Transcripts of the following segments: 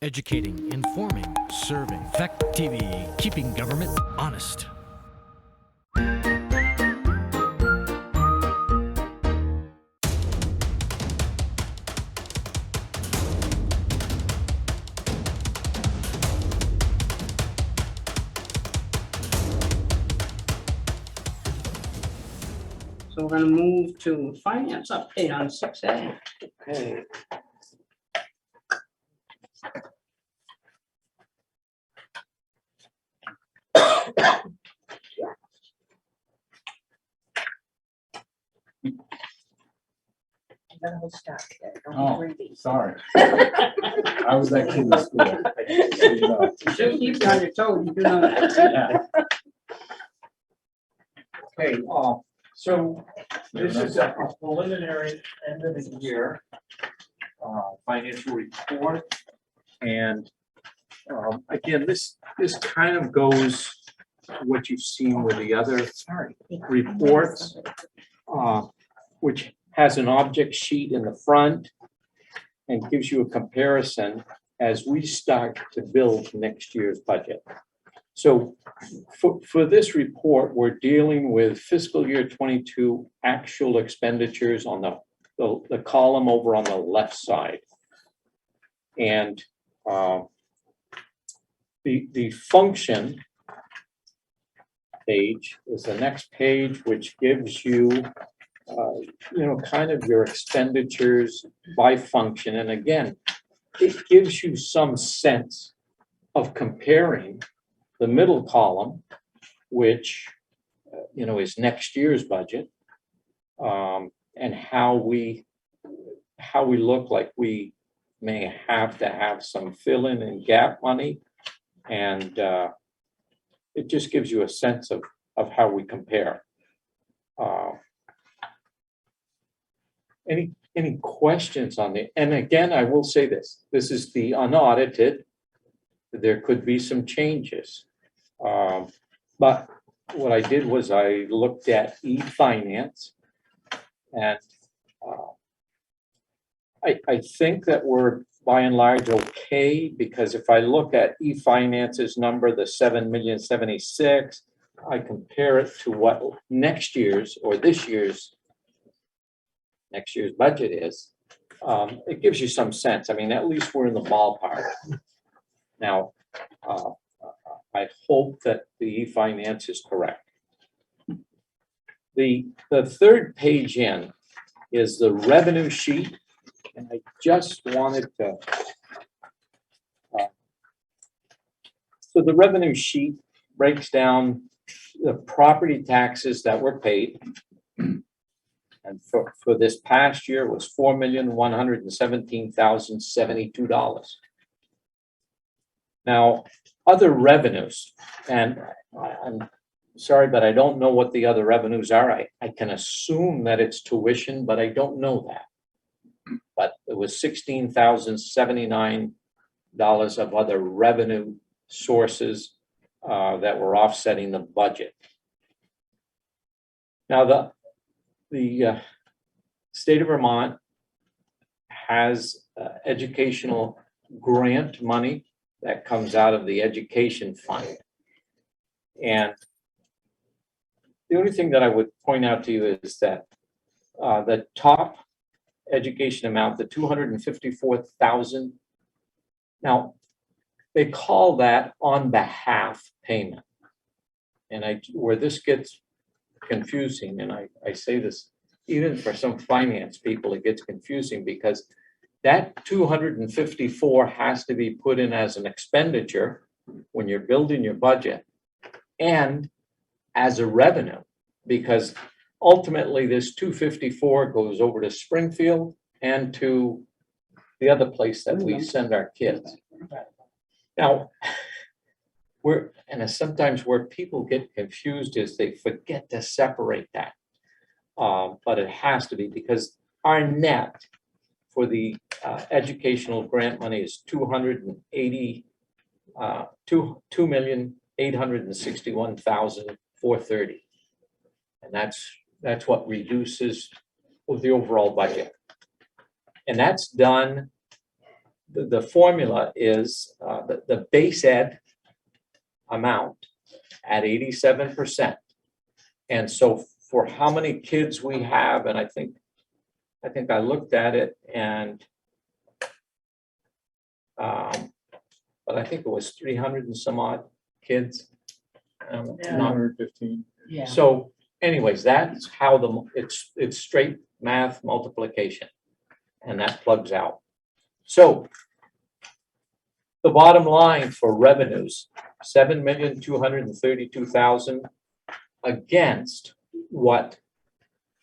Educating, informing, serving. Fact TV, keeping government honest. So we're going to move to finance update on 6A. Okay. Oh, sorry. I was actually in school. You should keep you on your toes. You do know that. Okay, so this is a preliminary end of the year financial report. And again, this kind of goes what you've seen with the other reports, which has an object sheet in the front and gives you a comparison as we start to build next year's budget. So for this report, we're dealing with fiscal year 22 actual expenditures on the column over on the left side. And the function page is the next page, which gives you kind of your expenditures by function. And again, it gives you some sense of comparing the middle column, which, is next year's budget, and how we look like we may have to have some fill-in and gap money. And it just gives you a sense of how we compare. Any questions on the, and again, I will say this is the unaudited. There could be some changes. But what I did was I looked at e-finance, and I think that we're by and large okay, because if I look at e-finance's number, the 7,076,000, I compare it to what next year's budget is, it gives you some sense. I mean, at least we're in the ballpark. Now, I hope that the e-finance is correct. The third page in is the revenue sheet, and I just wanted to. So the revenue sheet breaks down the property taxes that were paid, and for this past year was $4,117,072. Now, other revenues, and I'm sorry, but I don't know what the other revenues are. I can assume that it's tuition, but I don't know that. But it was $16,079 of other revenue sources that were offsetting the budget. Now, the state of Vermont has educational grant money that comes out of the education fund. And the only thing that I would point out to you is that the top education amount, the $254,000, now they call that on behalf payment. And where this gets confusing, and I say this even for some finance people, it gets confusing because that 254 has to be put in as an expenditure when you're building your budget and as a revenue, because ultimately this 254 goes over to Springfield and to the other place that we send our kids. Now, sometimes where people get confused is they forget to separate that. But it has to be, because our net for the educational grant money is $2,861,430, and that's what reduces with the overall budget, and that's done the formula is the base ed amount at 87%. And so for how many kids we have, and I think I looked at it and but I think it was 300 and some odd kids. Yeah. 215. Yeah. So anyways, that's how it's straight math multiplication, and that plugs out. So the bottom line for revenues, 7,232,000 against what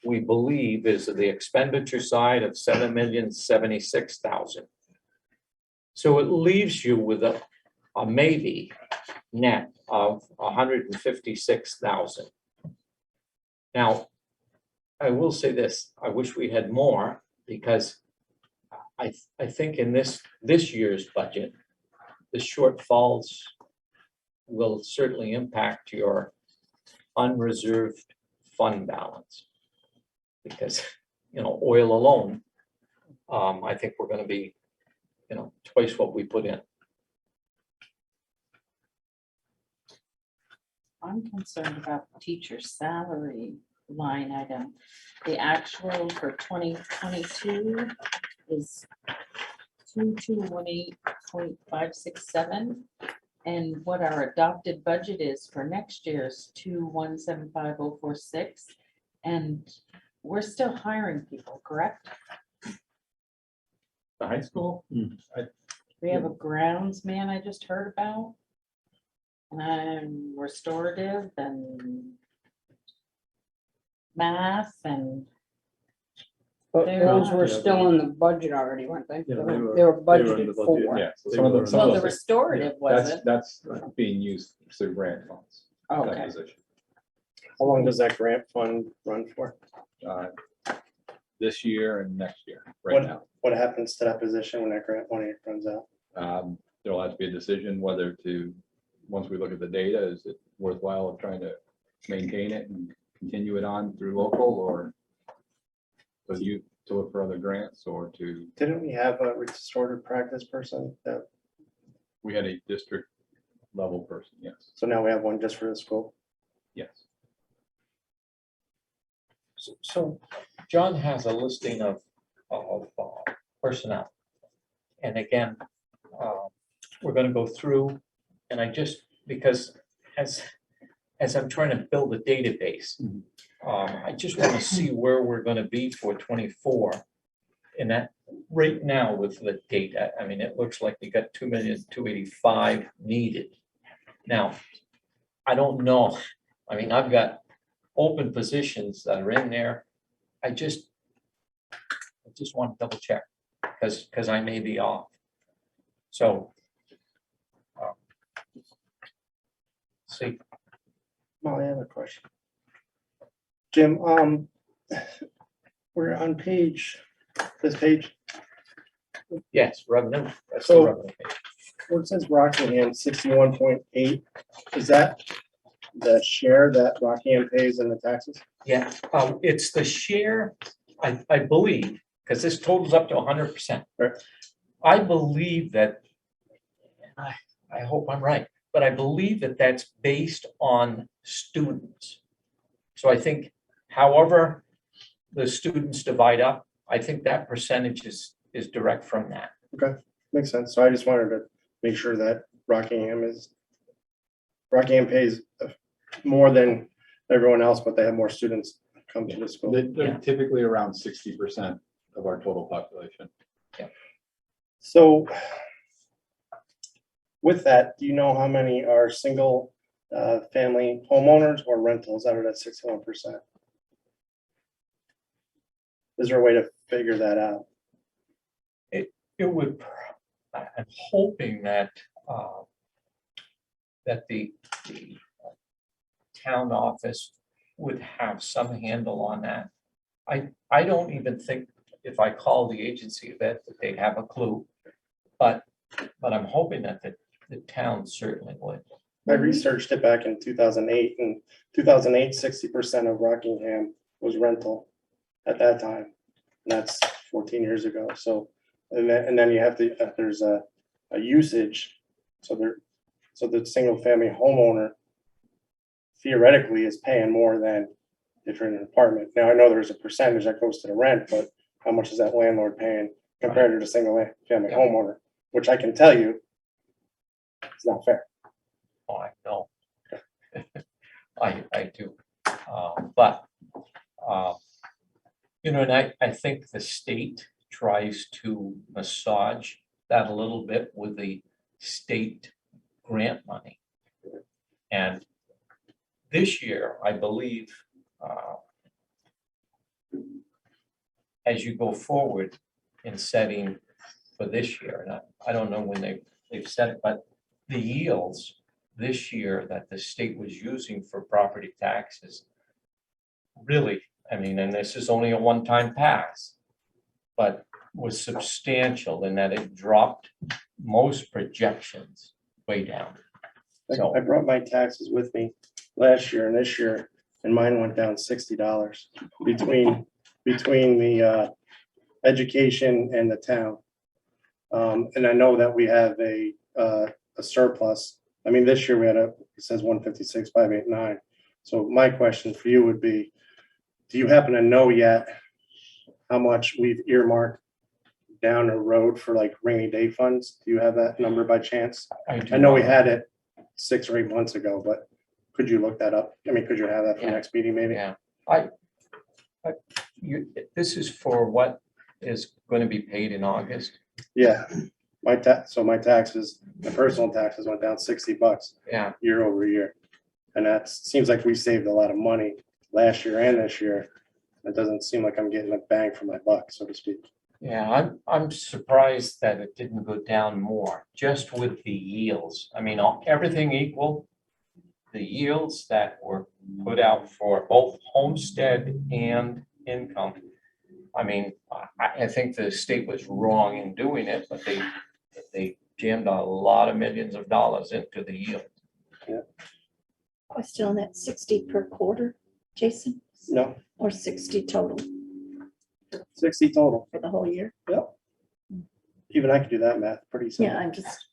we believe is the expenditure side of 7,076,000. So it leaves you with a maybe net of 156,000. Now, I will say this, I wish we had more, because I think in this year's budget, the shortfalls will certainly impact your unreserved fund balance. Because, oil alone, I think we're going to be, twice what we put in. I'm concerned about the teacher salary line item. The actual for 2022 is 2218.567. And what our adopted budget is for next year is 2175046. And we're still hiring people, correct? The high school? We have a groundsman I just heard about. And restorative and math and But They're those not. were still in the budget already, weren't they? Yeah, They they were were in budgeted the budget, for. yeah. So They some of were them, in some well, of the them- restorative wasn't. That's being used through grant funds. that Okay. position. How long does that grant fund run for? Uh, This year and next year, right now. What happens to that position when that grant money runs out? There'll have to be a decision whether to, once we look at the data, is it worthwhile of trying to maintain it and continue it on through local, or so you to look for other grants, or to, Didn't we have a restorative practice person that, we had a district level person, yes, so now we have one just for the school? yes. So John has a listing of personnel. And again, we're going to go through, and because as I'm trying to build a database, I just want to see where we're going to be for 24. And that right now with the data, I mean, it looks like we got 2,285,000 needed. Now, I don't know. I mean, I've got open positions that are in there. I just want to double check because I may be off. So see, Molly, I have a question. Jim, we're on this page, yes, revenue. That's So- the revenue page. where it says Rockingham 61.8, is that the share that Rockingham pays in the taxes? Yeah, it's the share, I believe, because this totals up to 100%. Right. I believe that, and I hope I'm right, but I believe that that's based on students. So I think however the students divide up, I think that percentage is direct from that. Makes sense. So I just wanted to make sure that Rockingham pays more than everyone else, but they have more students come to the school. They're Yeah. typically around 60% of our total population. So with that, do you know how many are single family homeowners or rentals out of that 61%? Is there a way to figure that out? It would, I'm hoping that, that the town office would have some handle on that. I don't even think if I call the agency of ed that they'd have a clue, but I'm hoping that the town certainly would. I researched it back in 2008. In 2008, 60% of Rockingham was rental at that time. And that's 14 years ago. So and then you have to, there's a usage, so the single family homeowner theoretically is paying more than if you're in an apartment. Now, I know there's a percentage that goes to the rent, but how much is that landlord paying compared to the single family Yeah. homeowner? Which I can tell you, it's not fair. Oh, I know. I do. But, you know, and I think the state tries to massage that a little bit with the state grant money. And this year, I believe, as you go forward in setting for this year, and I don't know when they've set it, but the yields this year that the state was using for property taxes, really, I mean, and this is only a one-time pass, but was substantial in that it dropped most projections way down. So I brought my taxes with me last year and this year, and mine went down $60 between the education and the town. And I know that we have a surplus. I mean, this year we had it says 156,589. So my question for you would be, do you happen to know yet how much we've earmarked down the road for like rainy day funds? Do you have that number by chance? I know we had it 6 or 8 months ago, but could you look that up? I mean, could you have that for Yeah. next meeting maybe? Yeah, this is for what is going to be paid in August. Yeah, my taxes, my personal taxes went down $60 Yeah, year over year. And that seems like we saved a lot of money last year and this year. It doesn't seem like I'm getting a bang for my buck, so to speak. yeah, I'm surprised that it didn't go down more, just with the yields. I mean, everything equal, the yields that were put out for both homestead and income. I mean, I think the state was wrong in doing it, but they jammed a lot of millions of dollars into the yield. Question on that 60 per quarter, Jason, No, or 60 total 60 total. for the whole year? Yep. Even I could do that math pretty simple. Yeah, I'm just,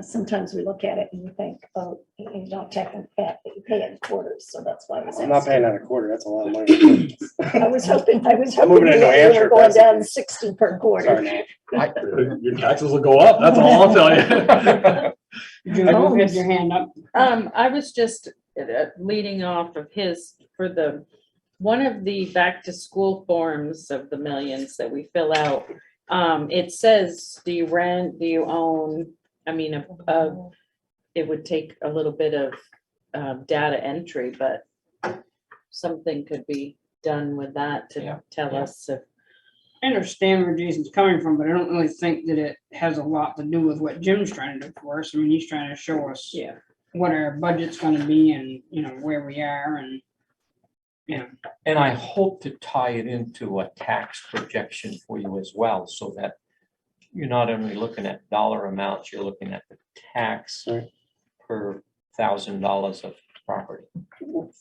sometimes we look at it and you think, oh, you don't take it back, but you pay it in quarters, so that's why I was I'm not asking. paying that a quarter. That's a lot of money. I was hoping I'm moving to we New Hampshire, were if going that's the down case. 60 per quarter. Sorry, Nate. Your taxes will go up, that's all I'll tell you. Julie, you had your hand up. I was just leading off of one of the back to school forms of the millions that we fill out. It says, do you rent, do you own? I mean, it would take a little bit of data entry, but something could be done with that Yeah, to tell yeah. us if. I understand where Jason's coming from, but I don't really think that it has a lot to do with what Jim's trying to do for us. I mean, he's trying to show us Yeah. what our budget's gonna be and, you know, where we are and, you know. And I hope to tie it into a tax projection for you as well, so that you're not only looking at dollar amounts, you're looking at the tax Right. per $1,000 of property.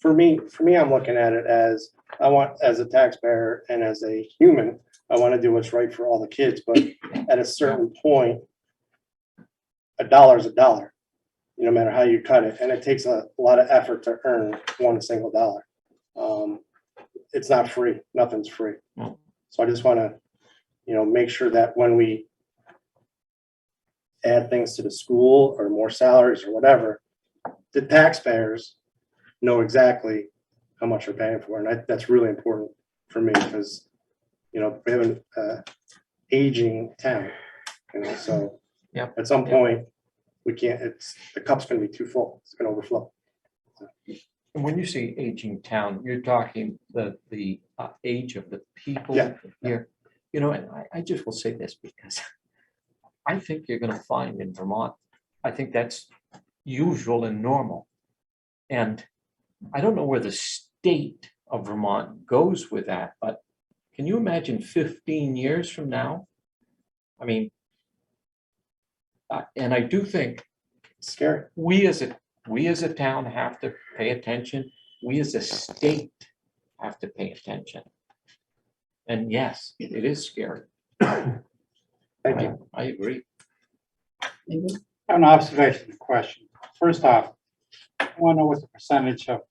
For me, I'm looking at it as, I want, as a taxpayer and as a human, I want to do what's right for all the kids, but at a certain point, a dollar is a dollar, no matter how you cut it, and it takes a lot of effort to earn one single dollar. It's not free, nothing's free. No. So I just want to, make sure that when we add things to the school or more salaries or whatever, the taxpayers know exactly how much they're paying for. And that's really important for me because, we have an aging town, so Yep. at some point we can't, the cup's going to be too full. It's going to overflow. And when you say aging town, you're talking the age of the people Yeah. here. And I just will say this because I think you're going to find in Vermont, I think that's usual and normal. And I don't know where the state of Vermont goes with that, but can you imagine 15 years from now? I mean, and I do think It's scary. we as a town have to pay attention. We as a state have to pay attention. And yes, it is scary. Thank you. I agree. Maybe. I have an observation and a question. First off, I want to know what the percentage of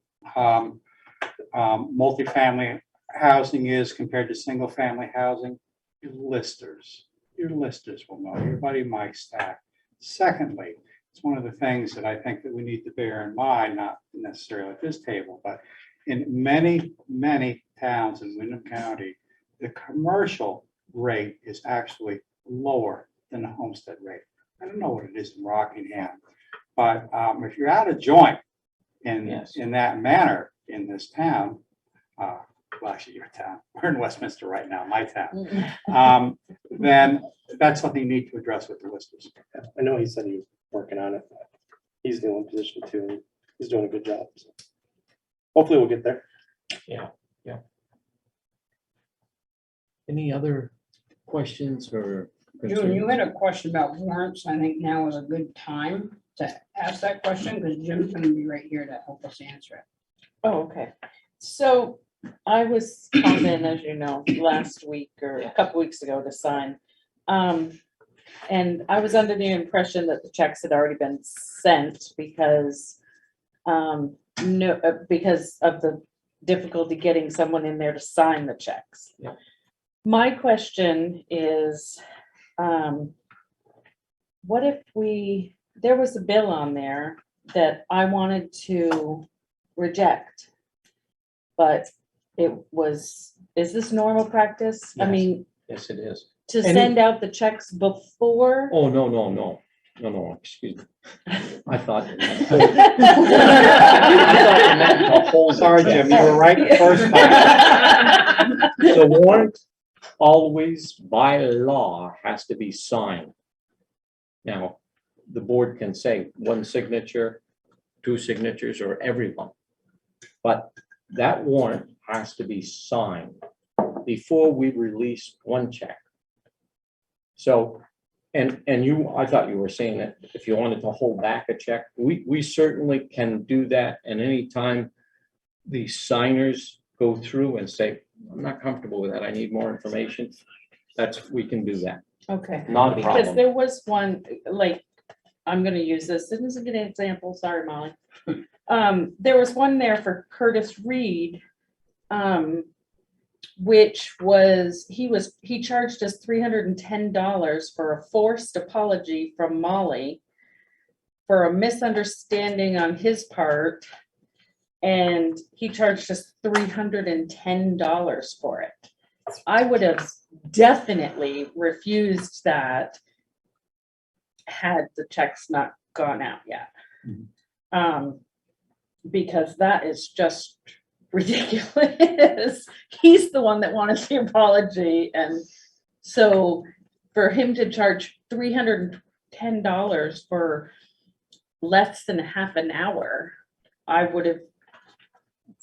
multifamily housing is compared to single-family housing. Your listers will know, your buddy Mike's staff. Secondly, it's one of the things that I think that we need to bear in mind, not necessarily at this table, but in many, many towns in Wyndham County, the commercial rate is actually lower than the homestead rate. I don't know what it is in Rockingham, but if you're out of joint Yes. in that manner in this town, well, actually your town, we're in Westminster right now, my town, then that's something you need to address with the listers. I know he said he was working on it. He's the one position too, and he's doing a good job. So hopefully we'll get there. Any other questions or? June, you concerns? had a question about warrants. I think now is a good time to ask that question because Jim's gonna be right here to help us answer it. Oh, okay. So I was called in, as you know, last week or a couple weeks ago to sign. And I was under the impression that the checks had already been sent because because of the difficulty getting someone in there to sign the checks. Yeah. My question is, what if there was a bill on there that I wanted to reject, but is this normal practice? I Yes. mean, Yes, it is. to Any- send out the checks before? Oh, no, excuse me. I thought. Sorry, Jim, you were right the first time. The warrant always by law has to be signed. Now, the board can say one signature, two signatures, or everyone. But that warrant has to be signed before we release one check. So, and I thought you were saying that if you wanted to hold back a check, we certainly can do that. And anytime the signers go through and say, I'm not comfortable with that, I need more information, we can do that. Okay. Not a Because problem. there was one, like, I'm gonna use this as a good example, sorry, Molly. There was one there for Curtis Reed, which was, he charged us $310 for a forced apology from Molly for a misunderstanding on his part, and he charged us $310 for it. I would have definitely refused that had the checks not gone out yet. Because that is just ridiculous. He's the one that wanted the apology, and so for him to charge $310 for less than half an hour, I would have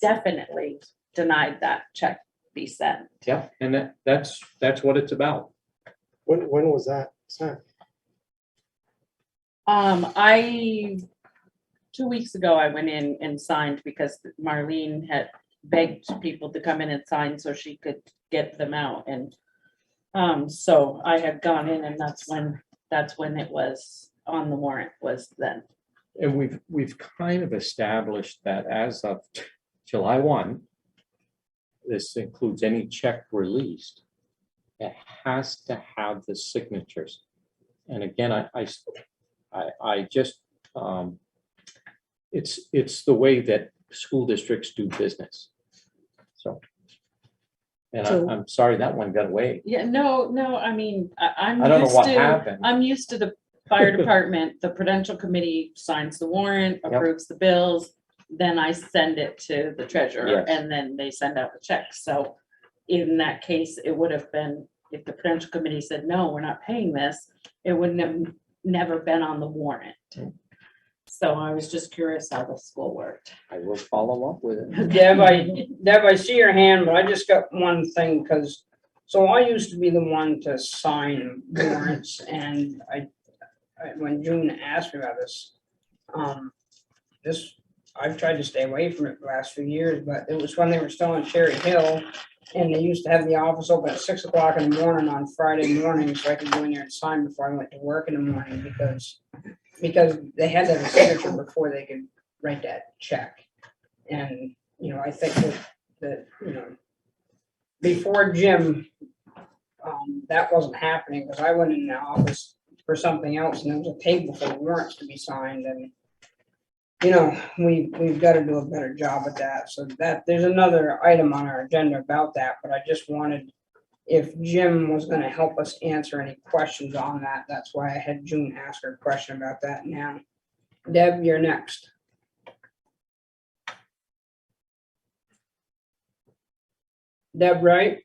definitely denied that check be sent. Yeah, and that's what it's about. When was that sent? 2 weeks ago, I went in and signed because Marlene had begged people to come in and sign so she could get them out. And so I had gone in, and that's when it was on the warrant, was then. And we've kind of established that as of July 1, this includes any check released, it has to have the signatures. And again, I just, it's the way that school districts do business. So, and I'm sorry that one got away. Yeah, no, I mean, I'm I don't know used what to, happened. I'm used to the fire department, the prudential committee signs the warrant, Yep. approves the bills, then I send it to the treasurer, Yes. and then they send out the checks. So in that case, it would have been, if the prudential committee said, no, we're not paying this, it wouldn't have never been on the warrant. So I was just curious how the school worked. I will follow up with it. Deb, I see your hand, but I just got one thing, because, so I used to be the one to sign warrants, and I when June asked me about this, I've tried to stay away from it the last few years, but it was when they were still on Cherry Hill. And they used to have the office open at 6 o'clock in the morning on Friday morning, so I could go in there and sign before I went to work in the morning, because they had to have a signature before they could write that check. And, you know, I think that, you know, before Jim, that wasn't happening, because I went in the office for something else, and there was a table full of warrants to be signed, and, you know, we've got to do a better job at that. So that, there's another item on our agenda about that, but I just wanted, if Jim was gonna help us answer any questions on that, that's why I had June ask her a question about that now. Deb, you're next. Deb, right?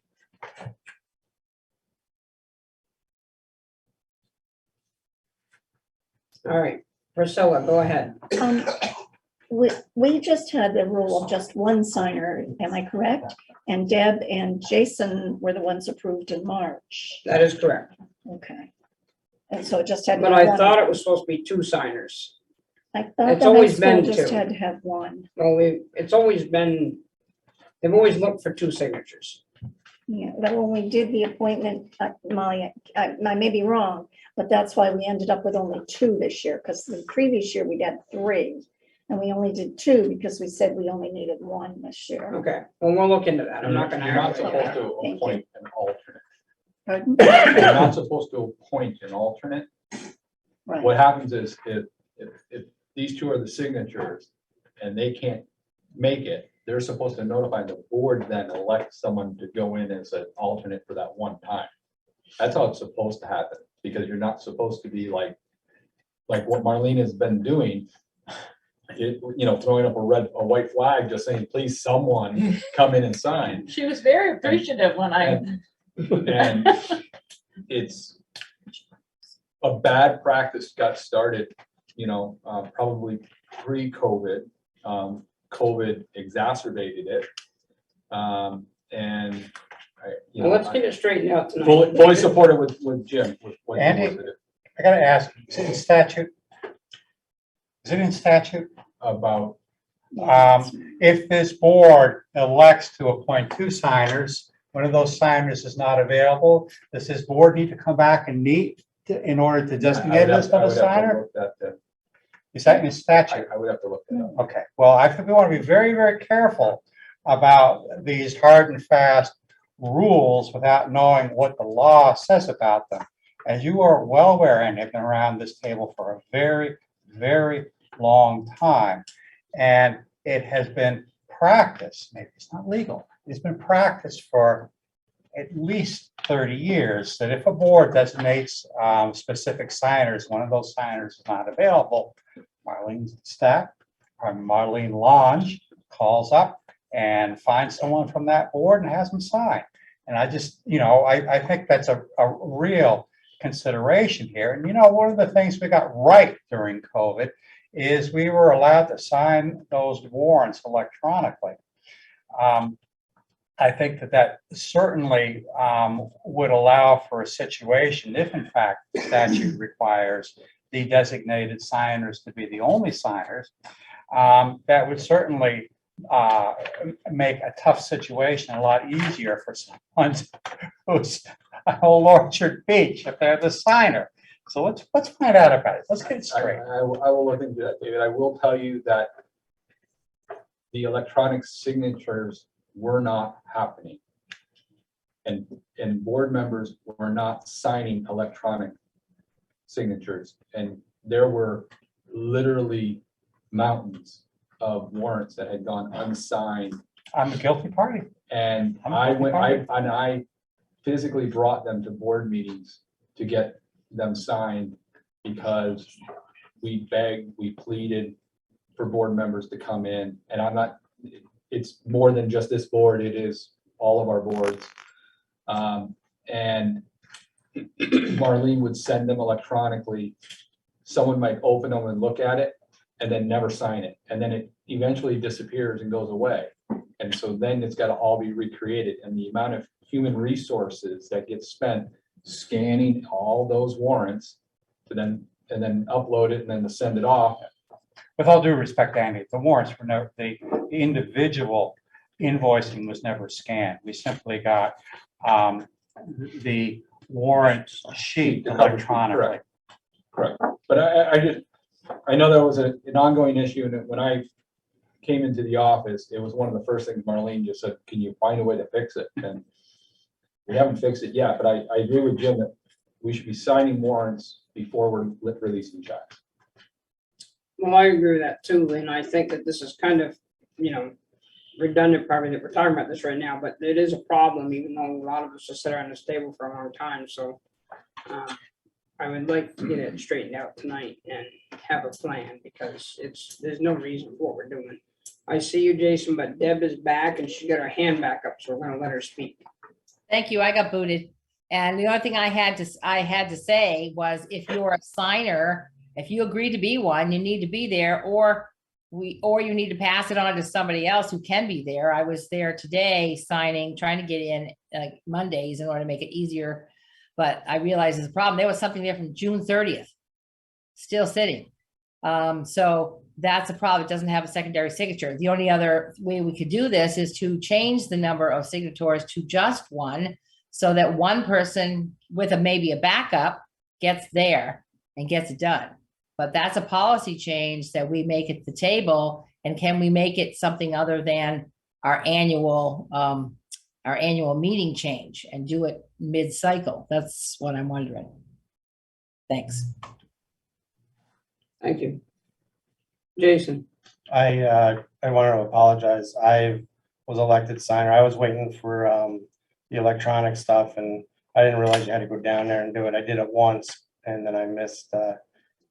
All right, Priscilla, go ahead. We just had the rule of just one signer, am I correct? And Deb and Jason were the ones approved in March. That is correct. Okay. And so it just had. But I thought it was supposed to be 2 signers. I thought it's the high always school been just 2. had to have one. Well, it's always been, they've always looked for 2 signatures. Yeah, but when we did the appointment, Molly, I may be wrong, but that's why we ended up with only 2 this year, because the previous year we had 3. And we only did 2 because we said we only needed 1 this year. Okay, well, we'll look into that. I'm not gonna. You're not argue with supposed that. to Thank you. appoint an alternate. Pardon? You're not supposed to appoint an alternate. Right. What happens is if these 2 are the signatures and they can't make it, they're supposed to notify the board, then elect someone to go in as an alternate for that one time. That's how it's supposed to happen, because you're not supposed to be like what Marlene has been doing. You know, throwing up a white flag, just saying, please, someone come in and sign. She was very appreciative when And it's a bad practice got started, you know, probably pre-COVID. COVID exacerbated it. And you know, Well, let's get it straightened out tonight. fully supported with Jim. With what he Andy? wants to do. I gotta ask, is it in statute? Is it in statute? About If this board elects to appoint 2 signers, one of those signers is not available, does this board need to come back and meet in order to designate this for the signer? Is that in statute? I would have to look that up. Okay, well, I think we want to be very, very careful about these hard and fast rules without knowing what the law says about them. As you are well aware, and have been around this table for a very, very long time, and it has been practiced, maybe it's not legal, it's been practiced for at least 30 years, that if a board designates specific signers, one of those signers is not available, Marlene's staff, or Marlene Lange calls up and finds someone from that board and has them sign. And I just, you know, I think that's a real consideration here. And, you know, one of the things we got right during COVID is we were allowed to sign those warrants electronically. I think that certainly would allow for a situation, if in fact the statute requires the designated signers to be the only signers, that would certainly make a tough situation a lot easier for someone who's on Old Orchard Beach if they're the signer. So let's find out about it. Let's get it straight. I will look into that, David. I will tell you that the electronic signatures were not happening. And board members were not signing electronic signatures. And there were literally mountains of warrants that had gone unsigned. I'm a guilty party. And I'm a I guilty went, party. I physically brought them to board meetings to get them signed, because we begged, we pleaded for board members to come in. And I'm not, it's more than just this board, it is all of our boards. And Marlene would send them electronically. Someone might open them and look at it and then never sign it. And then it eventually disappears and goes away. And so then it's got to all be recreated. And the amount of human resources that gets spent scanning all those warrants to then, and then upload it and then to send it off. with all due respect, Andy, the warrants were never, the individual invoicing was never scanned. We simply got the warrant sheet The cover sheet, electronically. Correct. But I know that was an ongoing issue, and when I came into the office, it was one of the first things Marlene just said, can you find a way to fix it? And we haven't fixed it yet, but I agree with Jim that we should be signing warrants before we're releasing checks. Well, I agree with that too, and I think that this is kind of, redundant probably that we're talking about this right now, but it is a problem, even though a lot of us have sat around this table for a long time, so. I would like to get it straightened out tonight and have a plan, because there's no reason for what we're doing. I see you, Jason, but Deb is back and she got her hand back up, so we're gonna let her speak. Thank you. I got booted. And the only thing I had to say was, if you're a signer, if you agree to be one, you need to be there, or you need to pass it on to somebody else who can be there. I was there today signing, trying to get in like Mondays in order to make it easier. But I realized there's a problem. There was something there from June 30th, still sitting. So that's a problem. It doesn't have a secondary signature. The only other way we could do this is to change the number of signatories to just one, so that one person with maybe a backup gets there and gets it done. But that's a policy change that we make at the table. And can we make it something other than our annual meeting change and do it mid-cycle? That's what I'm wondering. Thanks. Thank you. Jason, I want to apologize. I was elected signer. I was waiting for the electronic stuff, and I didn't realize you had to go down there and do it. I did it once, and then I missed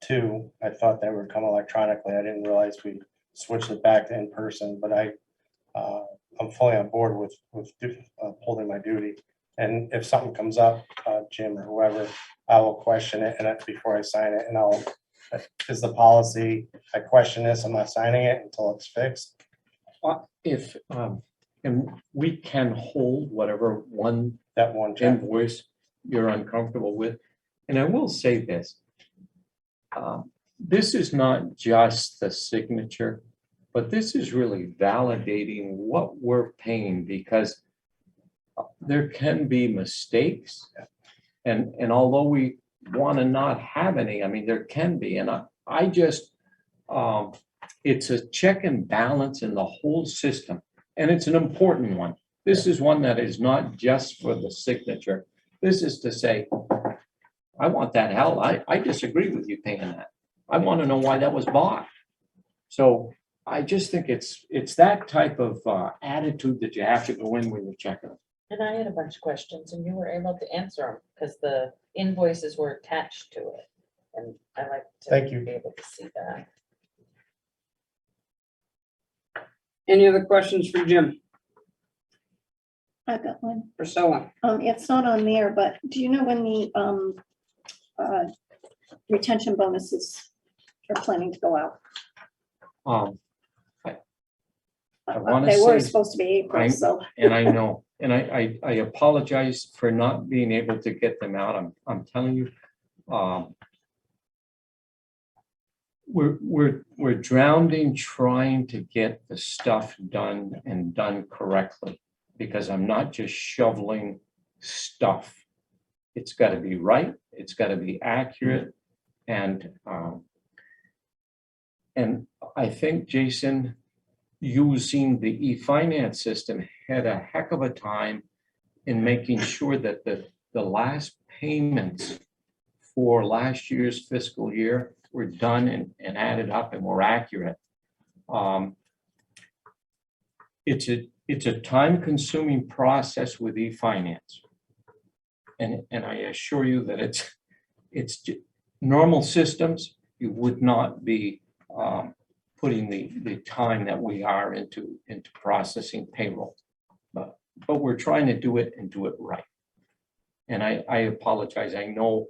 two. I thought they would come electronically. I didn't realize we switched it back to in person, but I'm fully on board with holding my duty. And if something comes up, Jim or whoever, I will question it before I sign it, and is the policy, I question this, I'm not signing it until it's fixed. If, and we can hold whatever one That one check. invoice you're uncomfortable with. And I will say this. This is not just the signature, but this is really validating what we're paying, because there can be mistakes. And although we want to not have any, I mean, there can be, and I just, it's a check and balance in the whole system. And it's an important one. This is one that is not just for the signature. This is to say, I want that held. I disagree with you paying that. I want to know why that was bought. So I just think it's that type of attitude that you have to go in when you're checking it. And I had a bunch of questions and you were able to answer them because the invoices were attached to it. And I like Thank to you. be able to see that. any other questions for Jim? I got one. Priscilla? It's not on there, but do you know when the retention bonuses are planning to go out? I wanna They were say- supposed to be April, so. And I know, and I apologize for not being able to get them out. I'm telling you, we're drowning trying to get the stuff done and done correctly, because I'm not just shoveling stuff. It's got to be right. It's got to be accurate. And I think, Jason, using the e-finance system had a heck of a time in making sure that the last payments for last year's fiscal year were done and added up and were accurate. It's a time-consuming process with e-finance. And I assure you that it's normal systems, you would not be putting the time that we are into processing payroll. But we're trying to do it and do it right. And I apologize. I know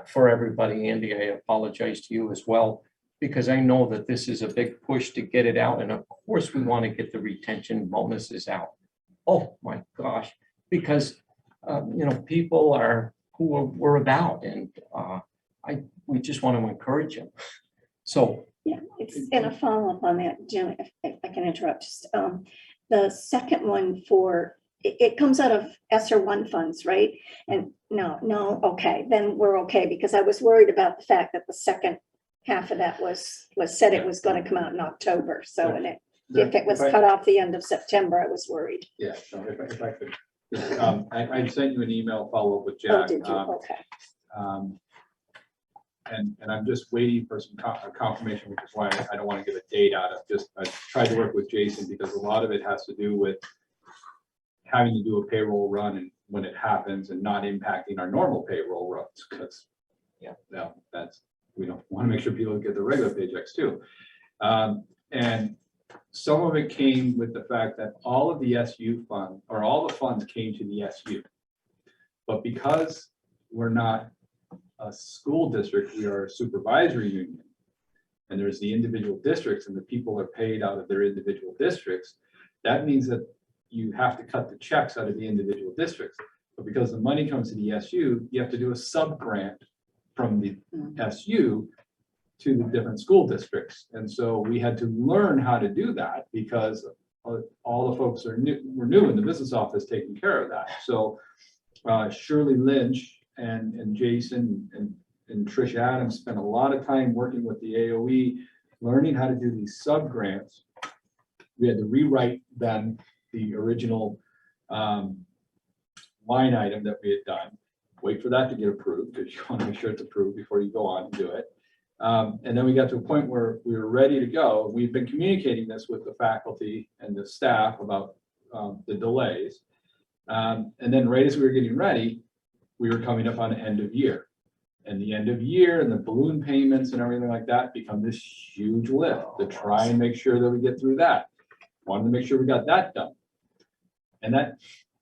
for everybody, Andy, I apologize to you as well, because I know that this is a big push to get it out. And of course, we want to get the retention bonuses out. Oh my gosh, because people are who we're about, and we just want to encourage them. So Yeah, It's in a follow-up on that, Jim, if I can interrupt. Just, the second one for, it comes out of ESSER one funds, right? And no, okay, then we're okay, because I was worried about the fact that the second half of that was said it was gonna come out in October, so and if it was cut off the end of September, I was worried. Yeah, so if I could, I sent you an email follow-up with Oh, Jack. did you? Okay. And I'm just waiting for some confirmation, which is why I don't want to give a date out of, I tried to work with Jason because a lot of it has to do with having to do a payroll run and when it happens and not impacting our normal payroll runs, because we don't want to make sure people get their regular paychecks too. And some of it came with the fact that all of the SU fund, or all the funds came to the SU. But because we're not a school district, we are a supervisory union. And there's the individual districts and the people are paid out of their individual districts. That means that you have to cut the checks out of the individual districts. But because the money comes to the SU, you have to do a sub-grant from the SU to the different school districts. And so we had to learn how to do that because all the folks were new in the business office taking care of that. So Shirley Lynch and Jason and Trish Adams spent a lot of time working with the AOE, learning how to do these sub-grants. We had to rewrite then the original line item that we had done, wait for that to get approved, because you want to make sure it's approved before you go on and do it. And then we got to a point where we were ready to go. We've been communicating this with the faculty and the staff about the delays. And then right as we were getting ready, we were coming up on the end of year. And the end of year and the balloon payments and everything like that become this huge lift to try and make sure that we get through that. Wanted to make sure we got that done. And that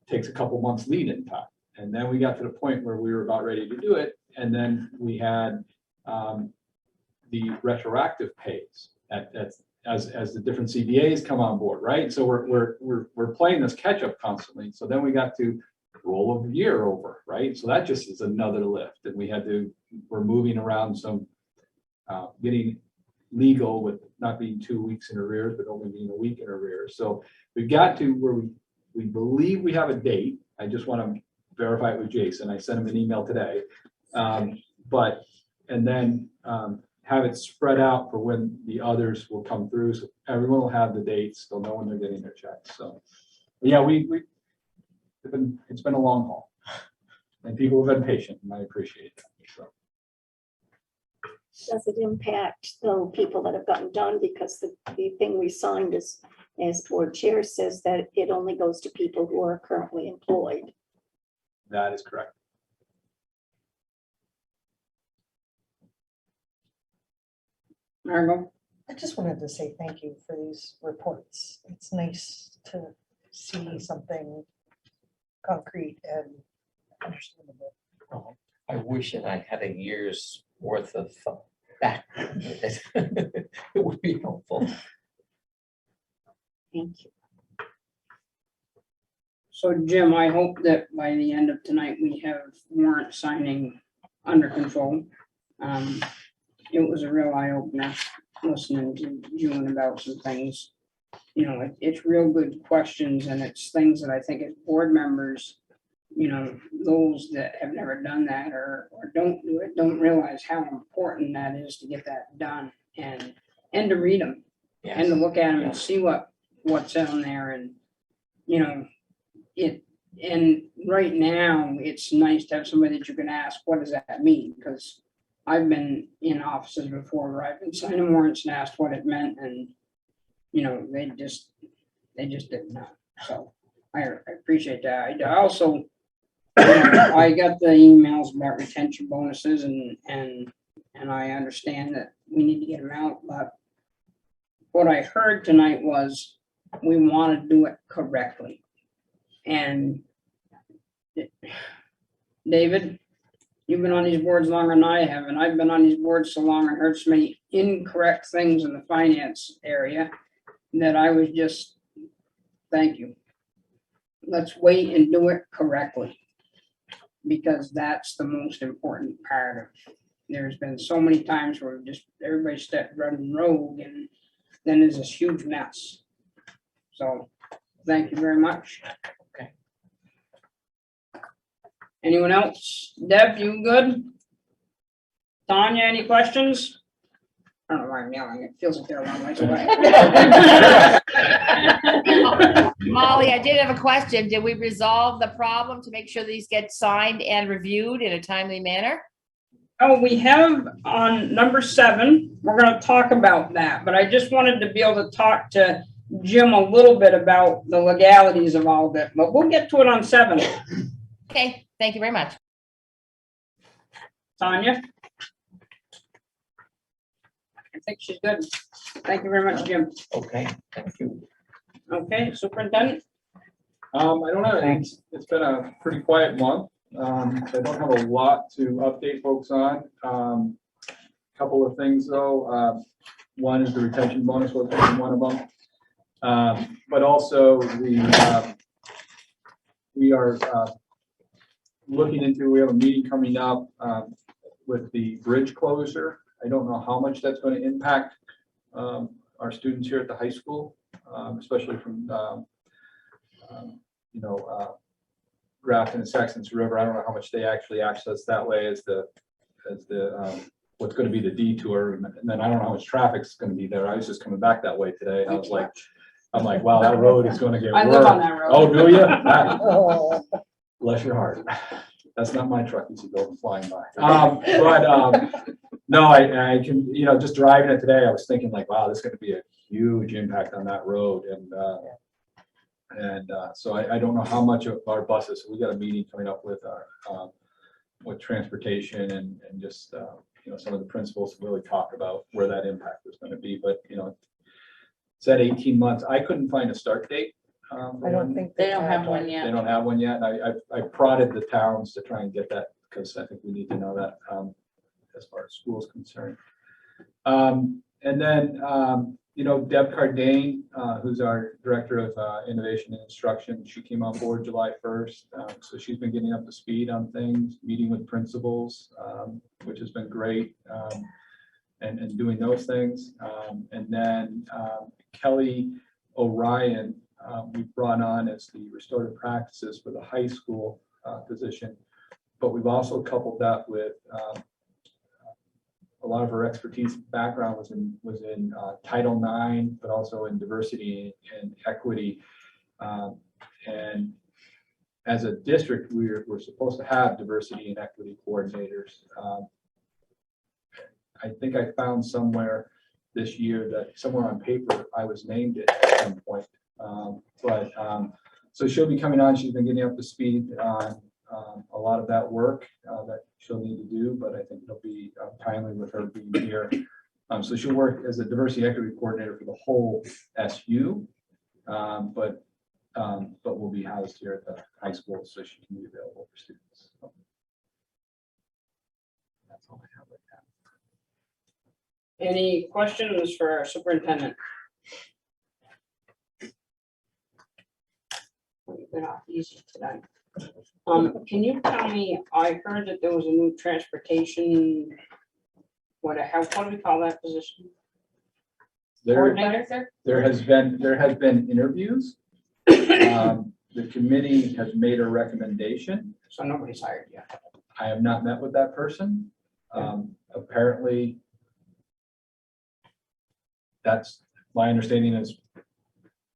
takes a couple months lead in time. And then we got to the point where we were about ready to do it. And then we had the retroactive pays as the different CBAs come on board, right? So we're playing this catch up constantly. So then we got to roll a year over, right? So that just is another lift. And we're moving around some, getting legal with not being 2 weeks in arrears, but only being a week in arrears. So we got to where we believe we have a date. I just want to verify it with Jason. I sent him an email today. And then have it spread out for when the others will come through. So everyone will have the dates. They'll know when they're getting their checks. So yeah, it's been a long haul and people have been patient and I appreciate that. So. Does it impact though people that have gotten done? Because the thing we signed as board chair says that it only goes to people who are currently employed. That is correct. Margot? I just wanted to say thank you for these reports. It's nice to see something concrete and understandable. Oh, I wish that I had a year's worth of background with it. It would be helpful. Thank you. So Jim, I hope that by the end of tonight, we have warrant signing under control. It was a real eye opener listening to June about some things. You know, it's real good questions and it's things that I think as board members, you know, those that have never done that or don't do it, don't realize how important that is to get that done and to read them and to look at them and see what's on there. And, you know, and right now it's nice to have somebody that you can ask, what does that mean? Because I've been in offices before where I've been signing warrants and asked what it meant and, you know, they just didn't know. So I appreciate that. I also, you know, I got the emails about retention bonuses and I understand that we need to get them out, but what I heard tonight was we want to do it correctly. And David, you've been on these boards longer than I have, and I've been on these boards so long and heard so many incorrect things in the finance area that I was just, thank you. Let's wait and do it correctly, because that's the most important part of there's been so many times where just everybody stepped running rogue, and then there's this huge mess. So, thank you very much. Okay. Anyone else? Deb, you good? Tanya, any questions? I don't know why I'm yelling. It feels like they're a long ways away. Molly, I did have a question. Did we resolve the problem to make sure these get signed and reviewed in a timely manner? Oh, we have on number 7, we're gonna talk about that, but I just wanted to be able to talk to Jim a little bit about the legalities of all of it, but we'll get to it on 7. Okay, thank you very much. Tanya? I think she's good. Thank you very much, Jim. Okay, thank you. Okay, Superintendent? I don't know, it's been a pretty quiet month. I don't have a lot to update folks on. Couple of things though. One is the retention bonus was one of them. But also we are looking into, we have a meeting coming up with the bridge closure. I don't know how much that's going to impact our students here at the high school, especially from Grafton and Saxon's River. I don't know how much they actually access that way as the what's going to be the detour, and then I don't know how much traffic's going to be there. I was just coming back that way today, and I was like, I'm like, wow, that road is going to get I worse. live on that road. Oh, do you? Bless your heart. That's not my truck you see going flying by. No, I can, just driving it today, I was thinking like, wow, this is going to be a huge impact on that road. And so I don't know how much of our buses, we got a meeting coming up with our, with transportation and just, some of the principals to really talk about where that impact is going to be. But, it's at 18 months. I couldn't find a start date. I don't think They don't have one They yet. don't have one yet. And I prodded the towns to try and get that because I think we need to know that as far as school is concerned. And then, Deb Cardane, who's our Director of Innovation and Instruction, she came on board July 1st. So she's been getting up to speed on things, meeting with principals, which has been great, and doing those things. And then Kelly Orion, we brought on as the restorative practices for the high school position, but we've also coupled that with a lot of her expertise background was in Title IX, but also in diversity and equity. And as a district, we're supposed to have diversity and equity coordinators. I think I found somewhere this year that somewhere on paper I was named it at some point. So she'll be coming on. She's been getting up to speed on a lot of that work that she'll need to do, but I think it'll be timely with her being here. So she'll work as a diversity equity coordinator for the whole SU, but will be housed here at the high school so she can be available for students. So that's all I have right now. Any questions for our superintendent? We've been off easy tonight. Can you tell me, I heard that there was a new transportation, what do we call that position? Coordinator? There has been interviews. The committee has made a recommendation. So nobody's hired yet. I have not met with that person. Apparently, that's my understanding is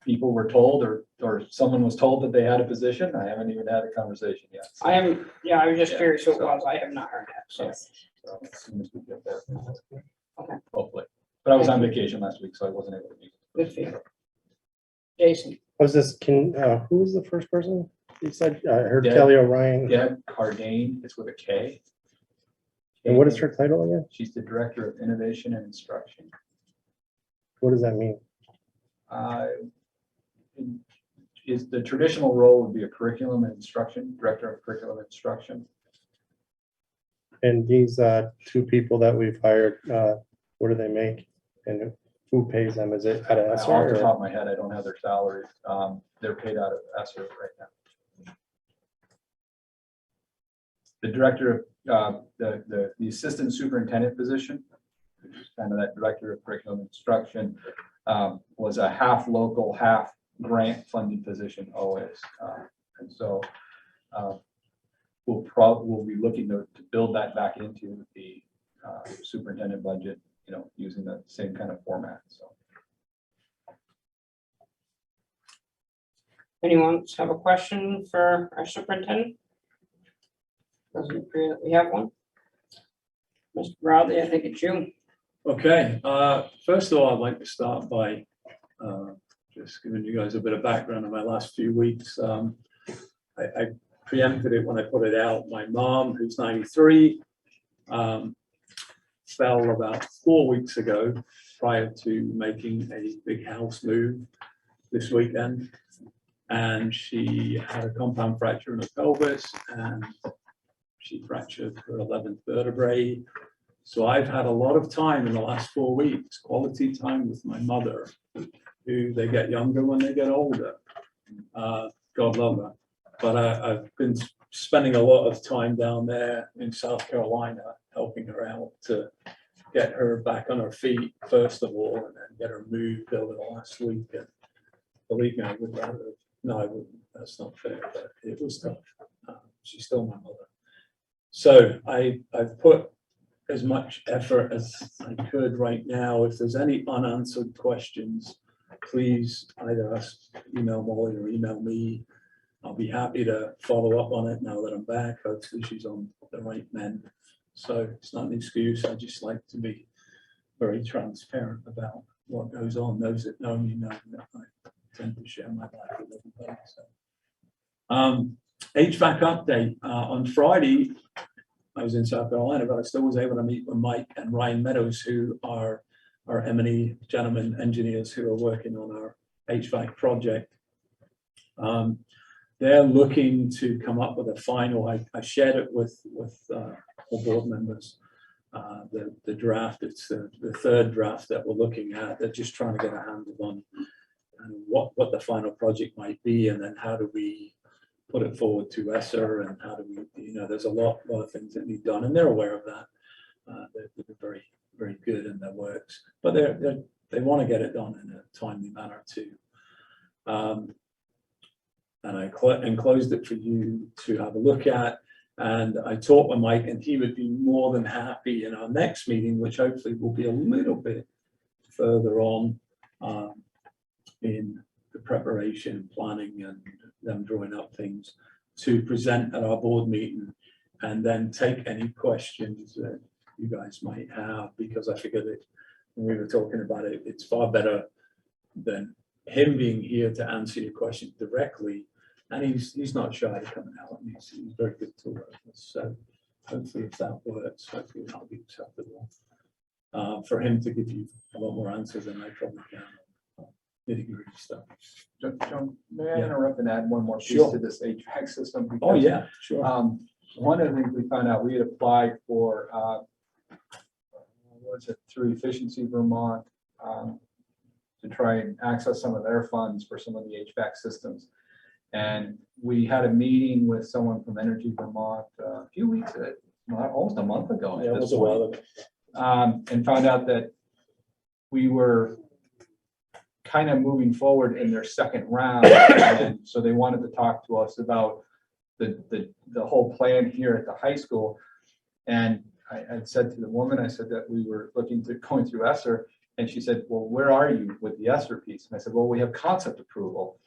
people were told or someone was told that they had a position. I haven't even had a conversation yet. So, I was just curious who it was. I have not heard that, so. so as soon as we get there, Okay. hopefully. But I was on vacation last week, so I wasn't able to meet. Good for you. Jason, Was this, who was the first person? You said, I heard Deb. Kelly Orion. Deb Cardane, it's with a K. And what is her title again? She's the Director of Innovation and Instruction. What does that mean? Is the traditional role would be a curriculum and instruction, Director of Curriculum and Instruction. And these two people that we've hired, what do they make? And who pays them? Is it out of Off the ESSER? top of my head, I don't have their salaries. They're paid out of ESSER right now. the director of, the assistant superintendent position, which is kind of that director of curriculum instruction, was a half local, half grant funded position always. And so we'll be looking to build that back into the superintendent budget, using the same kind of format, so. Anyone have a question for our superintendent? Doesn't appear that we have one. Mr. Bradley, I think it's you. Okay, first of all, I'd like to start by just giving you guys a bit of background on my last few weeks. I preempted it when I put it out. My mom, who's 93, fell about 4 weeks ago prior to making a big house move this weekend. And she had a compound fracture in her pelvis and she fractured her 11th vertebrae. So I've had a lot of time in the last 4 weeks, quality time with my mother, who they get younger when they get older. God love her. But I've been spending a lot of time down there in South Carolina, helping her out to get her back on her feet, first of all, and then get her moved over the last week. And believe me, I would rather, no, I wouldn't, that's not fair, but it was tough. She's still my mother. So I've put as much effort as I could right now. If there's any unanswered questions, please either email Molly or email me. I'll be happy to follow up on it now that I'm back. Hopefully she's on the right mend. So it's not an excuse. I just like to be very transparent about what goes on. Those that know me know that I tend to share my life with everybody. So, HVAC update. On Friday, I was in South Carolina, but I still was able to meet with Mike and Ryan Meadows, who are our M&E gentlemen engineers who are working on our HVAC project. They're looking to come up with a final. I shared it with all board members. The draft, it's the third draft that we're looking at. They're just trying to get a handle on what the final project might be, and then how do we put it forward to ESSER, and how do we, there's a lot of things that need done, and they're aware of that. They're very, very good in their works, but they want to get it done in a timely manner too. And I enclosed it for you to have a look at. And I talked with Mike, and he would be more than happy in our next meeting, which hopefully will be a little bit further on in the preparation, planning, and them drawing up things to present at our board meeting, and then take any questions that you guys might have, because I figured that when we were talking about it, it's far better than him being here to answer your question directly. And he's not shy to coming out, and he's very good to work with. So hopefully if that works, hopefully that'll be acceptable for him to give you a lot more answers than I probably can. Nitty-gritty stuff. John, may I interrupt and add one more piece Sure. to this HVAC system? Oh, Because, yeah, sure. one of the things we found out, we had applied for, was it through Efficiency Vermont, to try and access some of their funds for some of the HVAC systems. And we had a meeting with someone from Energy Vermont a few weeks, almost a month ago. Yeah, it was a while ago. And found out that we were kind of moving forward in their second round. And so they wanted to talk to us about the whole plan here at the high school. And I said to the woman, I said that we were looking to going through ESSER, and she said, well, where are you with the ESSER piece? And I said, well, we have concept approval.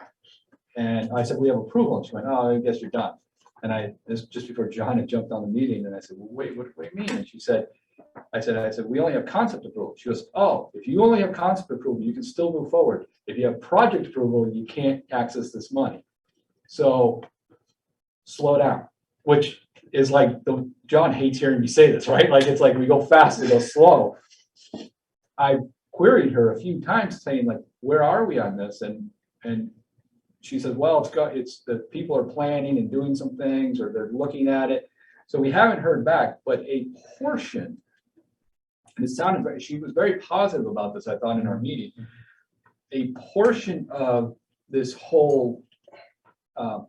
And I said, we have approval. And she went, oh, I guess you're done. And this just before John had jumped on the meeting, and I said, well, wait, what do you mean? And she said, I said, we only have concept approval. She goes, oh, if you only have concept approval, you can still move forward. If you have project approval, you can't access this money. So slow down, which is like, John hates hearing me say this, right? Like, it's like we go fast, we go slow. I queried her a few times saying, like, where are we on this? And she says, well, it's the people are planning and doing some things, or they're looking at it. So we haven't heard back, but a portion, and it sounded very, she was very positive about this, I thought, in our meeting. A portion of this whole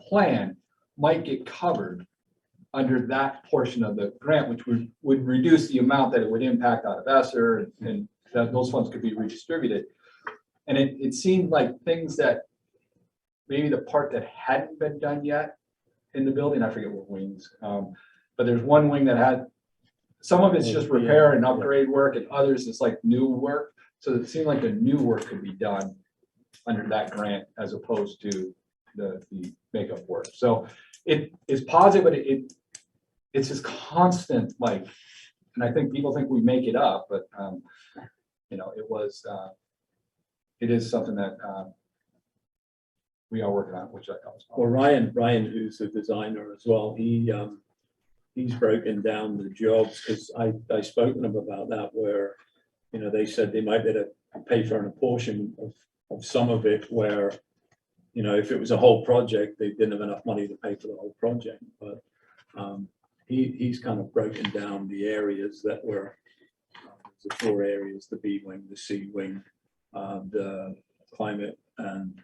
plan might get covered under that portion of the grant, which would reduce the amount that it would impact out of ESSER, and that those funds could be redistributed. And it seemed like things that maybe the part that hadn't been done yet in the building, I forget what wings, but there's one wing that had, some of it's just repair and upgrade work, and others is like new work. So it seemed like the new work could be done under that grant as opposed to the makeup work. So it is positive, but it's this constant, like, and I think people think we make it up, but you know, it is something that we are working on, which I thought was Well, positive. Ryan, who's a designer as well, he's broken down the jobs, because I spoke to them about that, where, you know, they said they might be able to pay for a portion of some of it, where, you know, if it was a whole project, they didn't have enough money to pay for the whole project. But he's kind of broken down the areas that were the 4 areas: the B wing, the C wing, the climate, and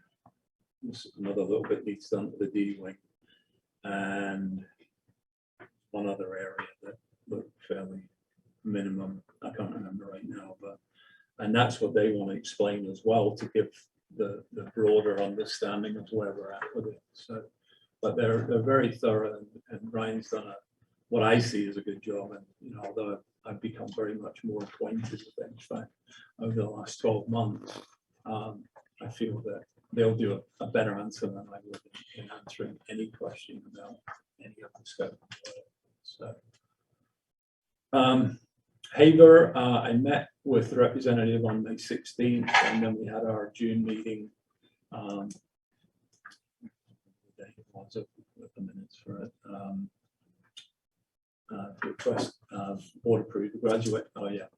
another little bit needs done to the D wing, and one other area that looked fairly minimum. I can't remember right now, but, and that's what they want to explain as well, to give the broader understanding of where we're at with it. So, but they're very thorough, and Ryan's done what I see as a good job. And, you know, although I've become very much more acquainted with HVAC over the last 12 months, I feel that they'll do a better answer than I would in answering any question about any of the scope. So, Haver, I met with the representative on May 16th, and then we had our June meeting. The minutes for it. Request board approved graduate. Oh yeah.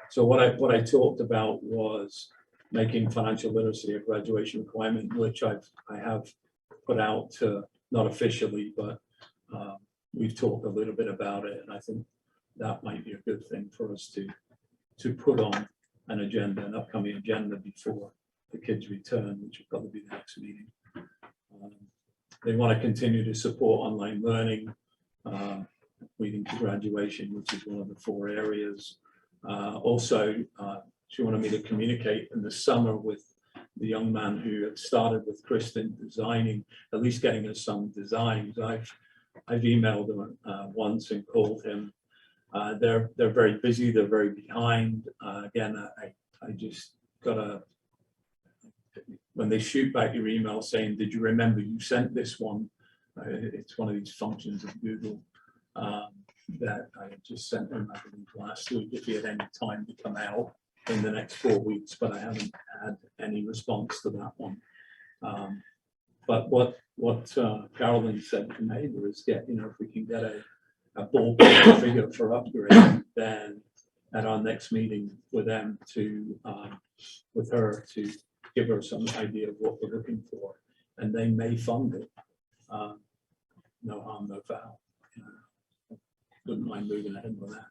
So what I talked about was making financial literacy a graduation requirement, which I have put out to, not officially, but we've talked a little bit about it, and I think that might be a good thing for us to put on an agenda, an upcoming agenda before the kids return, which will probably be the next meeting. They want to continue to support online learning, leading to graduation, which is one of the 4 areas. Also, she wanted me to communicate in the summer with the young man who had started with Kristen designing, at least getting us some designs. I've emailed him once and called him. They're very busy. They're very behind. Again, I just gotta, when they shoot back your email saying, "Did you remember you sent this one?" It's one of these functions of Google that I just sent him, I believe, last week, if he had any time to come out in the next 4 weeks, but I haven't had any response to that one. But what Carolyn said to me was, you know, if we can get a ballpark figure for upgrade, then at our next meeting with them with her to give her some idea of what we're looking for, and they may fund it. No harm, no foul. Wouldn't mind moving ahead with that.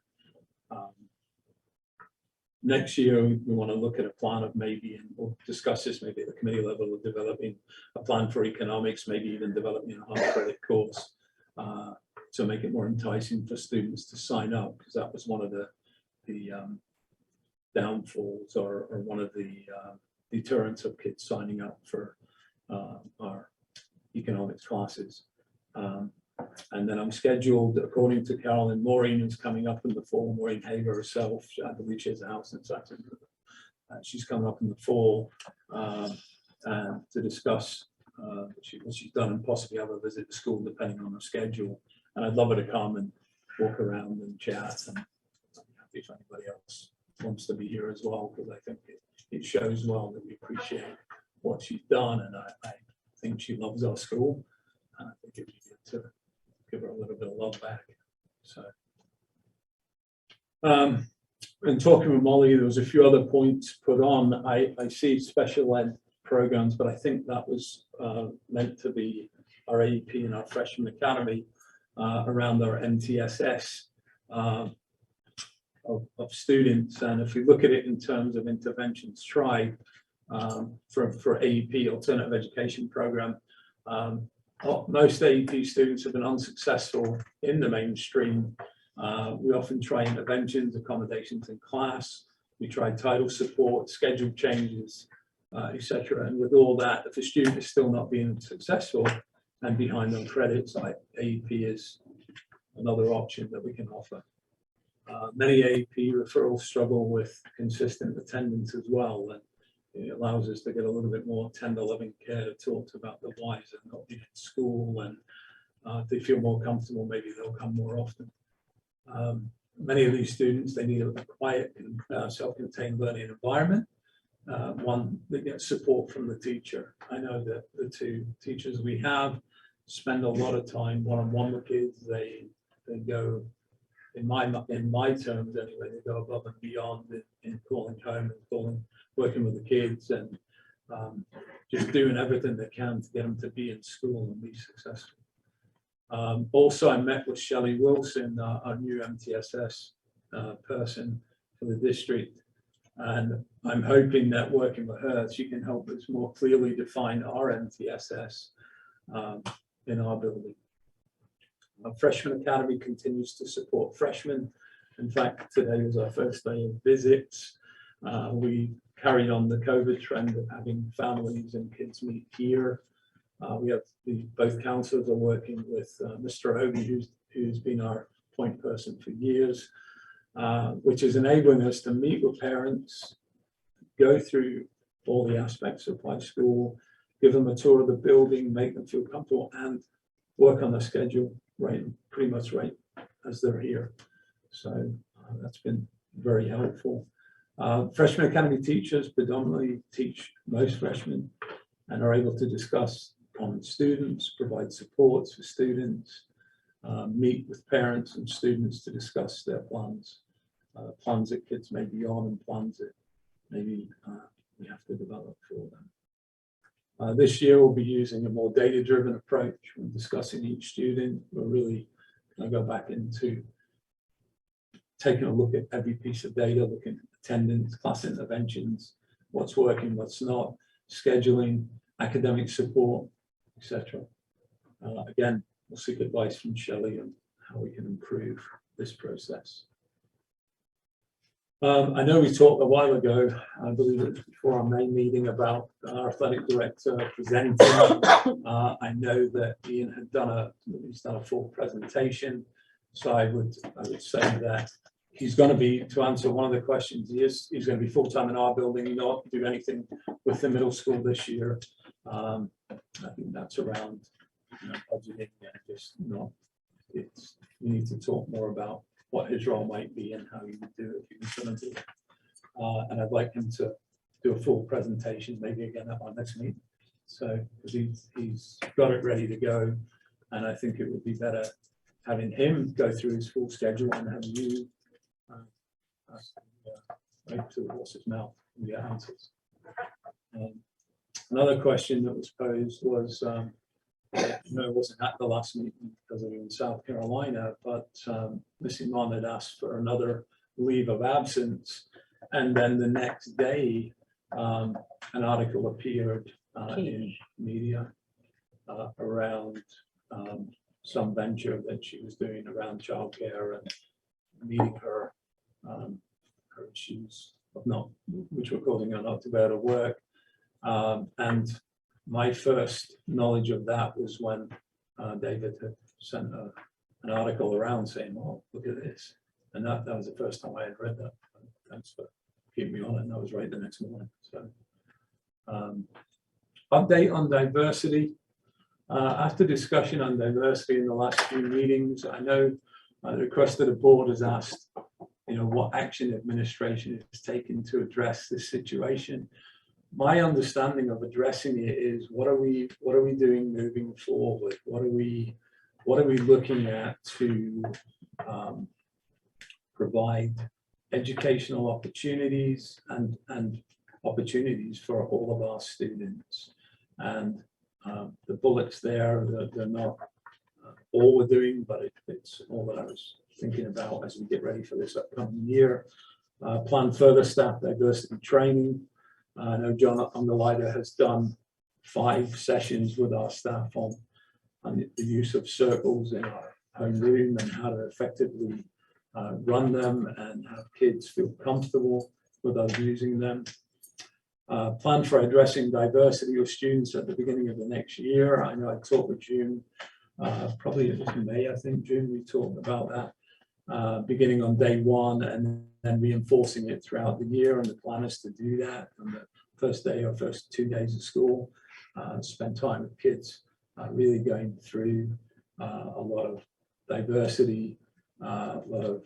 Next year, we want to look at a plan of maybe, and we'll discuss this maybe at the committee level, of developing a plan for economics, maybe even developing a high credit course to make it more enticing for students to sign up, because that was one of the downfalls, or one of the deterrents of kids signing up for our economics classes. And then I'm scheduled, according to Carolyn, Maureen is coming up in the fall. Maureen Hager herself, I believe she has a house in Saxon. She's coming up in the fall to discuss what she's done, and possibly have a visit to school depending on her schedule. And I'd love her to come and walk around and chat, and I'm happy if anybody else wants to be here as well, because I think it shows well that we appreciate what she's done, and I think she loves our school, and I think it'd be good to give her a little bit of love back. So, in talking with Molly, there was a few other points put on. I see special ed programs, but I think that was meant to be our AEP and our freshman academy around our MTSS of students. And if we look at it in terms of interventions tried for AEP, alternative education program, Most AEP students have been unsuccessful in the mainstream. We often try interventions, accommodations in class. We try title support, schedule changes, etc. And with all that, if a student is still not being successful and behind on credits, AEP is another option that we can offer. Many AEP referrals struggle with consistent attendance as well. And it allows us to get a little bit more tender, loving care to talk about the whys of not being in school, and if they feel more comfortable, maybe they'll come more often. Many of these students, they need a quiet, self-contained learning environment, one that gets support from the teacher. I know that the two teachers we have spend a lot of time one-on-one with kids. They go, in my terms anyway, they go above and beyond in calling home and working with the kids, and just doing everything they can to get them to be in school and be successful. Also, I met with Shelley Wilson, our new MTSS person for the district, and I'm hoping that working with her, she can help us more clearly define our MTSS in our building. Freshman Academy continues to support freshmen. In fact, today was our first day of visits. We carried on the COVID trend of having families and kids meet here. We have both counselors are working with Mr. Obi, who's been our point person for years, which is enabling us to meet with parents, go through all the aspects of high school, give them a tour of the building, make them feel comfortable, and work on the schedule pretty much right as they're here. So that's been very helpful. Freshman Academy teachers predominantly teach most freshmen and are able to discuss common students, provide supports for students, meet with parents and students to discuss their plans, plans that kids may be on and plans that maybe we have to develop for them. This year we'll be using a more data-driven approach when discussing each student. We're really going to go back into taking a look at every piece of data, looking at attendance, class interventions, what's working, what's not, scheduling, academic support, etc. Again, we'll seek advice from Shelley on how we can improve this process. I know we talked a while ago, I believe it was before our main meeting, about our athletic director presenting. I know that Ian had done a full presentation, so I would say that he's going to be, to answer one of the questions, he's going to be full-time in our building, not do anything with the middle school this year. I think that's around budgeting and just not. We need to talk more about what his role might be and how he would do it if he was going to do it. And I'd like him to do a full presentation, maybe again at our next meeting. So he's got it ready to go, and I think it would be better having him go through his full schedule and have you right to the horse's mouth and get answers. Another question that was posed was, no, it wasn't at the last meeting because we were in South Carolina, but Miss Iman had asked for another leave of absence, and then the next day an article appeared in media around some venture that she was doing around childcare and meeting her issues of not, which were causing her not to be able to work. And my first knowledge of that was when David had sent an article around saying, "Oh, look at this," and that was the first time I had read that. Thanks for keeping me on it. And that was right the next morning. So, update on diversity. After discussion on diversity in the last few meetings, I know the request of the board has asked, what action administration is taking to address this situation. My understanding of addressing it is, what are we doing moving forward? What are we looking at to provide educational opportunities and opportunities for all of our students? And the bullets there, they're not all we're doing, but it's all that I was thinking about as we get ready for this upcoming year. Plan further staff diversity training. I know John Underlider has done 5 sessions with our staff on and the use of circles in our homeroom and how to effectively run them and have kids feel comfortable with us using them. Plan for addressing diversity of students at the beginning of the next year. I know I talked with June, probably it was in May, I think, June, we talked about that, beginning on day one and then reinforcing it throughout the year. And the plan is to do that on the first day or first 2 days of school, spend time with kids, really going through a lot of diversity, a lot of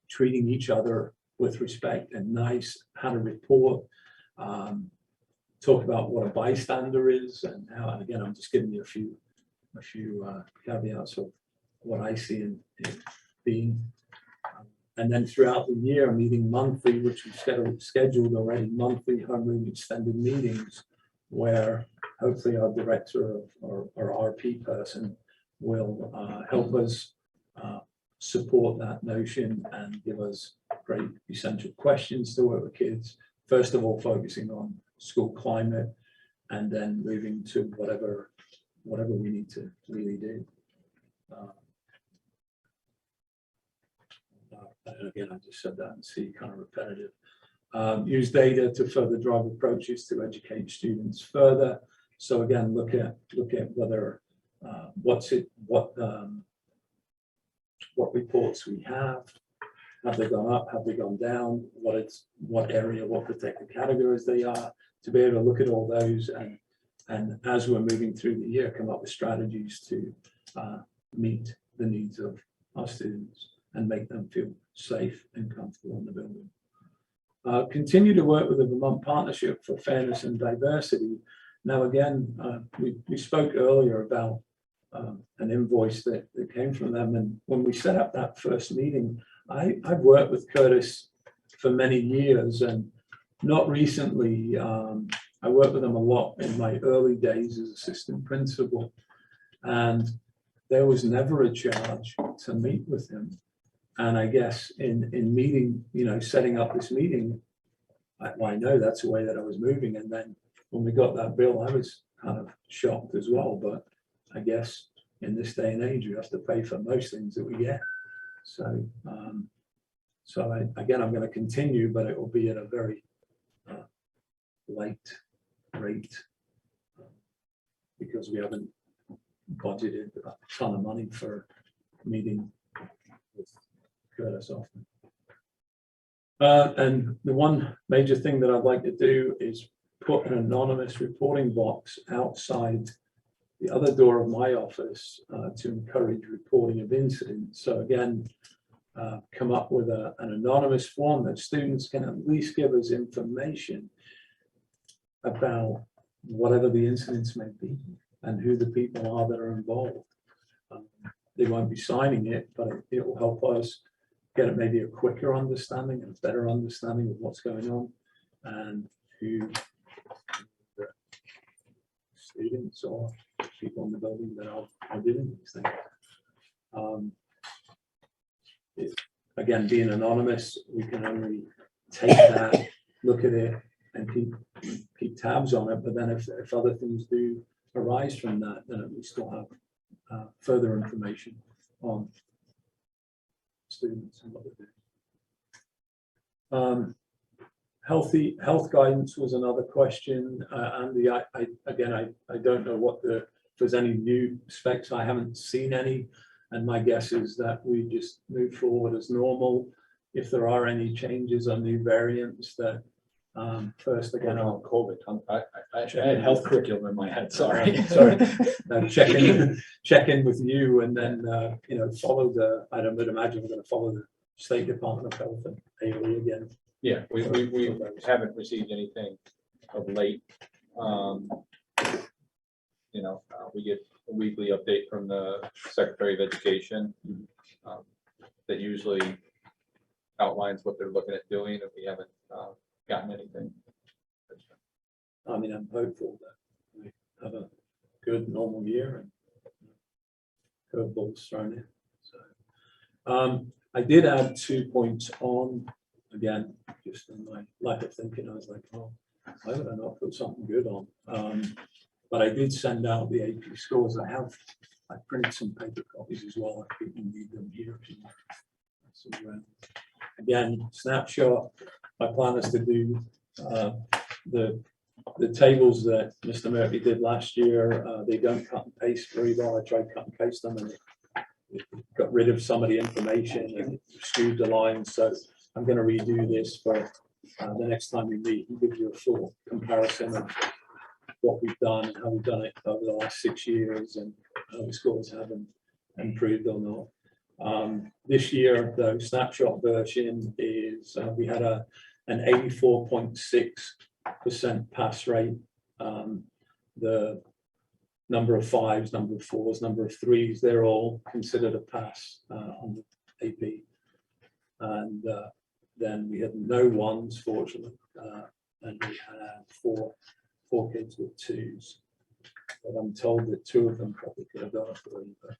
treating each other with respect and nice, how to report, talk about what a bystander is and how, and again, I'm just giving you a few caveats of what I see in being. And then throughout the year, meeting monthly, which we've scheduled already, monthly homeroom extended meetings, where hopefully our director or RP person will help us support that notion and give us great essential questions to work with kids. First of all, focusing on school climate, and then moving to whatever we need to really do. And again, I just said that and see kind of repetitive. Use data to further drive approaches to educate students further. So again, look at whether what reports we have they gone up, have they gone down, what area, what protected categories they are, to be able to look at all those and as we're moving through the year, come up with strategies to meet the needs of our students and make them feel safe and comfortable in the building. Continue to work with the Vermont Partnership for Fairness and Diversity. Now, again, we spoke earlier about an invoice that came from them. And when we set up that first meeting, I've worked with Curtis for many years, and not recently. I worked with them a lot in my early days as assistant principal, and there was never a charge to meet with him. And I guess in meeting, setting up this meeting, I know that's the way that I was moving. And then when we got that bill, I was kind of shocked as well. But I guess in this day and age, you have to pay for most things that we get. So, again, I'm going to continue, but it will be at a very light rate because we haven't budgeted a ton of money for meeting with Curtis often. And the one major thing that I'd like to do is put an anonymous reporting box outside the other door of my office to encourage reporting of incidents. So again, come up with an anonymous form that students can at least give us information about whatever the incidents may be and who the people are that are involved. They won't be signing it, but it will help us get maybe a quicker understanding and a better understanding of what's going on and who the students or people in the building that are doing these things. Again, being anonymous, we can only take that, look at it, and keep tabs on it. But then if other things do arise from that, then at least we'll have further information on students and what they're doing. Health guidance was another question. Andy, I don't know if there's any new specs. I haven't seen any. And my guess is that we just move forward as normal. If there are any changes or new variants that first again on COVID. I had health curriculum in my head. Sorry. Check in with you, and then follow the. I would imagine we're going to follow the State Department of Health and AOE again. Yeah, we haven't received anything of late. We get a weekly update from the Secretary of Education that usually outlines what they're looking at doing. If we haven't gotten anything. I mean, I'm hopeful that we have a good normal year and curveballs thrown in. So I did add 2 points on, again, just in my lack of thinking, I was like, oh, why would I not put something good on? But I did send out the AP scores. I printed some paper copies as well. If people need them here. If you want. So, again, snapshot. My plan is to do the tables that Mr. Murphy did last year. They don't cut and paste very well. I tried cut and paste them and it got rid of some of the information and skewed the lines. So I'm going to redo this for the next time we meet and give you a full comparison of what we've done and how we've done it over the last 6 years and how the scores have improved or not. This year, the snapshot version is we had an 84.6% pass rate. The number of 5s, number of 4s, number of 3s, they're all considered a pass on the AP. And then we had no 1s, fortunately, and we had four kids with 2s. But I'm told that 2 of them probably could have done a 3. But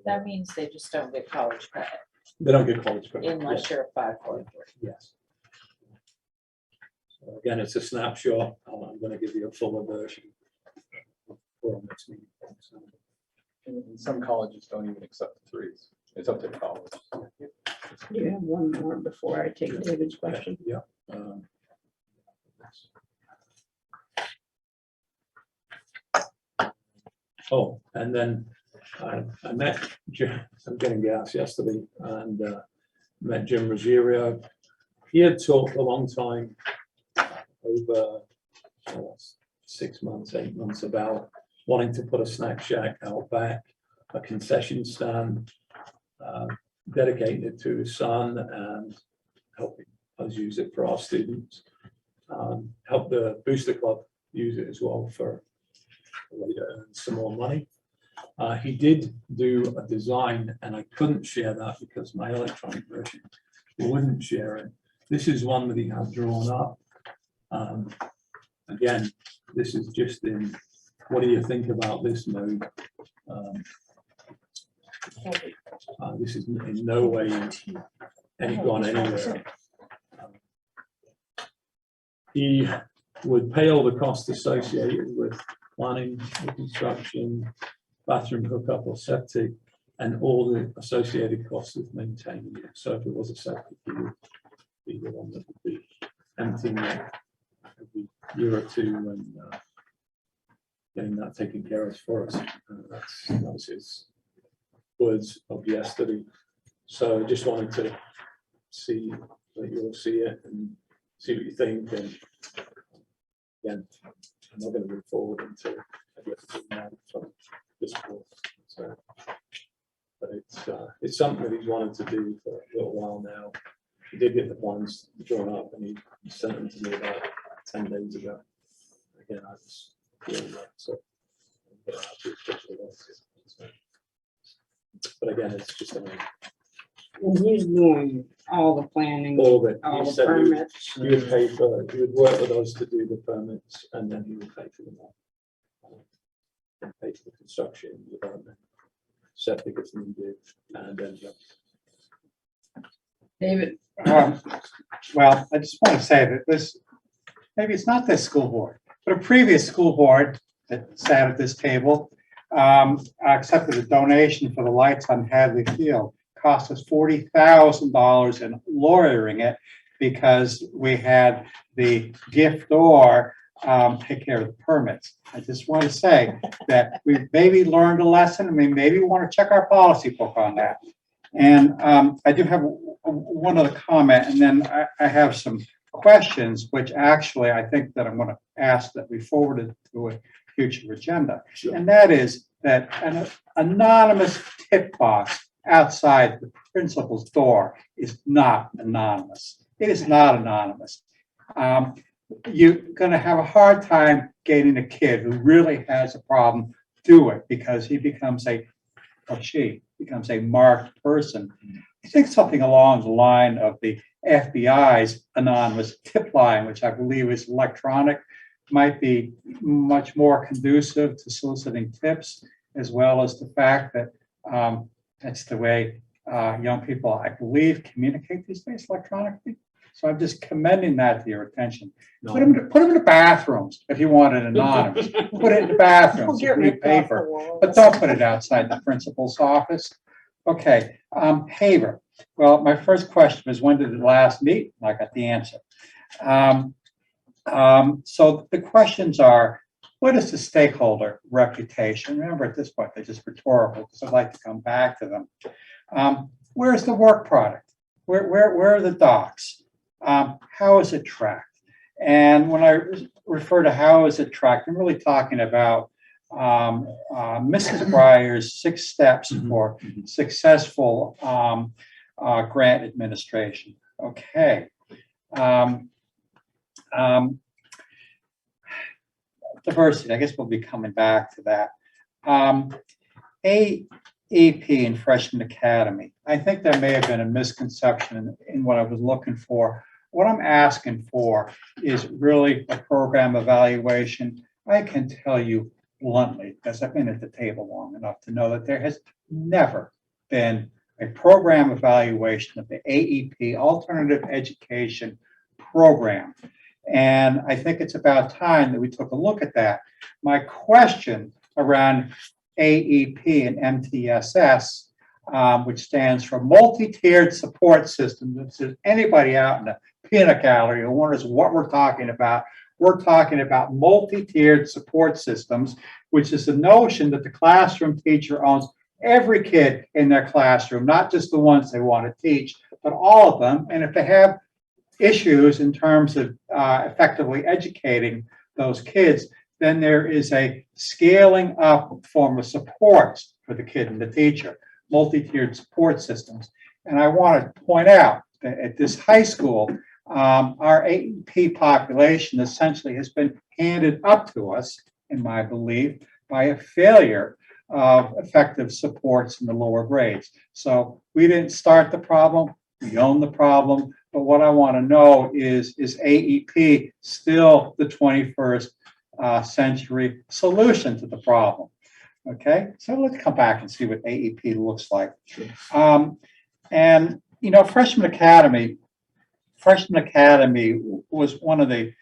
That means they just don't get college credit they don't get college credit. unless you're a 5 or 3. Yes. So again, it's a snapshot. I'm going to give you a fuller version for our next meeting. So, And some colleges don't even accept the 3s. It's up to the college. Do you have one more before I take David's question? yeah. Oh, and then I met Jim. I'm getting gas yesterday, and met Jim Ruggiero. He had talked a long time over 6 months, 8 months about wanting to put a snack shack out back, a concession stand, dedicated to his son and helping us use it for our students. Help the Booster Club use it as well for a way to earn some more money. He did do a design, and I couldn't share that because my electronic version wouldn't share it. This is one that he had drawn up. Again, this is just in, what do you think about this mode? This is in no way gone anywhere. He would pay all the costs associated with planning, the construction, bathroom hookup or septic, and all the associated costs of maintaining it. So if it was a septic, he would be the one that would be emptying it every year or two and getting that taken care of for us. That was his words of yesterday. So I just wanted to see that you'll see it and see what you think. And again, I'm not going to move forward until I get to from this point. So, but it's something that he's wanted to do for a little while now. He did get the plans drawn up and he sent them to me about 10 days ago. Again, I was feeling that, so I'm gonna have to officially launch it. So, but again, it's just a And he's doing all the planning, all of it. all He the said permits. he would pay for, he would work with us to do the permits and then he would pay for them all. And pay for the construction, development, septic if needed, and then. David. Well, I just want to say that this, maybe it's not this school board, but a previous school board that sat at this table accepted a donation for the lights on Hadley Field. Cost us $40,000 in lawyering it because we had the giftor take care of the permits. I just want to say that we maybe learned a lesson and we maybe want to check our policy book on that. And I do have one other comment, and then I have some questions, which actually I think that I'm going to ask that we forwarded to a future agenda. Sure. And that is that an anonymous tip box outside the principal's door is not anonymous. It is not anonymous. You're going to have a hard time getting a kid who really has a problem do it because he becomes or she becomes a marked person. I think something along the line of the FBI's anonymous tip line, which I believe is electronic, might be much more conducive to soliciting tips, as well as the fact that that's the way young people, I believe, communicate these days electronically. So I'm just commending that to your attention. No. Put them in the bathrooms if you want it anonymous. Put it in the bathrooms, Get read ripped off the paper, walls. but don't put it outside the principal's office. Okay, Haver. Well, my first question was, when did it last meet? I got the answer. So the questions are, what is the stakeholder reputation? Remember, at this point, they're just rhetorical, because I'd like to come back to them. Where's the work product? Where are the docs? How is it tracked? And when I refer to how is it tracked, I'm really talking about Mrs. Breyer's 6 steps for successful grant administration. Okay. Diversity, I guess we'll be coming back to that. AEP and Freshman Academy. I think there may have been a misconception in what I was looking for. What I'm asking for is really a program evaluation. I can tell you bluntly, because I've been at the table long enough to know that there has never been a program evaluation of the AEP, Alternative Education Program. And I think it's about time that we took a look at that. My question around AEP and MTSS, which stands for Multi-Tiered Support System. If there's anybody out in the peanut gallery who wonders what we're talking about multi-tiered support systems, which is the notion that the classroom teacher owns every kid in their classroom, not just the ones they want to teach, but all of them. And if they have issues in terms of effectively educating those kids, then there is a scaling up form of supports for the kid and the teacher, multi-tiered support systems. And I want to point out that at this high school, our AEP population essentially has been handed up to us, in my belief, by a failure of effective supports in the lower grades. So we didn't start the problem, we own the problem, but what I want to know is AEP still the 21st century solution to the problem? Okay, so let's come back and see what AEP looks like. And, you know, Freshman Academy was one of the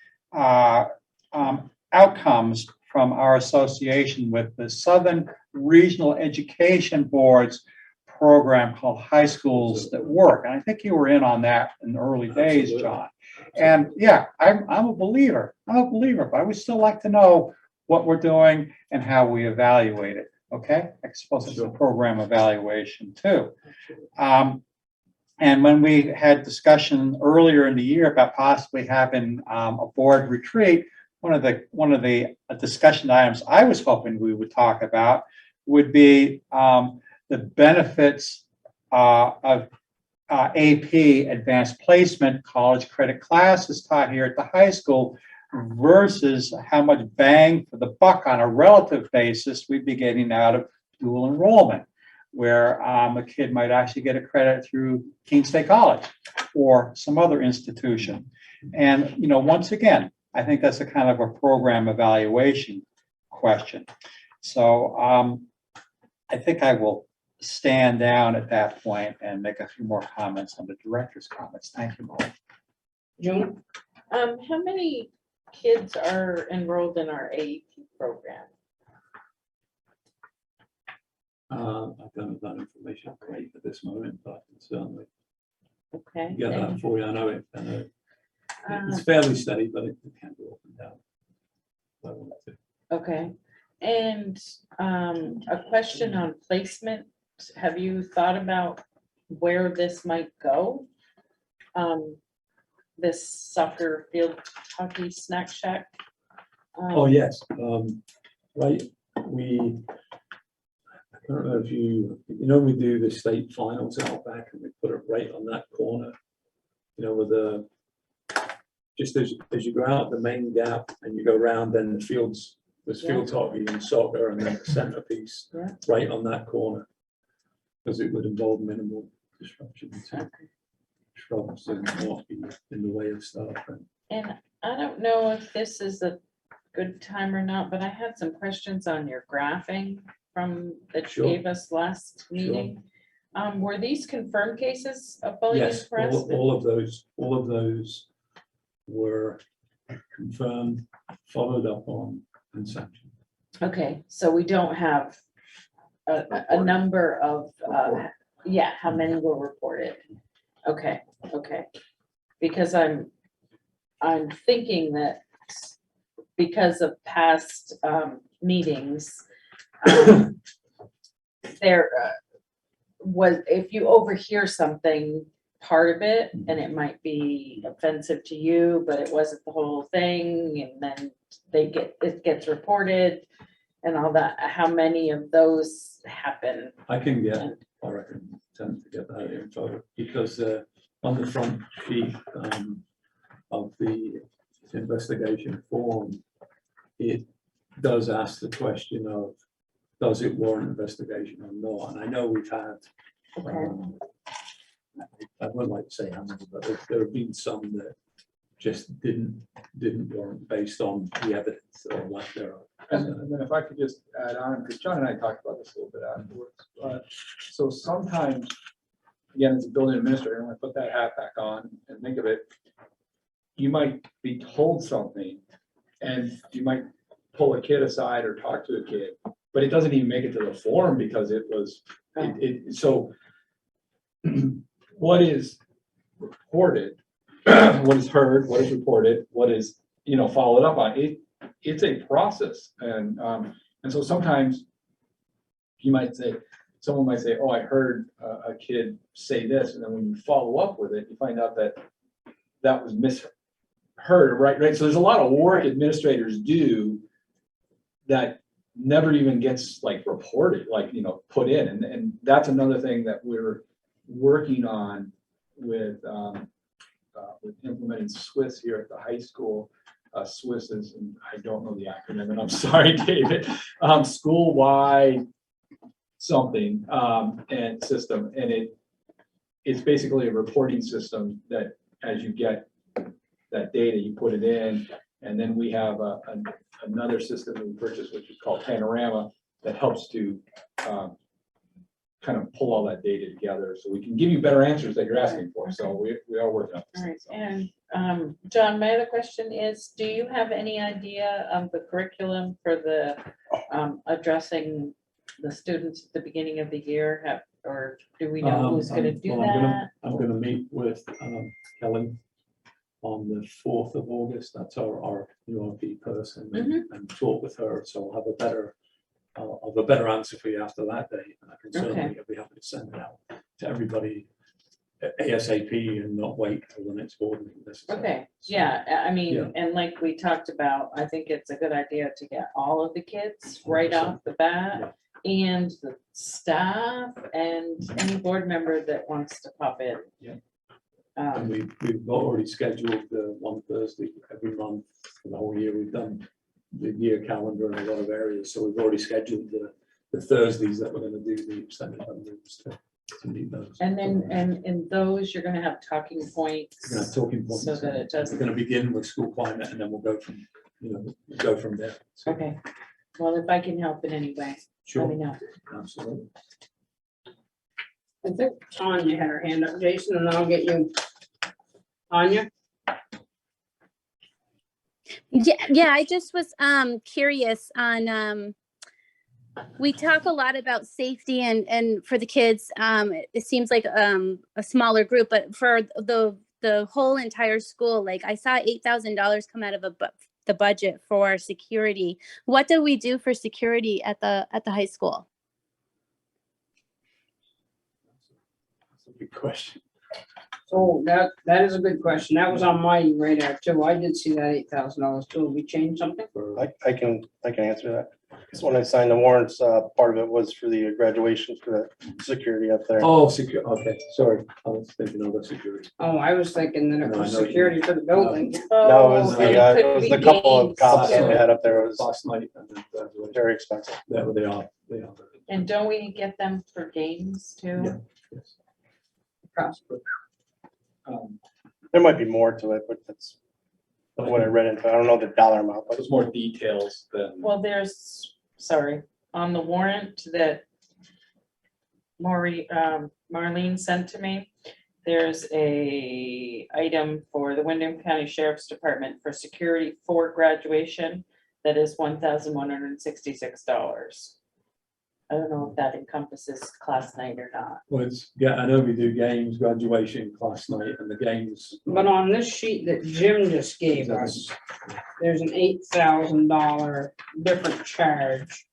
outcomes from our association with the Southern Regional Education Board's program called High Schools That Work. And I think you were in on that in the early days, John. And yeah, I'm a believer. But I would still like to know what we're doing and how we evaluate it. Okay, I suppose it's a program evaluation too. And when we had discussion earlier in the year about possibly having a board retreat, one of the discussion items I was hoping we would talk about would be the benefits of AP, advanced placement, college credit classes taught here at the high school versus how much bang for the buck on a relative basis we'd be getting out of dual enrollment, where a kid might actually get a credit through Keene State College or some other institution. And, you know, once again, I think that's a kind of a program evaluation question. So I think I will stand down at that point and make a few more comments on the director's comments. Thank you, Molly. June? How many kids are enrolled in our AEP program? I don't have that information right at this moment, but certainly Okay. get that and, for you. I know it. It's fairly steady, but it can go up and down. So I wanted to- okay. And a question on placement. Have you thought about where this might go? This soccer field hockey snack shack? Oh, yes, right, I don't know if you know, we do the state finals out back and we put it right on that corner, you know, with the, just as you go out the main gap and you go around, then the fields, there's field hockey and soccer and then the centerpiece right on that corner. Because it would involve minimal disruption to shrubs and not be in the way of stuff. And I don't know if this is a good time or not, but I had some questions on your graphing from that you Sure. gave us last meeting. Were these confirmed cases of bullying and Yes, harassment? all of those were confirmed, followed up on, and sanctioned. Okay, so we don't have a number of, yeah, how many were reported? Okay, okay. Because I'm thinking that because of past meetings, there was, if you overhear something, part of it, and it might be offensive to you, but it wasn't the whole thing, and then it gets reported and all that, how many of those happen? I can get, I reckon, tend to get that info, because on the front sheet of the investigation form, it does ask the question of, does it warrant investigation or not? And I know we've had, I wouldn't like to say how many, but there have been some that just didn't warrant based on the evidence or lack thereof. And then if I could just add on, because John and I talked about this a little bit afterwards. So sometimes, again, as a building administrator, I'm gonna put that hat back on and think of it. You might be told something and you might pull a kid aside or talk to a kid, but it doesn't even make it to the form because it was, so what is reported, what is heard, what is reported, what is, followed up on, it's a process. And so sometimes you might say, someone might say, oh, I heard a kid say this. And then when you follow up with it, you find out that that was misheard, right? So there's a lot of work administrators do that never even gets reported, put in. And that's another thing that we're working on with implementing SWIS here at the high school. SWIS is, and I don't know the acronym, and I'm sorry, David, school-wide something and system. And it's basically a reporting system that as you get that data, you put it in, and then we have another system that we purchased, which is called Panorama, that helps to kind of pull all that data together so we can give you better answers that you're asking for. So we are working on this. All right, and John, my other question is, do you have any idea of the curriculum for the addressing the students at the beginning of the year? Or do we know who's going to do that? I'm going to meet with Kelly on the 4th of August. That's our URP person, and talk with her. So I'll have a better answer for you after that day. And I can certainly be happy to send it out to everybody ASAP and not wait till the next board meeting. Okay, yeah, I mean, and like we talked about, I think it's a good idea to get all of the kids right 100%. off the bat, and the staff and any board member that wants to pop in. And we've already scheduled one Thursday every month for the whole year. We've done the year calendar in a lot of areas, so we've already scheduled the Thursdays that we're going to do the extended rooms to meet those. And then, and in those, you're gonna have talking points. We're going to have talking points. So that it We're doesn't. going to begin with school climate, and then we'll go from there. So, Okay, well, if I can help in any way, let me sure, know. absolutely. I think Tanya had her hand up, Jason, and then I'll get you. Tanya? Yeah, I just was curious on we talk a lot about safety and for the kids, it seems like a smaller group, but for the whole entire school, like I saw $8,000 come out of the budget for security. What do we do for security at the high school? That's a big question. So that is a good question. That was on my radar too. I did see that $8,000 too. Have we changed something? I can answer that. Because when I signed the warrants, part of it was for the graduation for the security up there. Oh, secure. Okay, sorry. I was thinking of the security. Oh, I was thinking that it No, I was know what you security for the building. No, it was Oh, it was the couple of games. cops that we had up there. It was Last night. And then graduation. very expensive. They are. And don't we get them for games too? Yeah. Yes. Possibly. There might be more to it, but that's what I read into. I don't know the dollar amount, but There's more details than. Well, there's, sorry, on the warrant that Marlene sent to me. There's a item for the Wyndham County Sheriff's Department for security for graduation that is $1,166. I don't know if that encompasses class night or not. Well, it's, yeah, I know we do games, graduation, class night, and the games. But on this sheet that Jim just gave us, there's an $8,000 different charge.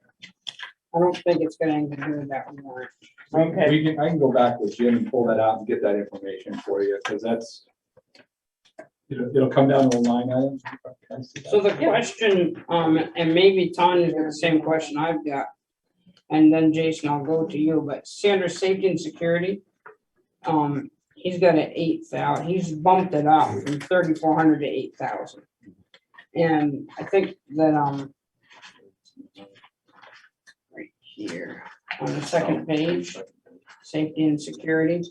I don't think it's got anything to do with that warrant. Okay. I can go back with Jim and pull that out and get that information for you, because that's, it'll come down to a line item. So the question, and maybe Tanya's got the same question I've got, and then Jason, I'll go to you, but Sandra, safety and security, he's got an 8,000, he's bumped it up from 3,400 to 8,000. And I think that, right here, on the second page, safety and security.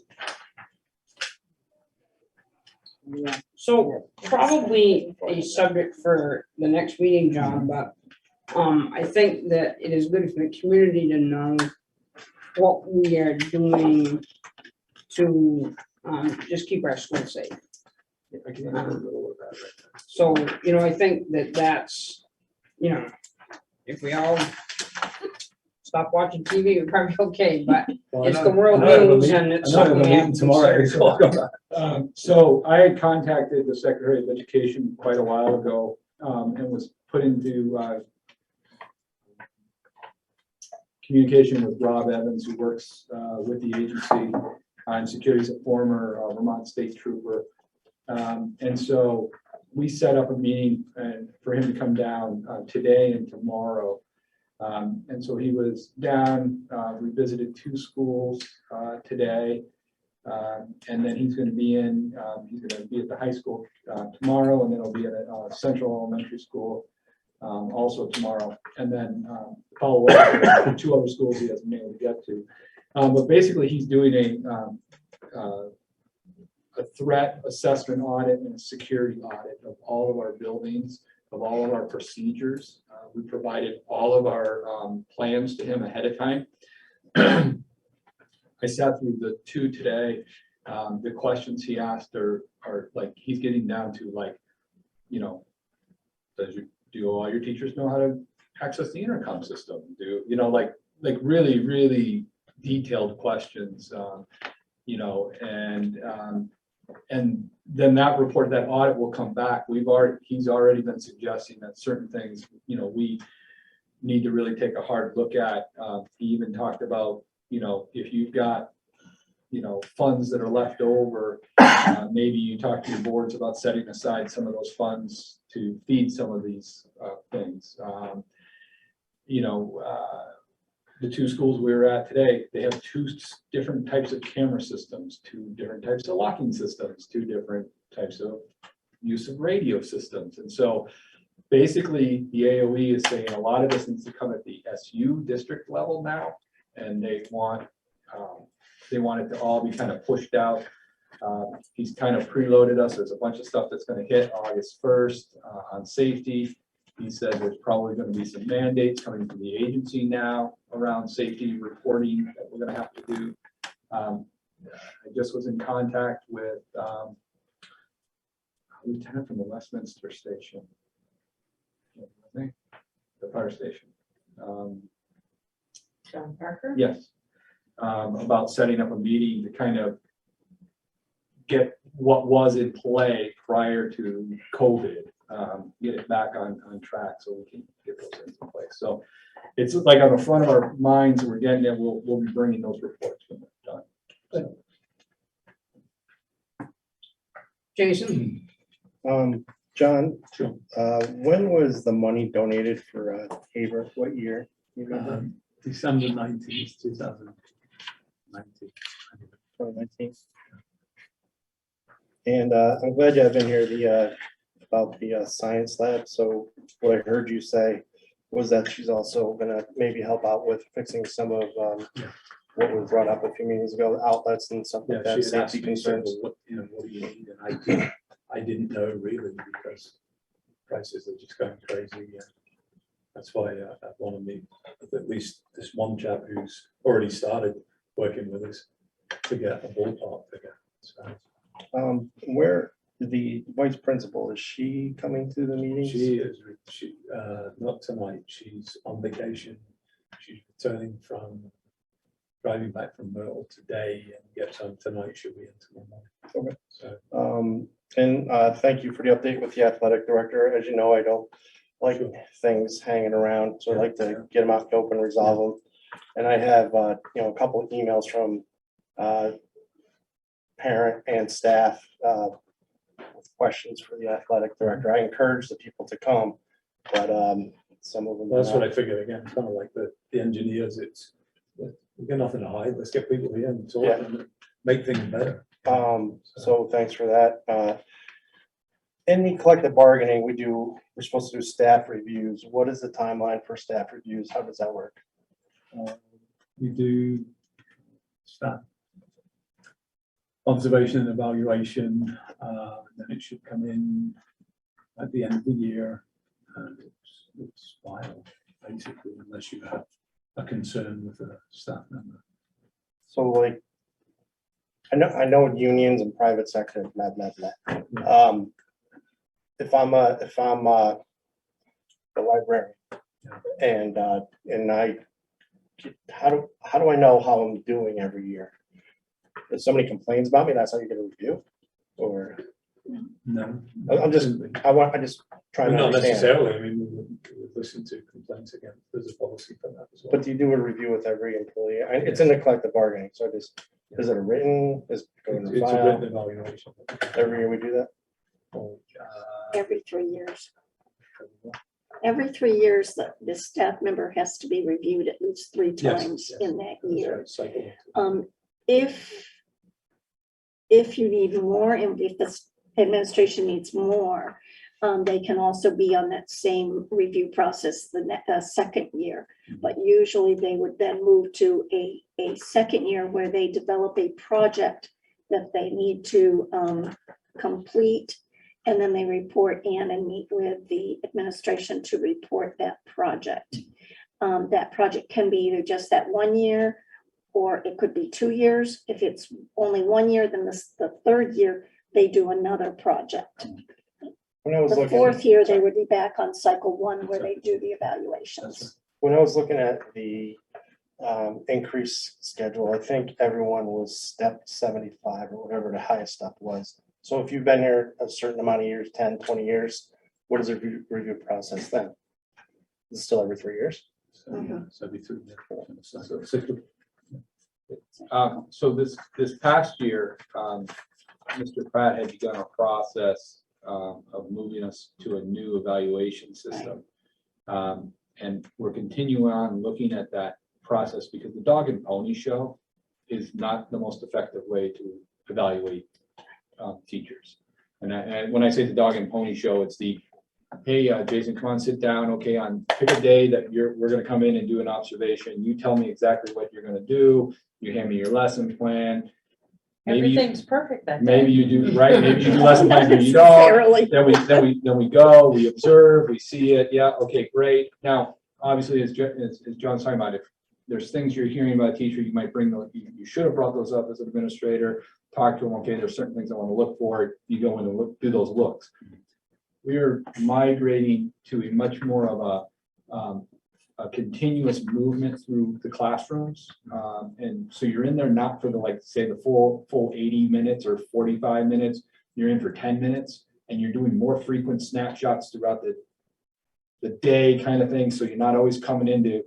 Yeah, so probably a subject for the next meeting, John, but I think that it is good for the community to know what we are doing to just keep our schools safe. I can remember a little of that right now. So, I think that that's, if we all stop watching TV, we're probably okay, but it's the world news and it's something we have to tomorrow. consider. So I had contacted the Secretary of Education quite a while ago, and was put into communication with Rob Evans, who works with the agency on security. He's a former Vermont State Trooper. And so we set up a meeting for him to come down today and tomorrow. And so he was down, we visited 2 schools today. And then he's going to be he's going to be at the high school tomorrow, and then he'll be at a Central Elementary School also tomorrow. And then follow up with 2 other schools he hasn't been able to get to. But basically he's doing a threat assessment audit and a security audit of all of our buildings, of all of our procedures. We provided all of our plans to him ahead of time. I sat through the 2 today. The questions he asked are like, he's getting down to like, do all your teachers know how to access the intercom system? Like really, really detailed questions, and then that report, that audit will come back. He's already been suggesting that certain things, we need to really take a hard look at. He even talked about, if you've got, funds that are left over, maybe you talk to your boards about setting aside some of those funds to feed some of these things. The 2 schools we were at today, they have 2 different types of camera systems, 2 different types of locking systems, 2 different types of use of radio systems. And so basically the AOE is saying a lot of this needs to come at the SU district level now, and they want it to all be kind of pushed out. He's kind of preloaded us. There's a bunch of stuff that's going to hit August 1st on safety. He said there's probably going to be some mandates coming from the agency now around safety reporting that we're going to have to do. I just was in contact with a lieutenant from the Westminster station, the fire station. John Parker? Yes, about setting up a meeting to kind of get what was in play prior to COVID, get it back on track so we can get those things in place. So it's like on the front of our minds, we're getting it. We'll be bringing those reports when we're done. Jason? John, Sure. when was the money donated for Haver? What year? You remember? December 19th, 2019. 2019. And I'm glad you have in here about the science lab. So what I heard you say was that she's also gonna maybe help out with fixing some of what was brought up a few meetings ago, outlets and stuff like that, safety concerns. What do you need? And I didn't know really, because prices are just going crazy. That's why I want to meet with at least this one chap who's already started working with us to get a ballpark figure. So Where the vice principal, is she coming to the meetings? she, not tonight, she's on vacation. She's returning from, driving back from Myrtle today and gets home tonight, she'll be in tomorrow morning. Okay. So, And thank you for the update with the athletic director. As you know, I don't like things hanging around, so I like to get them out in the open, resolve them. And I have, a couple of emails from parent and staff with questions for the athletic director. I encourage the people to come, but some of them. well, that's what I figured again, kind of like the engineers, we've got nothing to hide, let's get people here and talk and make things better. So thanks for that. In the collective bargaining, we're supposed to do staff reviews. What is the timeline for staff reviews? How does that work? We do staff observation and evaluation, then it should come in at the end of the year, and it's filed, basically, unless you have a concern with a staff member. So like, I know unions and private sector, blah, blah, blah. If I'm the librarian and how do I know how I'm doing every year? If somebody complains about me, that's how you get a review? Or No. I just trying to Not understand. necessarily, I mean, we listen to complaints again, there's a policy for that as well. But do you do a review with every employee? It's in the collective bargaining, so is it a written, is it going to It's a file? written evaluation. Every year we do that? Every 3 years. Every 3 years, the staff member has to be reviewed at least 3 times in that year. If you need more, and if the administration needs more, they can also be on that same review process the second year. But usually they would then move to a second year where they develop a project that they need to complete. And then they report in and meet with the administration to report that project. That project can be either just that 1 year, or it could be 2 years. If it's only 1 year, then the third year, they do another project. The fourth year, they would be back on cycle 1 where they do the evaluations. When I was looking at the increase schedule, I think everyone was step 75 or whatever the highest step was. So if you've been here a certain amount of years, 10, 20 years, what is the review process then? Is it still every 3 years? So every 3 years. So this past year, Mr. Pratt had begun a process of moving us to a new evaluation system. And we're continuing on looking at that process because the dog and pony show is not the most effective way to evaluate teachers. And when I say the dog and pony show, it's the, hey, Jason, come on, sit down. Okay, on pick a day that we're going to come in and do an observation. You tell me exactly what you're going to do. You hand me your lesson plan. Maybe Everything's perfect that day. maybe you do, right? Maybe you do lesson plans, maybe you don't. Then we go, we observe, we see it. Yeah, okay, great. Now, obviously, as John's talking about, if there's things you're hearing about a teacher, you might bring those, you should have brought those up as an administrator, talk to them, okay, there's certain things I want to look for. You go in and do those looks. We're migrating to a much more of a continuous movement through the classrooms. And so you're in there not for the, like, say the full 80 minutes or 45 minutes, you're in for 10 minutes and you're doing more frequent snapshots throughout the day kind of thing. So you're not always coming into,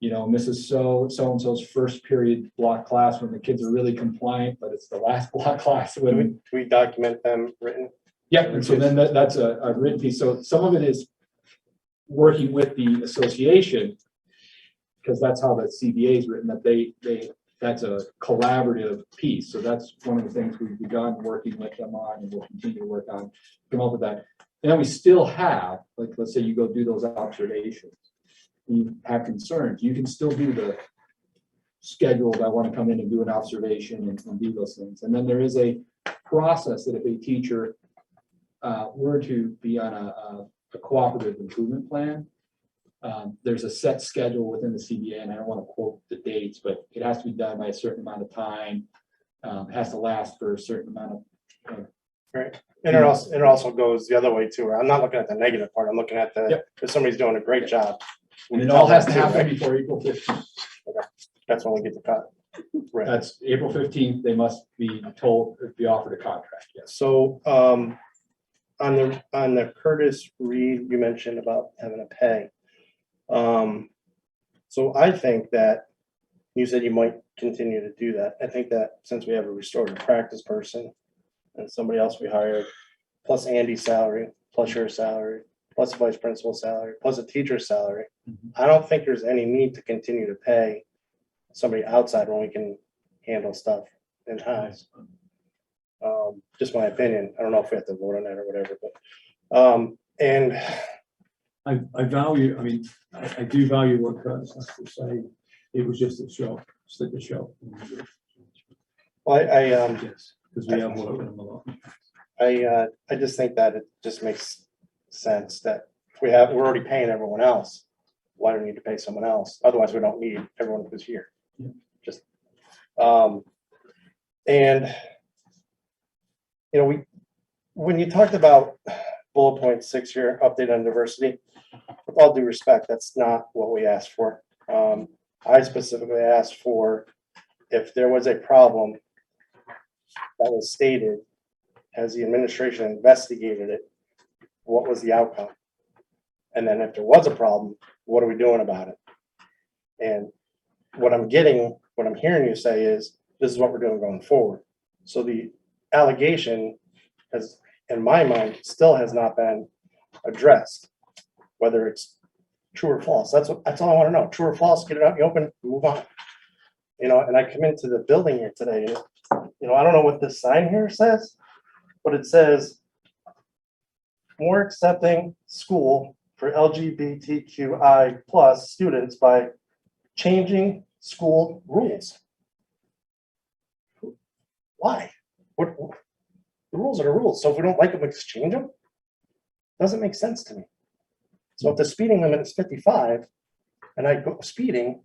Mrs. So-and-so's first period block class when the kids are really compliant, but it's the last block class. Do we document them written? Yeah, and so then that's a written piece. So some of it is working with the association, because that's how the CBA is written, that that's a collaborative piece. So that's one of the things we've begun working with them on, and we'll continue to work on, come up with that. And then we still have, like, let's say you go do those observations, you have concerns, you can still do the scheduled, I want to come in and do an observation and do those things. And then there is a process that if a teacher were to be on a cooperative improvement plan, there's a set schedule within the CBA, and I don't want to quote the dates, but it has to be done by a certain amount of time. Has to last for a certain amount of. Right. And it also goes the other way too. I'm not looking at the negative part. I'm looking at the, if somebody's doing a great job. And it all has to happen before April 15th. That's when we get the cut. Right. That's April 15th. They must be told, be offered a contract. Yes. So, on the Curtis Reed, you mentioned about having to pay. So I think that you said you might continue to do that. I think that since we have a restorative practice person and somebody else we hired, plus Andy's salary, plus your salary, plus the vice principal's salary, plus a teacher's salary, I don't think there's any need to continue to pay somebody outside when we can handle stuff in-house. Just my opinion. I don't know if we have to vote on that or whatever, but, and I value, I mean, I do value what Curtis has to say. It was just a show, stick a show. well, Yes, because we have worked with them a lot. I just think that it just makes sense that if we're already paying everyone else, why do we need to pay someone else? Otherwise, we don't need everyone who's here. Yeah. Just, and, you know, when you talked about bullet point 6 here, update on diversity, with all due respect, that's not what we asked for. I specifically asked for if there was a problem that was stated, has the administration investigated it? What was the outcome? And then if there was a problem, what are we doing about it? And what I'm hearing you say is, this is what we're doing going forward. So the allegation has, in my mind, still has not been addressed, whether it's true or false. That's all I want to know. True or false, get it out in the open, move on. You know, and I come into the building here today, you know, I don't know what this sign here says, but it says more accepting school for LGBTQI plus students by changing school rules. Why? What the rules are the rules. So if we don't like them, we just change them. Doesn't make sense to me. So if the speeding limit is 55 and I go speeding,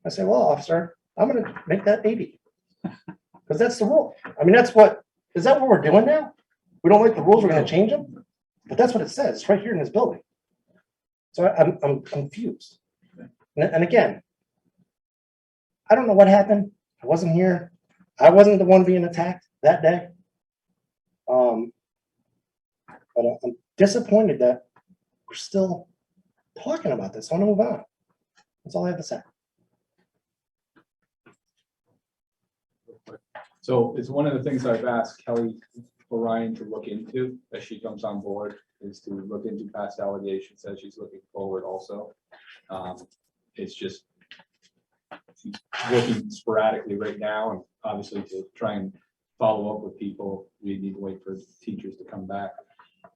I say, well, officer, I'm going to make that 80 because that's the rule. I mean, is that what we're doing now? We don't like the rules, we're going to change them, but that's what it says. It's right here in this building. So I'm confused. And again, I don't know what happened. I wasn't here. I wasn't the one being attacked that day. But I'm disappointed that we're still talking about this. I want to move on. That's all I have to say. So it's one of the things I've asked Kelly Orion to look into as she comes on board, is to look into past allegations as she's looking forward also. It's just she's working sporadically right now, and obviously to try and follow up with people, we need to wait for teachers to come back.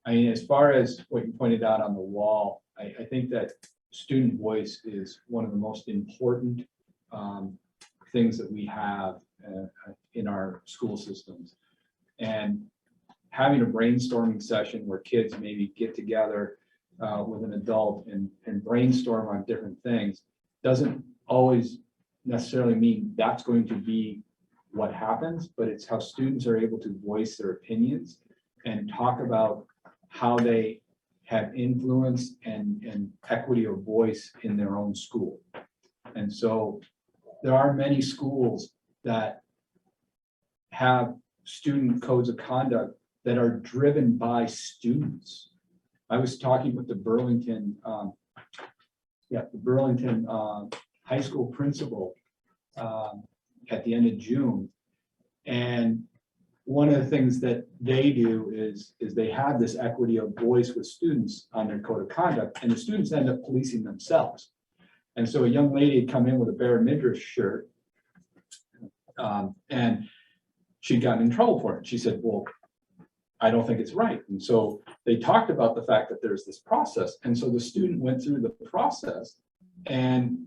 I mean, as far as what you pointed out on the wall, I think that student voice is one of the most important things that we have in our school systems. And having a brainstorming session where kids maybe get together with an adult and brainstorm on different things doesn't always necessarily mean that's going to be what happens, but it's how students are able to voice their opinions and talk about how they have influence and equity of voice in their own school. And so there are many schools that have student codes of conduct that are driven by students. I was talking with the Burlington high school principal at the end of June. And one of the things that they do is they have this equity of voice with students on their code of conduct, and the students end up policing themselves. And so a young lady had come in with a bare midriff shirt, and she'd gotten in trouble for it. She said, well, I don't think it's right. And so they talked about the fact that there's this process. And so the student went through the process, and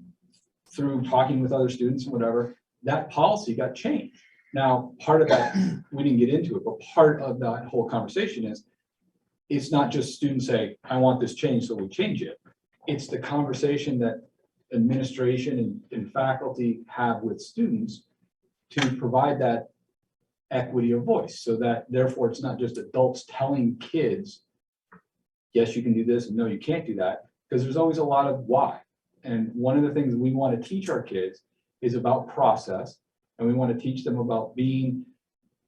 through talking with other students and whatever, that policy got changed. Now, part of that, we didn't get into it, but part of that whole conversation is, it's not just students say, I want this changed, so we change it. it's the conversation that administration and faculty have with students to provide that equity of voice, so that therefore it's not just adults telling kids, yes, you can do this, and no, you can't do that, because there's always a lot of why. And one of the things we want to teach our kids is about process, and we want to teach them about being,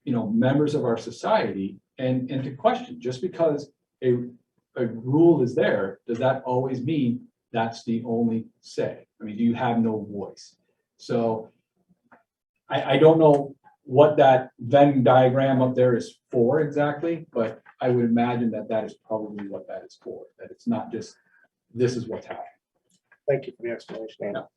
members of our society, and to question, just because a rule is there, does that always mean that's the only say? I mean, do you have no voice? So I don't know what that Venn diagram up there is for exactly, but I would imagine that that is probably what that is for, that it's not just, this is what's happening. Thank you for the explanation, Anna.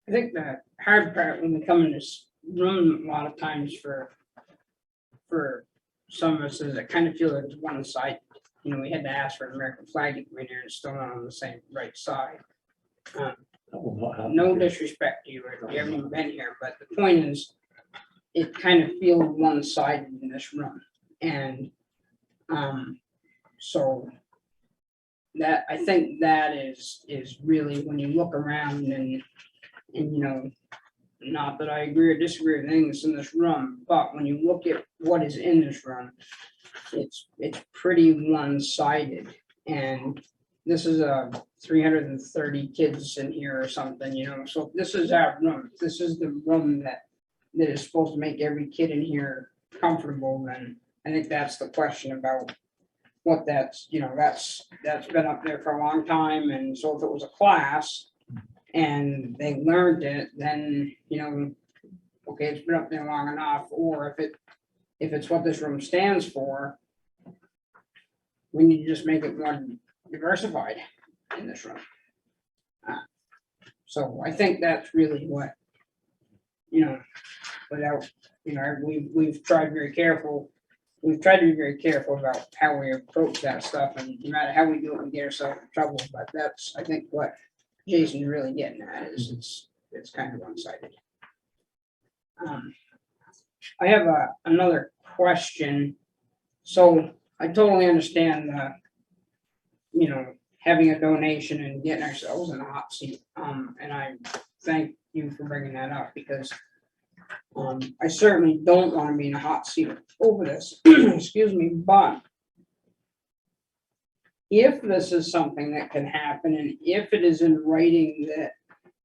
I think the hard part when we come in this room a lot of times for some of us is I kind of feel like it's one side. We had to ask for an American flag to come in here and still not on the same right side. No disrespect to you, if you haven't even been here, but the point is, it kind of feels one-sided in this room. And so that, I think that is really, when you look around and not that I agree or disagree with anything that's in this room, but when you look at what is in this room, it's pretty one-sided. And this is 330 kids in here or something, so this is our room. This is the room that is supposed to make every kid in here comfortable. And I think that's the question about what that's been up there for a long time. And so if it was a class and they learned it, then, okay, it's been up there long enough. Or if it's what this room stands for, we need to just make it more diversified in this room. So I think that's really what, without, we've tried very careful. We've tried to be very careful about how we approach that stuff, and no matter how we do it, we get ourselves in trouble. But that's, I think, what Jason's really getting at is it's kind of one-sided. I have another question. So I totally understand having a donation and getting ourselves in a hot seat. And I thank you for bringing that up, because I certainly don't want to be in a hot seat over this, excuse me, but if this is something that can happen, and if it is in writing that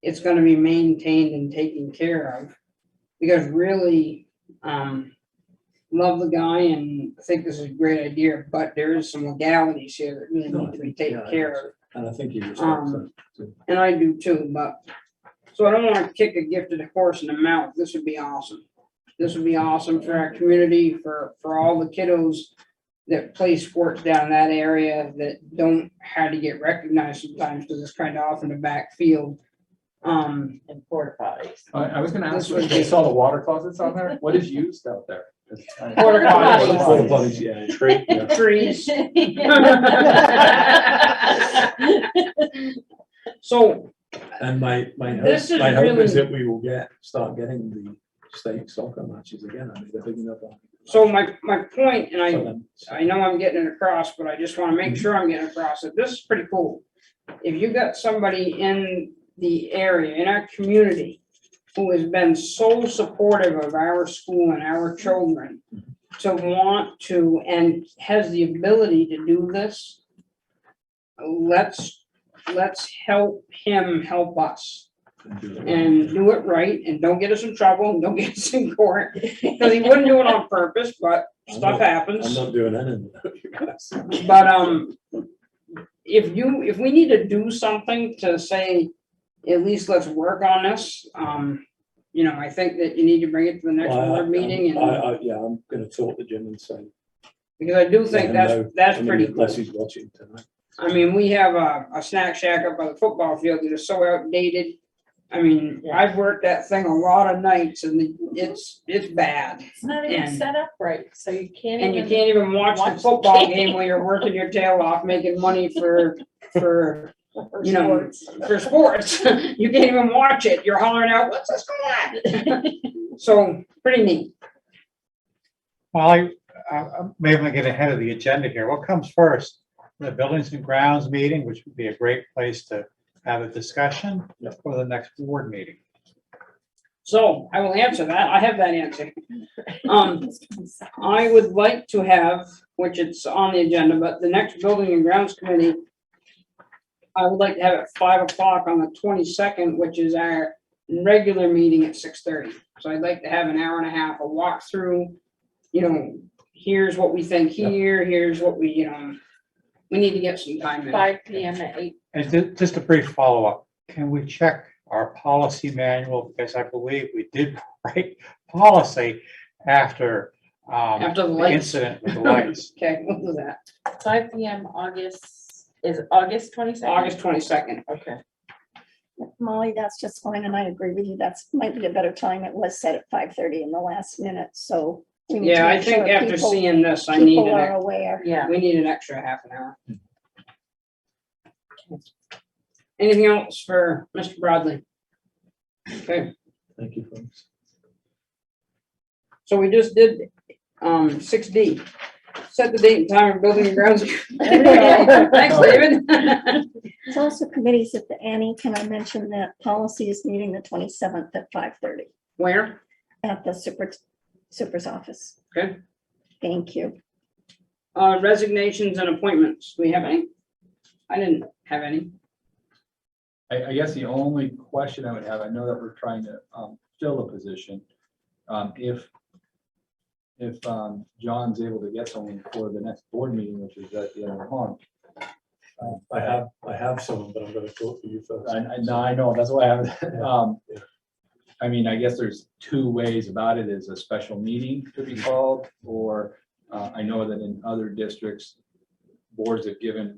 it's going to be maintained and taken care of, because really, love the guy and I think this is a great idea, but there is some legalities here that really need to be taken care of. And I think you And I do too, but, so I don't want to kick a gifted horse in the mouth. This would be awesome. This would be awesome for our community, for all the kiddos that play sports down in that area that don't have to get recognized sometimes because it's kind of off in the backfield. And porta potties. I was gonna ask you, if they saw the water closets on there, what is used out there? Porta potties. Porta potties, yeah, tree, yeah. Trees. So And my hope This is is really- that we will start getting the state soccer matches again. I mean, they're big enough. So my point, and So I know I'm getting it across, but I just want to make sure I'm getting across that this is pretty cool. If you got somebody in the area, in our community, who has been so supportive of our school and our children, to want to, and has the ability to do this, let's help him help us. And do it right, and don't get us in trouble, and don't get us in court, because he wouldn't do it on purpose, but stuff happens. I'm not doing anything. But if we need to do something to say, at least let's work on this, I think that you need to bring it to the next board meeting, and Yeah, I'm gonna talk to Jim and say. because I do think that's pretty cool. Unless he's watching tonight. I mean, we have a snack shack up by the football field that is so outdated. I mean, I've worked that thing a lot of nights, and it's bad. It's not even And- set up right, so you can't And you even. can't even watch the watch the football game. game while you're working your tail off, making money for for sports. for sports. You can't even watch it. You're hollering out, what's this going on? So, pretty neat. Well, maybe I'm gonna get ahead of the agenda here. What comes first? the Buildings and Grounds meeting, which would be a great place to have a discussion for the next board meeting. So I will answer that. I have that answer. I would like to have, which it's on the agenda, but the next Building and Grounds Committee, I would like to have at 5 o'clock on the 22nd, which is our regular meeting at 6:30. So I'd like to have an hour and a half, a walkthrough, here's what we think here, here's what we need to get some time in. 5 PM at 8. And just a brief follow-up, can we check our policy manual? Because I believe we did write policy after After the the lights. incident with the lights. Okay, we'll do that. 5 PM, is it August 22nd? August 22nd. Okay. Molly, that's just fine, and I agree with you. That's might be a better time. It was set at 5:30 in the last minute, so. we need to Yeah, I make think sure after people- seeing this, I need People are an, aware. Yeah. we need an extra half an hour. Anything else for Mr. Bradley? Okay, Thank you, folks. so we just did 6D. Set the date and time of Building and Grounds. Thanks, David. There's also committees at the Annie. Can I mention that policy is meeting the 27th at 5:30 Where? at the super's office? Okay. Thank you. Resignations and appointments. Do we have any? I didn't have any. I guess the only question I would have, I know that we're trying to fill a position. If John's able to get someone for the next board meeting, which is at the end of the month. I have someone, but I'm gonna talk to you first. I know, that's why I have. I mean, I guess there's two ways about it, is a special meeting to be called, or I know that in other districts, boards have given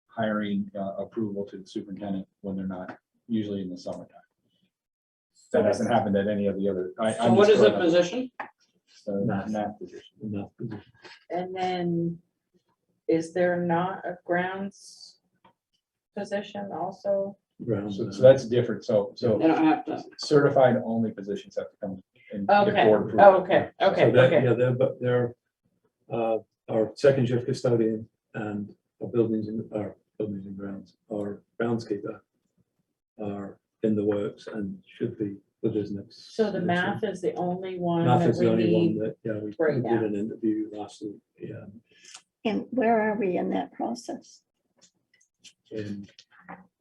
hiring approval to the superintendent when they're not, usually in the summertime. That hasn't happened at any of the other. So what is the position? Math position. And then, is there not a grounds position also? So that's different. So They don't have to. certified only positions have to come and get Okay, board approval. oh, okay, okay, So that, okay. yeah, they're our second shift custodian and our buildings and grounds, our groundskeeper are in the works and should be with us next. So the next math week. is the only one Math that is we the only one need. that, yeah, we right did now. an interview last week, yeah. And where are we in that process? And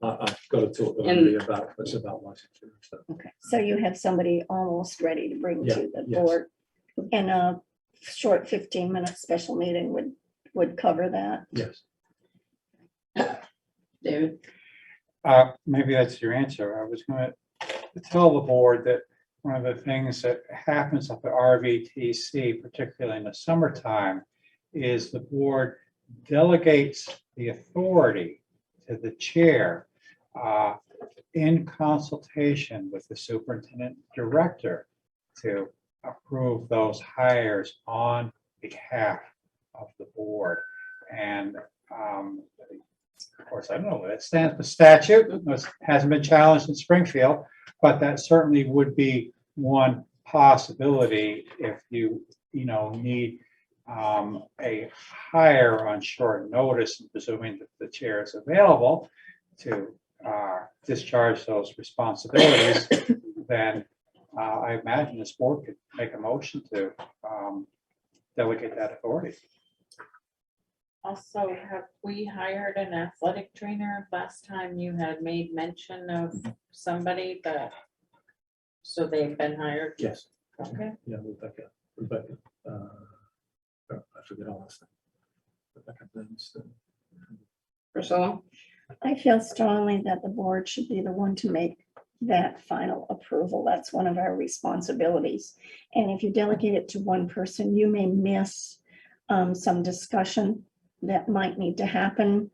I've got to talk to And- Andy about licensure. So, Okay, so you have somebody almost ready to bring Yeah, to the yes. board. And a short 15-minute special meeting would cover that. yes. David? Maybe that's your answer. I was going to tell the board that one of the things that happens at the RVTC, particularly in the summertime, is the board delegates the authority to the chair in consultation with the superintendent director to approve those hires on behalf of the board. And of course, I don't know, that stands for statute, it hasn't been challenged in Springfield, but that certainly would be one possibility if you need a hire on short notice, presuming that the chair is available to discharge those responsibilities, then I imagine this board could make a motion to delegate that authority. Also, have we hired an athletic trainer? Last time you had made mention of somebody that, so they've been hired? Yes, Okay. yeah, Rebecca, I forget all last name. Rebecca Benston. Priscilla? I feel strongly that the board should be the one to make that final approval. That's one of our responsibilities. And if you delegate it to one person, you may miss some discussion that might need to happen.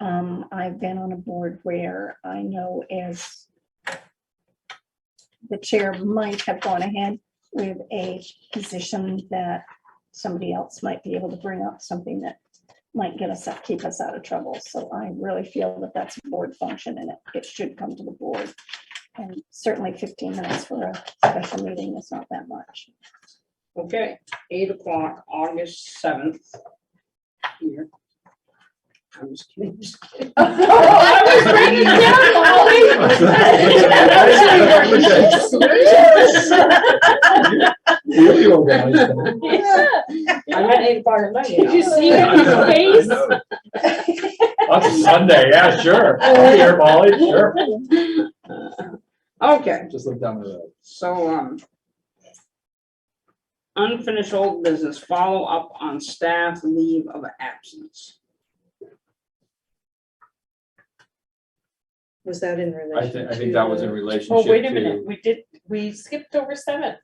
I've been on a board where I know as the chair might have gone ahead with a position that somebody else might be able to bring up something that might get us up, keep us out of trouble. So I really feel that that's a board function and it should come to the board. And certainly 15 minutes for a special meeting is not that much. Okay, 8 o'clock, August 7th. Here. I'm just kidding. I was writing Really organized. I'm not any part of Did you see his face? That's a Sunday, yeah, sure. I'll be here, Molly, sure. Okay, Just look down the road. so, unfinished old business, follow up on staff leave of absence. Was that in I relation think, to? I think that was in relationship Oh, wait a minute, to, we skipped over 7.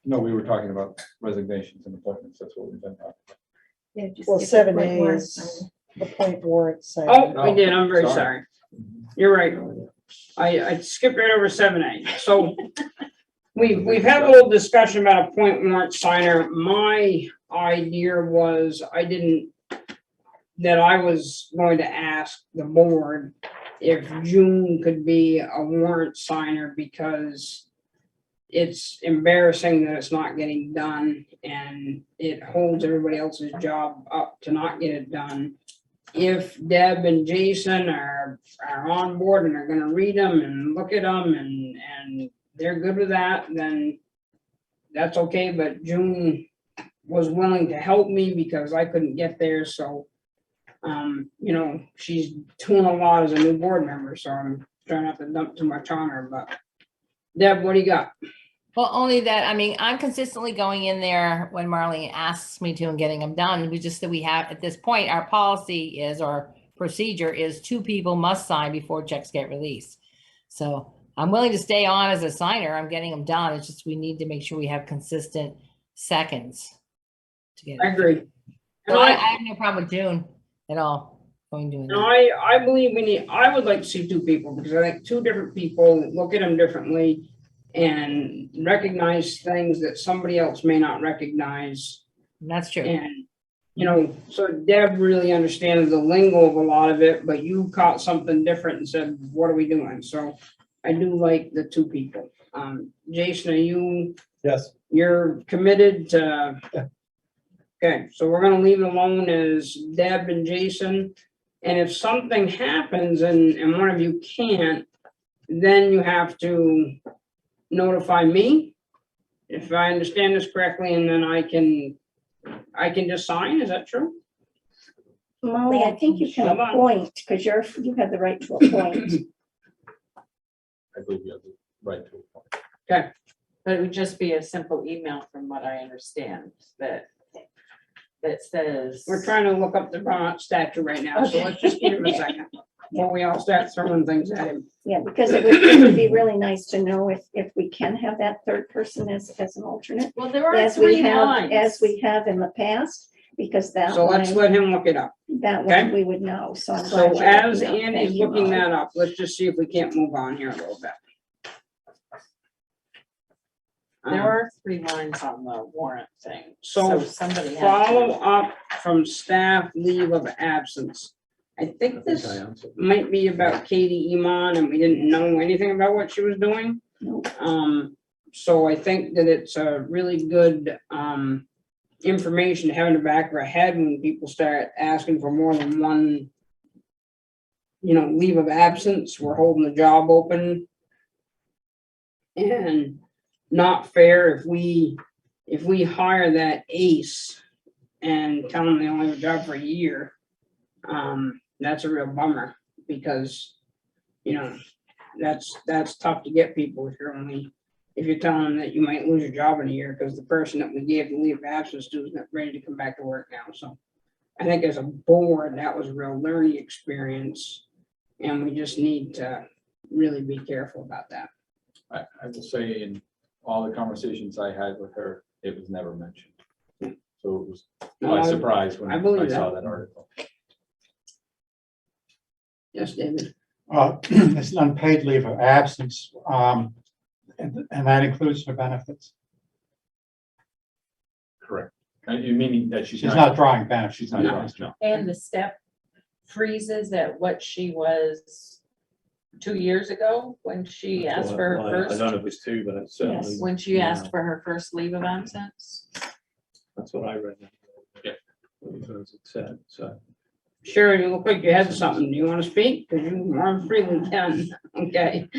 no, we were talking about resignations and appointments. That's what we've been talking about. Well, 7A is appoint warrant sign. Oh, we did, I'm very Sorry. sorry. You're right. I skipped right over 7A. So we've had a little discussion about a point warrant signer. My idea was that I was going to ask the board if June could be a warrant signer because it's embarrassing that it's not getting done and it holds everybody else's job up to not get it done. If Deb and Jason are on board and are gonna read them and look at them and they're good with that, then that's okay, but June was willing to help me because I couldn't get there, so you know, she's doing a lot as a new board member, so I'm trying not to dump too much on her, but Deb, what do you got? Well, only that, I mean, I'm consistently going in there when Marlene asks me to and getting them done. We just, that we have, at this point, our policy is, or procedure is 2 people must sign before checks get released. So I'm willing to stay on as a signer. I'm getting them done. It's just, we need to make sure we have consistent seconds to get it. I agree. So I have no problem with June at all. Going doing And that. I believe I would like to see 2 people because I think 2 different people look at them differently and recognize things that somebody else may not recognize. That's true. And, you know, so Deb really understands the lingo of a lot of it, but you caught something different and said, what are we doing? So I do like the 2 people. Jason, are you? Yes. You're committed to? Yeah. Okay, so we're gonna leave it alone as Deb and Jason. And if something happens and one of you can't, then you have to notify me, if I understand this correctly, and then I can just sign, is that true? Molly, I think you can Come on. appoint, because you have the right to appoint. I believe you have the right to appoint. Okay, But it would just be a simple email from what I understand that says. we're trying to look up the Vermont statute right now, so Okay. let's just give him a second before we all start throwing things at him. Yeah, because it would be really nice to know if we can have that 3rd person as an alternate, Well, there are as 3 we have, lines. as we have in the past, because that So let's one, let him look it up. that okay. one we would know, so I'm So glad. you as looked it up. Andy's Thank you, looking Molly. that up, let's just see if we can't move on here a little bit. There are 3 lines on the warrant thing. So somebody has follow to. up from staff leave of absence. I think this might be about Katie Iman and we didn't know anything about what she was doing. Nope. So I think that it's a really good, information to have in the back of our head when people start asking for more than one, you know, leave of absence. We're holding the job open. And not fair if we hire that ace and tell them they only have a job for a year. That's a real bummer because, you know, that's tough to get people if you're telling them that you might lose your job in a year because the person that we gave the leave of absence to is not ready to come back to work now. So I think as a board, that was a real learning experience and we just need to really be careful about that. I will say in all the conversations I had with her, it was never mentioned. So it was by surprise when I I believe saw that. that article. Yes, David. It's an unpaid leave of absence, and that includes the benefits. Correct. And you meaning that she's She's not drawing benefits. she's not drawing, no. And the step freezes at what she was 2 years ago when she asked for her I first, don't know if it's 2, but it's certainly. when she asked for her first leave of absence. That's what I read. Yeah. As it said, so. Sherry, you look like you had something. Do you want to speak? Because you more freely can. Okay.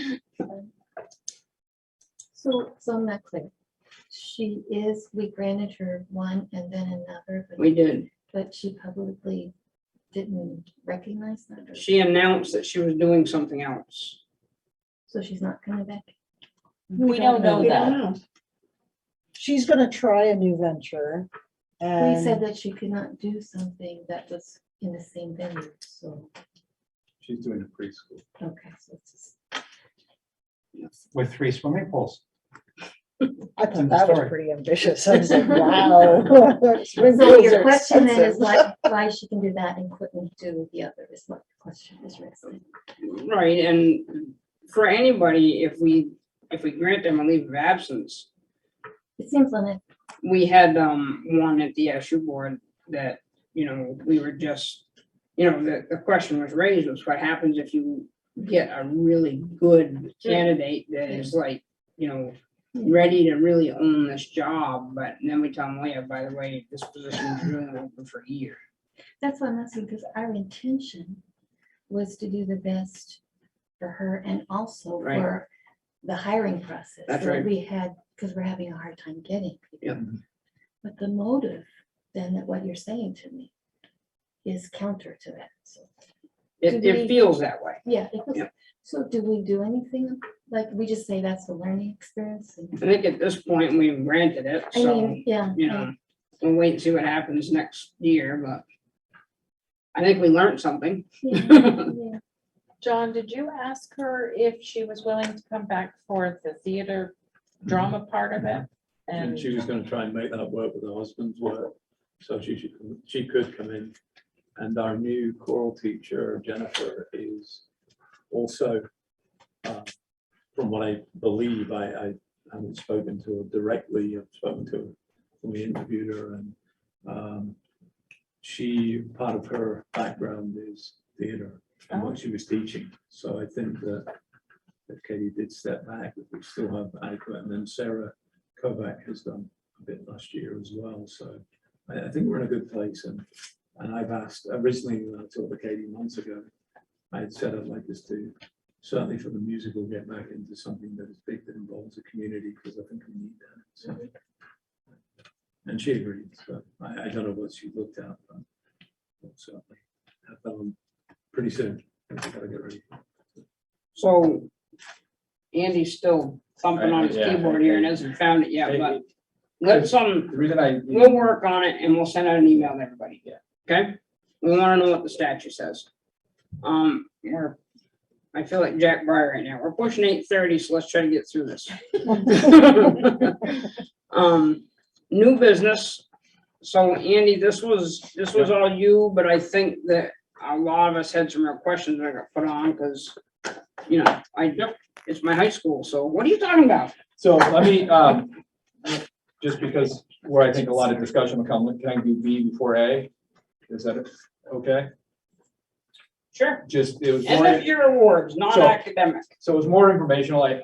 So I'm not clear. We granted her one and then another, We did. but she publicly didn't recognize that. She announced that she was doing something else. So she's not coming back. We don't know We that. don't know. She's gonna try a new venture. We And said that she could not do something that was in the same venue, so, She's doing a preschool. okay, so it's just. With 3 swimming pools. I thought End of that was story. pretty ambitious. I was like, wow. Swimming So pools your are question then is expensive. why she can do that and couldn't do the other is what the question is raising. Right, and for anybody, if we grant them a leave of absence, It seems like we had one at the SU board that, you know, we were just, you know, the question was raised was what happens if you get a really good candidate that is like, you know, ready to really own this job, but then we tell them, oh yeah, by the way, this position is really open for a year. that's why I'm asking, because our intention was to do the best for her and also Right. for the hiring process. That's that right. We had, because we're having a hard time getting people. Yeah. But the motive, then, that what you're saying to me is counter to that, so. It Do we- feels that way. Yeah. it was- Yeah. So do we do anything, like, we just say that's a learning experience? I and- think at this point, we've granted it, I so, mean, yeah. you know, we'll wait and see what happens next year, but I think we learned something. yeah. John, did you ask her if she was willing to come back for the theater drama part of it? And she was gonna try and make that work with her husband's work, so she could come in. And our new choral teacher, Jennifer, is also, from what I believe, I haven't spoken to her directly, I've spoken to her when we interviewed her, and part of her background is theater and what she was teaching. So I think that Katie did step back, but we still have adequate, and then Sarah Kovac has done a bit last year as well, so I think we're in a good place, and I've asked, originally, when I talked to Katie months ago, I had said I'd like us to, certainly for the musical, get back into something that is big, that involves the community, because I think we need that, so. And she agreed, so I don't know what she looked at, but we'll certainly have that on pretty soon. I gotta get ready. So Andy's still thumping on his Yeah. keyboard here and hasn't found it yet, but The reason we'll work on it and we'll send out an email to everybody. Yeah. Okay? We wanna know what the statute says. I feel like Jack Breyer right now. We're pushing 8:30, so let's try to get through this. New business. So Andy, this was all you, but I think that a lot of us had some real questions that I got put on because, you know, it's my high school. So what are you talking about? So let me, just because where I think a lot of discussion will come, can I do B before A? Is that okay? Sure. Just, it was End more, of year awards, non-academic. so it was more informational. I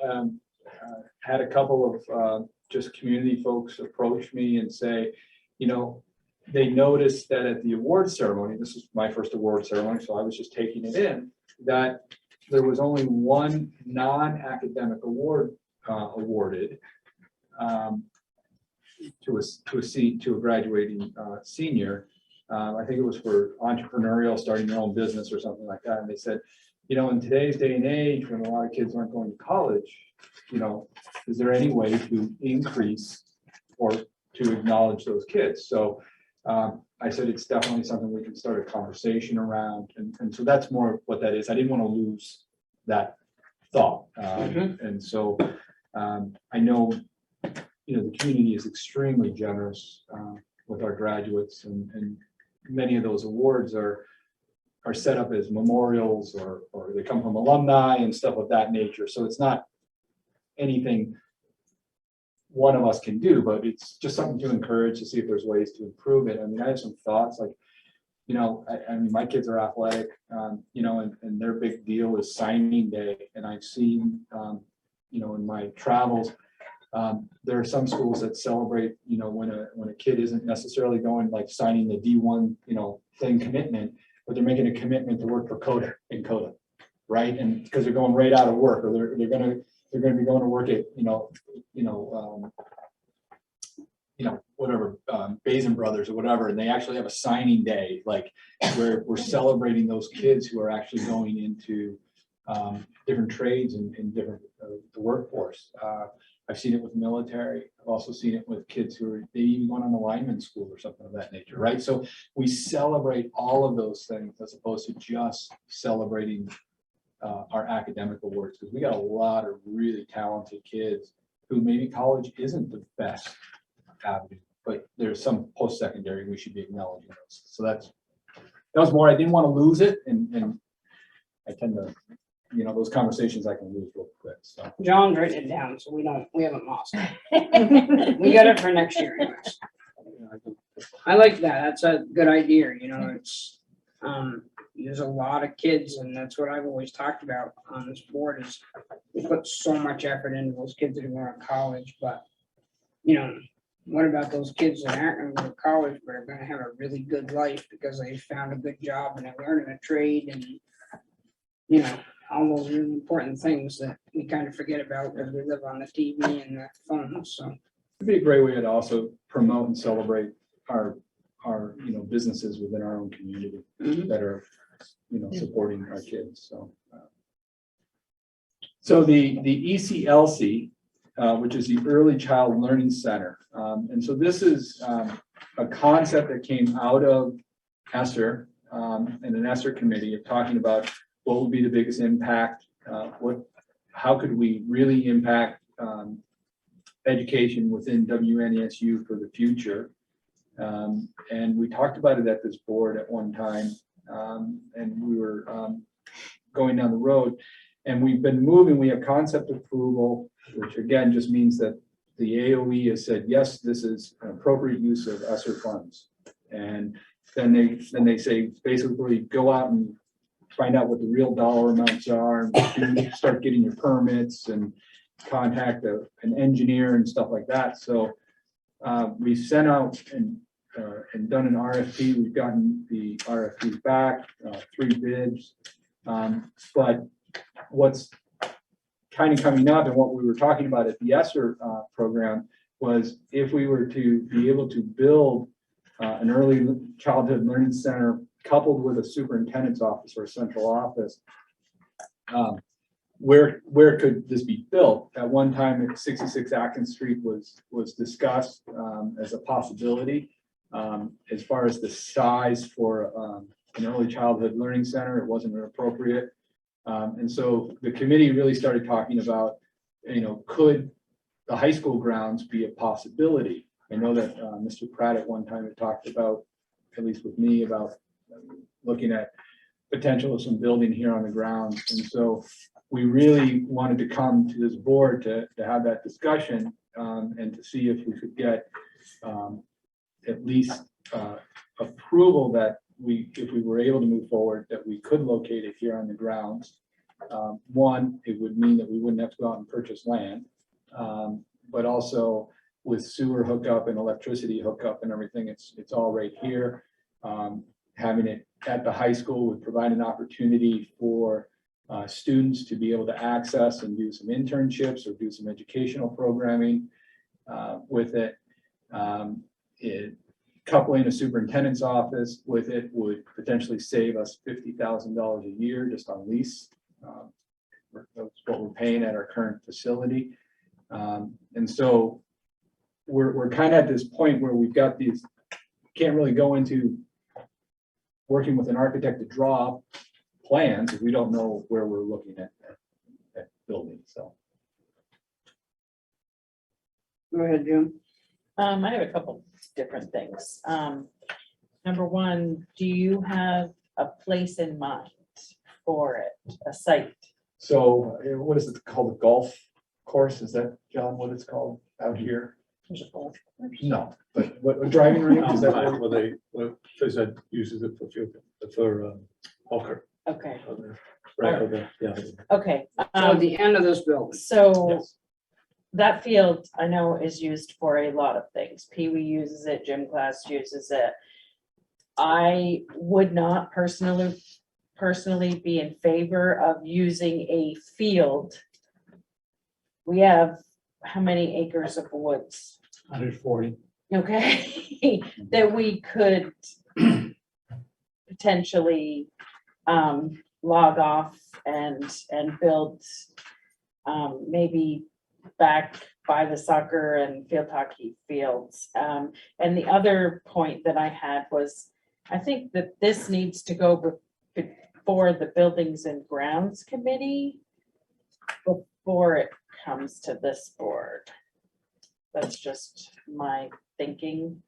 had a couple of just community folks approach me and say, you know, they noticed that at the award ceremony, this is my first award ceremony, so I was just taking it in, that there was only one non-academic award awarded to a graduating senior. I think it was for entrepreneurial, starting your own business or something like that. And they said, you know, in today's day and age, when a lot of kids aren't going to college, you know, is there any way to increase or to acknowledge those kids? So I said, it's definitely something we can start a conversation around. And so that's more what that is. I didn't want to lose that thought. And so I know, you know, the community is extremely generous with our graduates, and many of those awards are set up as memorials or they come from alumni and stuff of that nature. So it's not anything one of us can do, but it's just something to encourage to see if there's ways to improve it. I mean, I have some thoughts like, you know, I mean, my kids are athletic, you know, and their big deal is signing day. And I've seen, you know, in my travels, there are some schools that celebrate, you know, when a kid isn't necessarily going, like signing the D1, you know, thing commitment, but they're making a commitment to work for Coda in Coda, right? And because they're going right out of work, or they're gonna be going to work at, whatever, Basin Brothers or whatever, and they actually have a signing day, like where we're celebrating those kids who are actually going into different trades and different the workforce. I've seen it with military. I've also seen it with kids who are, they even gone on a lineman school or something of that nature, right? So we celebrate all of those things as opposed to just celebrating our academic awards, because we got a lot of really talented kids who maybe college isn't the best avenue, but there's some post-secondary we should be acknowledging those. So that was more, I didn't want to lose it, and I tend to, those conversations I can lose real quick, so. John's written it down, so we haven't lost it. We got it for next year anyways. I like that. That's a good idea, it's, there's a lot of kids, and that's what I've always talked about on this board is we put so much effort into those kids that are going to college, but, what about those kids that aren't going to go to college, but are going to have a really good life because they found a good job and they're learning a trade and, all those really important things that we kind of forget about because we live on the TV and the phones, so. It'd be a great way to also promote and celebrate our businesses within our own community that are, supporting our kids, so. So the ECLC, which is the Early Child Learning Center. And so this is a concept that came out of ESSER and an ESSER committee of talking about what would be the biggest impact, how could we really impact education within WNESU for the future. And we talked about it at this board at one time, and we were going down the road, and we've been moving. We have concept approval, which again just means that the AOE has said, yes, this is an appropriate use of ESSER funds. And then they say, basically go out and find out what the real dollar amounts are, and start getting your permits and contact an engineer and stuff like that. So we sent out and done an RFP. We've gotten the RFP back, 3 bids. But what's kind of coming up and what we were talking about at the ESSER program was if we were to be able to build an early childhood learning center coupled with a superintendent's office or a central office, where could this be built? At one time, 66 Atkins Street was discussed as a possibility. As far as the size for an early childhood learning center, it wasn't appropriate. And so the committee really started talking about, could the high school grounds be a possibility? I know that Mr. Pratt at one time had talked about, at least with me, about looking at potential of some building here on the grounds. And so we really wanted to come to this board to have that discussion and to see if we could get at least approval that if we were able to move forward, that we could locate it here on the grounds. One, it would mean that we wouldn't have to go out and purchase land, but also with sewer hookup and electricity hookup and everything, it's all right here. Having it at the high school would provide an opportunity for students to be able to access and do some internships or do some educational programming with it. Coupling a superintendent's office with it would potentially save us $50,000 a year just on lease. That's what we're paying at our current facility. And so we're kind of at this point where we've got these, can't really go into working with an architect to draw plans if we don't know where we're looking at building, so. Go ahead, Jim. I have a couple different things. Number one, do you have a place in mind for it, a site? So what is it called? A golf course? Is that, John, what it's called out here? There's a golf course? No, but what, a driving range? Is that what? They said uses it for field, for poker. Okay, Right over, yeah. okay. So at the end of this building. So Yes. that field I know is used for a lot of things. Pee Wee uses it, gym class uses it. I would not personally be in favor of using a field. We have how many acres of woods? 140. Okay, that we could potentially log off and build maybe back by the soccer and field hockey fields. And the other point that I had was, I think that this needs to go before the Buildings and Grounds Committee before it comes to this board. That's just my thinking,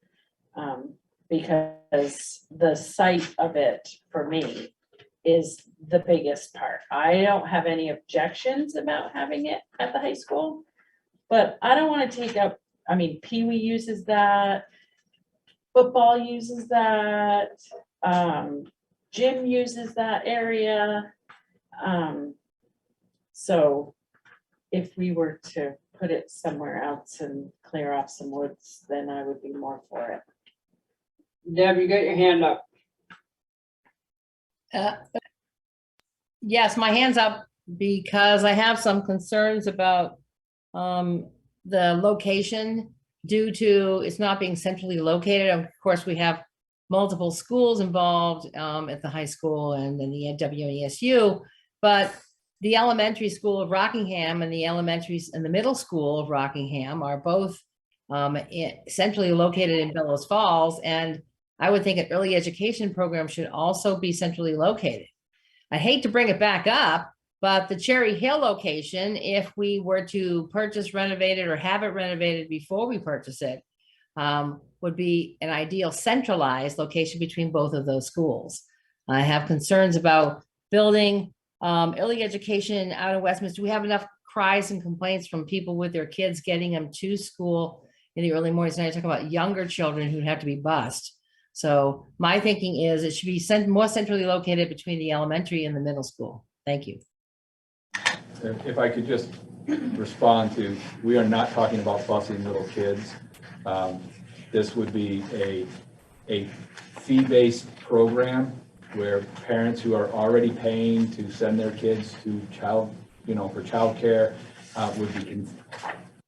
because the site of it for me is the biggest part. I don't have any objections about having it at the high school, but I don't want to take up, I mean, Pee Wee uses that, football uses that, gym uses that area. So if we were to put it somewhere else and clear off some woods, then I would be more for it. Deb, you got your hand up. Yes, my hand's up because I have some concerns about the location due to it's not being centrally located. Of course, we have multiple schools involved at the high school and then the WNESU, but the elementary school of Rockingham and the elementaries and the middle school of Rockingham are both centrally located in Bellows Falls. And I would think an early education program should also be centrally located. I hate to bring it back up, but the Cherry Hill location, if we were to purchase, renovate it, or have it renovated before we purchase it, would be an ideal centralized location between both of those schools. I have concerns about building early education out of Westminster. We have enough cries and complaints from people with their kids getting them to school in the early mornings. Now you're talking about younger children who have to be bused. So my thinking is it should be more centrally located between the elementary and the middle school. Thank you. If I could just respond to, we are not talking about busing little kids. This would be a fee-based program where parents who are already paying to send their kids to for childcare would be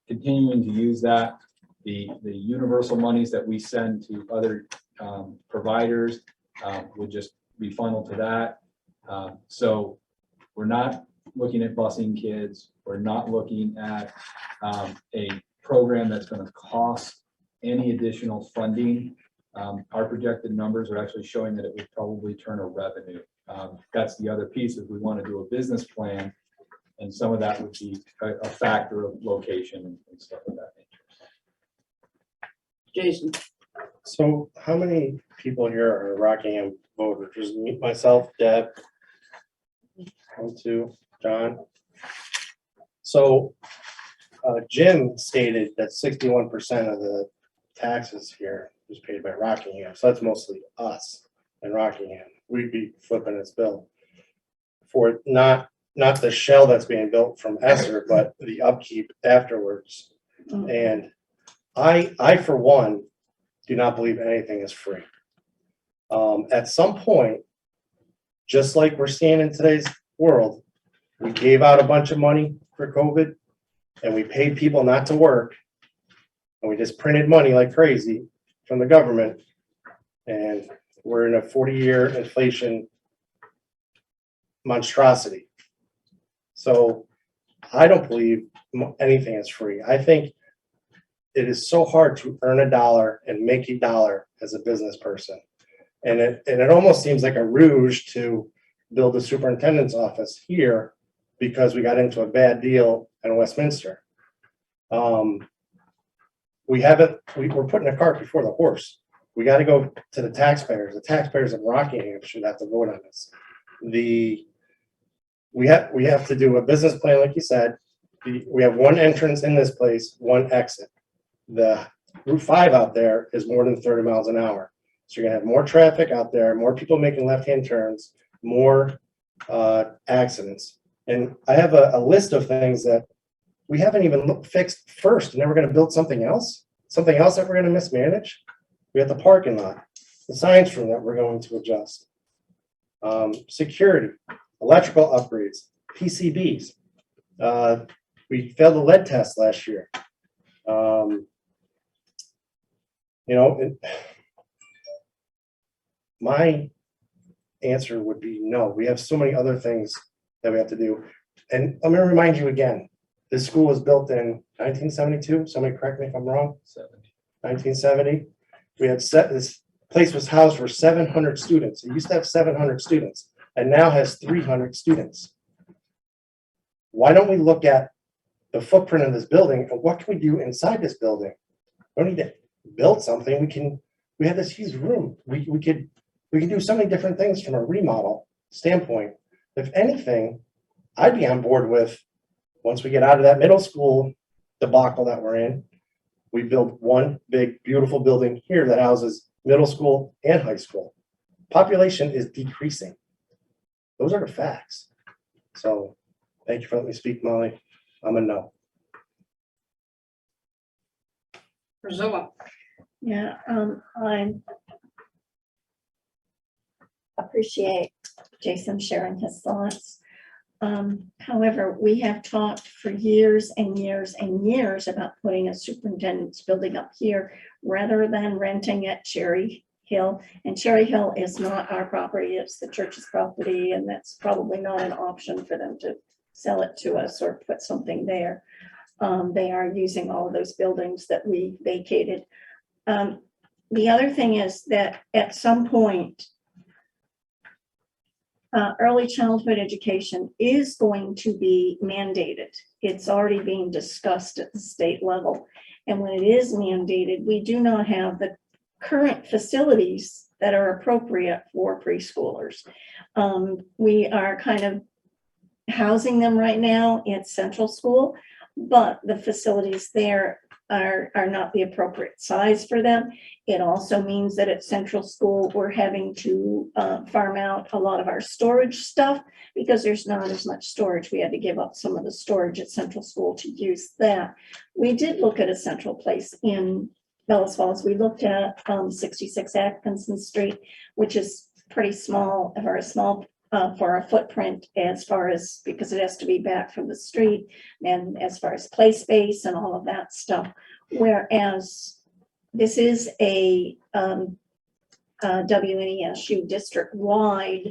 continuing to use that. The universal monies that we send to other providers would just be funneled to that. So we're not looking at busing kids. We're not looking at a program that's going to cost any additional funding. Our projected numbers are actually showing that it would probably turn a revenue. That's the other piece. If we want to do a business plan, and some of that would be a factor of location and stuff of that nature. Jason. So how many people here are Rockingham voters? Just me, myself, Deb, 1, 2, John. So Jim stated that 61% of the taxes here is paid by Rockingham. So that's mostly us and Rockingham. We'd be flipping its bill for not the shell that's being built from Esser, but the upkeep afterwards. And I for one, do not believe anything is free. At some point, just like we're seeing in today's world, we gave out a bunch of money for COVID and we paid people not to work. And we just printed money like crazy from the government. And we're in a 40-year inflation monstrosity. So I don't believe anything is free. I think it is so hard to earn a dollar and make a dollar as a business person. And it almost seems like a rouge to build a superintendent's office here because we got into a bad deal in Westminster. We're putting a cart before the horse. We got to go to the taxpayers. The taxpayers of Rockingham should have to vote on this. We have to do a business plan, like you said. We have one entrance in this place, one exit. The Route 5 out there is more than 30 miles an hour. So you're gonna have more traffic out there, more people making left-hand turns, more accidents. And I have a list of things that we haven't even fixed first, and then we're gonna build something else that we're gonna mismanage. We have the parking lot. the science room that we're going to adjust. Security, electrical upgrades, PCBs. We failed the lead test last year. You know, my answer would be no. We have so many other things that we have to do. And I'm going to remind you again, this school was built in 1972. Somebody correct me if I'm wrong. 1970. We had this place was housed for 700 students. It used to have 700 students and now has 300 students. Why don't we look at the footprint of this building and what can we do inside this building? We don't need to build something. We have this huge room. We can do so many different things from a remodel standpoint. If anything, I'd be on board with, once we get out of that middle school debacle that we're in, we build one big, beautiful building here that houses middle school and high school. Population is decreasing. Those are the facts. So thank you for letting me speak, Molly. I'm a no. Priscilla. Yeah, I appreciate Jason sharing his thoughts. However, we have talked for years and years and years about putting a superintendent's building up here rather than renting at Cherry Hill. And Cherry Hill is not our property, it's the church's property, and that's probably not an option for them to sell it to us or put something there. They are using all of those buildings that we vacated. The other thing is that at some point, early childhood education is going to be mandated. It's already being discussed at the state level. And when it is mandated, we do not have the current facilities that are appropriate for preschoolers. We are kind of housing them right now at Central School, but the facilities there are not the appropriate size for them. It also means that at Central School, we're having to farm out a lot of our storage stuff because there's not as much storage. We had to give up some of the storage at Central School to use that. We did look at a central place in Bellas Falls. We looked at 66 Atkinson Street, which is pretty small, very small for our footprint as far as, because it has to be back from the street and as far as play space and all of that stuff. Whereas this is a WNESU district-wide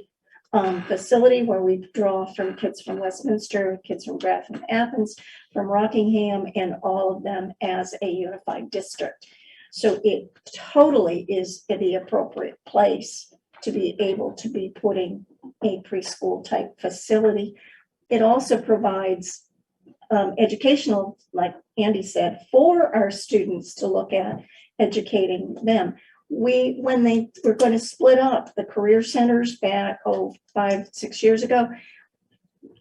facility where we draw from kids from Westminster, kids from Grafton, Athens, from Rockingham, and all of them as a unified district. So it totally is the appropriate place to be able to be putting a preschool type facility. It also provides educational, like Andy said, for our students to look at educating them. When they were going to split up the career centers back 5-6 years ago,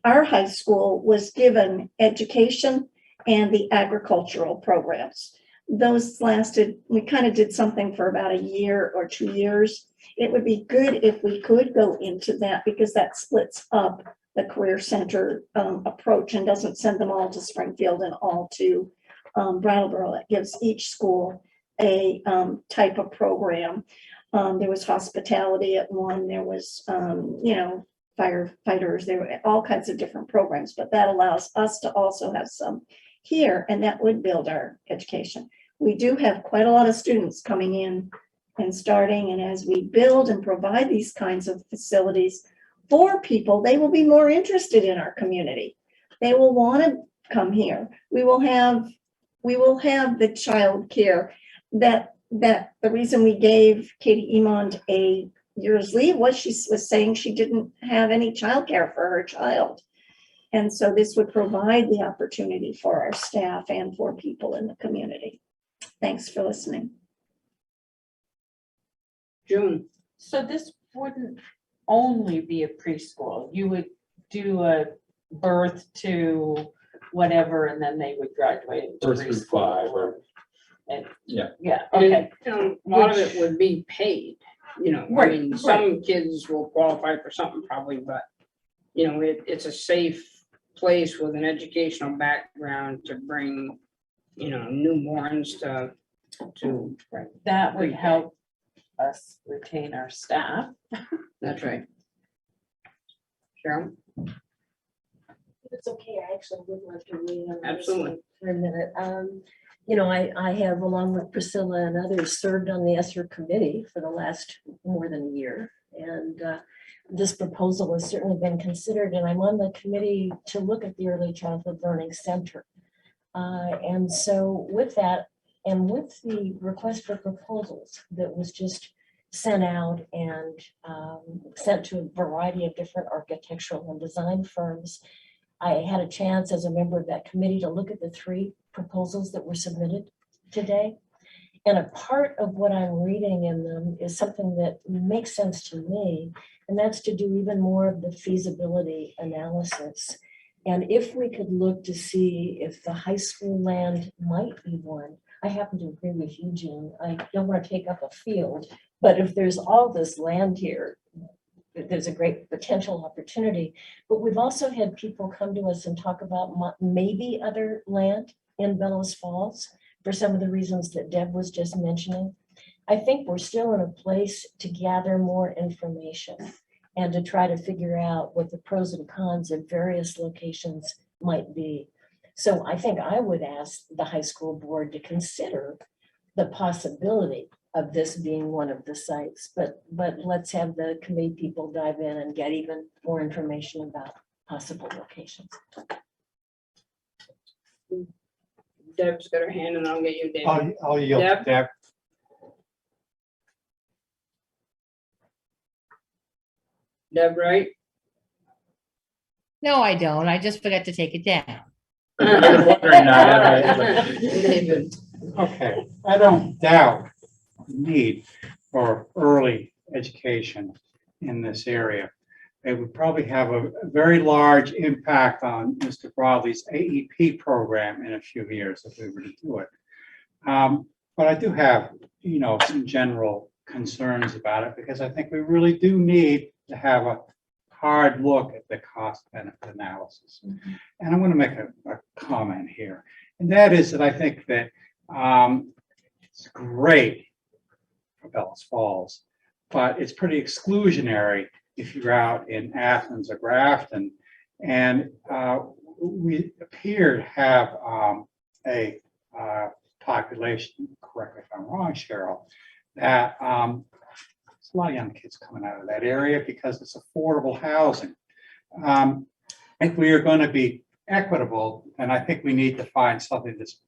our high school was given education and the agricultural programs. Those lasted, we kind of did something for about a year or 2 years. It would be good if we could go into that because that splits up the career center approach and doesn't send them all to Springfield and all to Brattleboro. It gives each school a type of program. There was hospitality at one, there was, firefighters, there were all kinds of different programs, but that allows us to also have some here, and that would build our education. We do have quite a lot of students coming in and starting, and as we build and provide these kinds of facilities for people, they will be more interested in our community. They will want to come here. We will have the child care that the reason we gave Katie Emond a year's leave was she was saying she didn't have any child care for her child. And so this would provide the opportunity for our staff and for people in the community. Thanks for listening. June. So this wouldn't only be a preschool. You would do a birth to whatever, and then they would graduate into Birth through 5 or. And, Yeah. yeah, okay. And a lot of it would be paid, I Right, mean, some kids will qualify for something probably, but it's a safe place with an educational background to bring, newborns to That would help us retain our staff. That's right. Cheryl? It's okay, I actually would like to weigh in on this Absolutely. for a minute. You know, I have, along with Priscilla and others, served on the ESSER committee for the last more than a year. And this proposal has certainly been considered, and I'm on the committee to look at the Early Childhood Learning Center. And so with that, and with the request for proposals that was just sent out and sent to a variety of different architectural and design firms, I had a chance as a member of that committee to look at the 3 proposals that were submitted today. And a part of what I'm reading in them is something that makes sense to me, and that's to do even more of the feasibility analysis. And if we could look to see if the high school land might be one. I happen to agree with you, Jim. I don't want to take up a field, but if there's all this land here, there's a great potential opportunity. But we've also had people come to us and talk about maybe other land in Bellows Falls for some of the reasons that Deb was just mentioning. I think we're still in a place to gather more information and to try to figure out what the pros and cons of various locations might be. So I think I would ask the high school board to consider the possibility of this being one of the sites, but let's have the committee people dive in and get even more information about possible locations. Deb's got her hand and I'll get you, David. I'll yield to Deb? Deb. Deb, right? No, I don't. I just forgot to take it down. David. Okay, I don't doubt the need for early education in this area. It would probably have a very large impact on Mr. Broadley's AEP program in a few years if we were to do it. But I do have, some general concerns about it because I think we really do need to have a hard look at the cost benefit analysis. Mm-hmm. And I'm going to make a comment here. And that is that I think that it's great for Bellows Falls, but it's pretty exclusionary if you're out in Athens or Grafton. And we appear to have a population, correct me if I'm wrong, Cheryl, that there's a lot of young kids coming out of that area because it's affordable housing. If we are going to be equitable, then I think we need to find something that's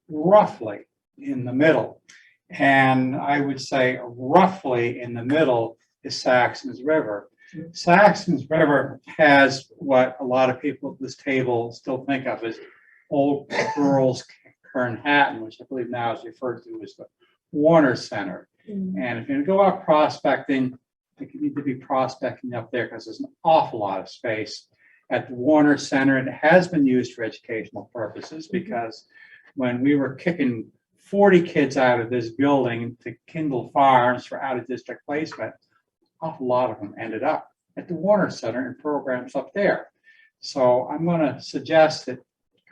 roughly in the middle. And I would say roughly in the middle is Saxon's River. Saxon's River has what a lot of people at this table still think of as old girls Kernhattan, which I believe now is referred to as the Warner Center. And if you're going to go out prospecting, I think you need to be prospecting up there because there's an awful lot of space at the Warner Center. And it has been used for educational purposes because when we were kicking 40 kids out of this building to Kindle Farms for out-of-district placement, an awful lot of them ended up at the Warner Center in programs up there. So I'm going to suggest that,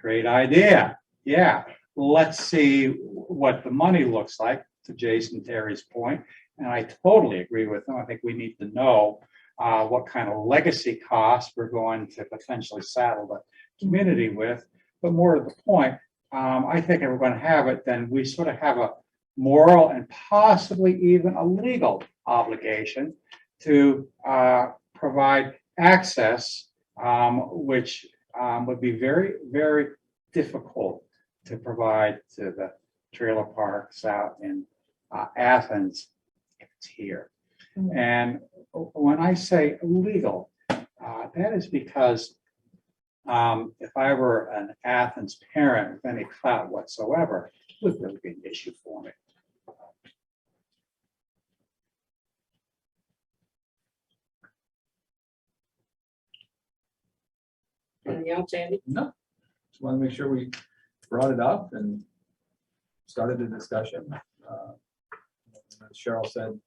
great idea. Yeah, let's see what the money looks like, to Jason Terry's point. And I totally agree with him. I think we need to know what kind of legacy costs we're going to potentially saddle the community with. But more to the point, I think if we're going to have it, then we sort of have a moral and possibly even a legal obligation to provide access, which would be very, very difficult to provide to the trailer parks out in Athens if it's here. And when I say legal, that is because if I were an Athens parent with any clout whatsoever, it would really be an issue for me. Anything else, Andy? No, just want to make sure we brought it up and started the discussion. As Cheryl said,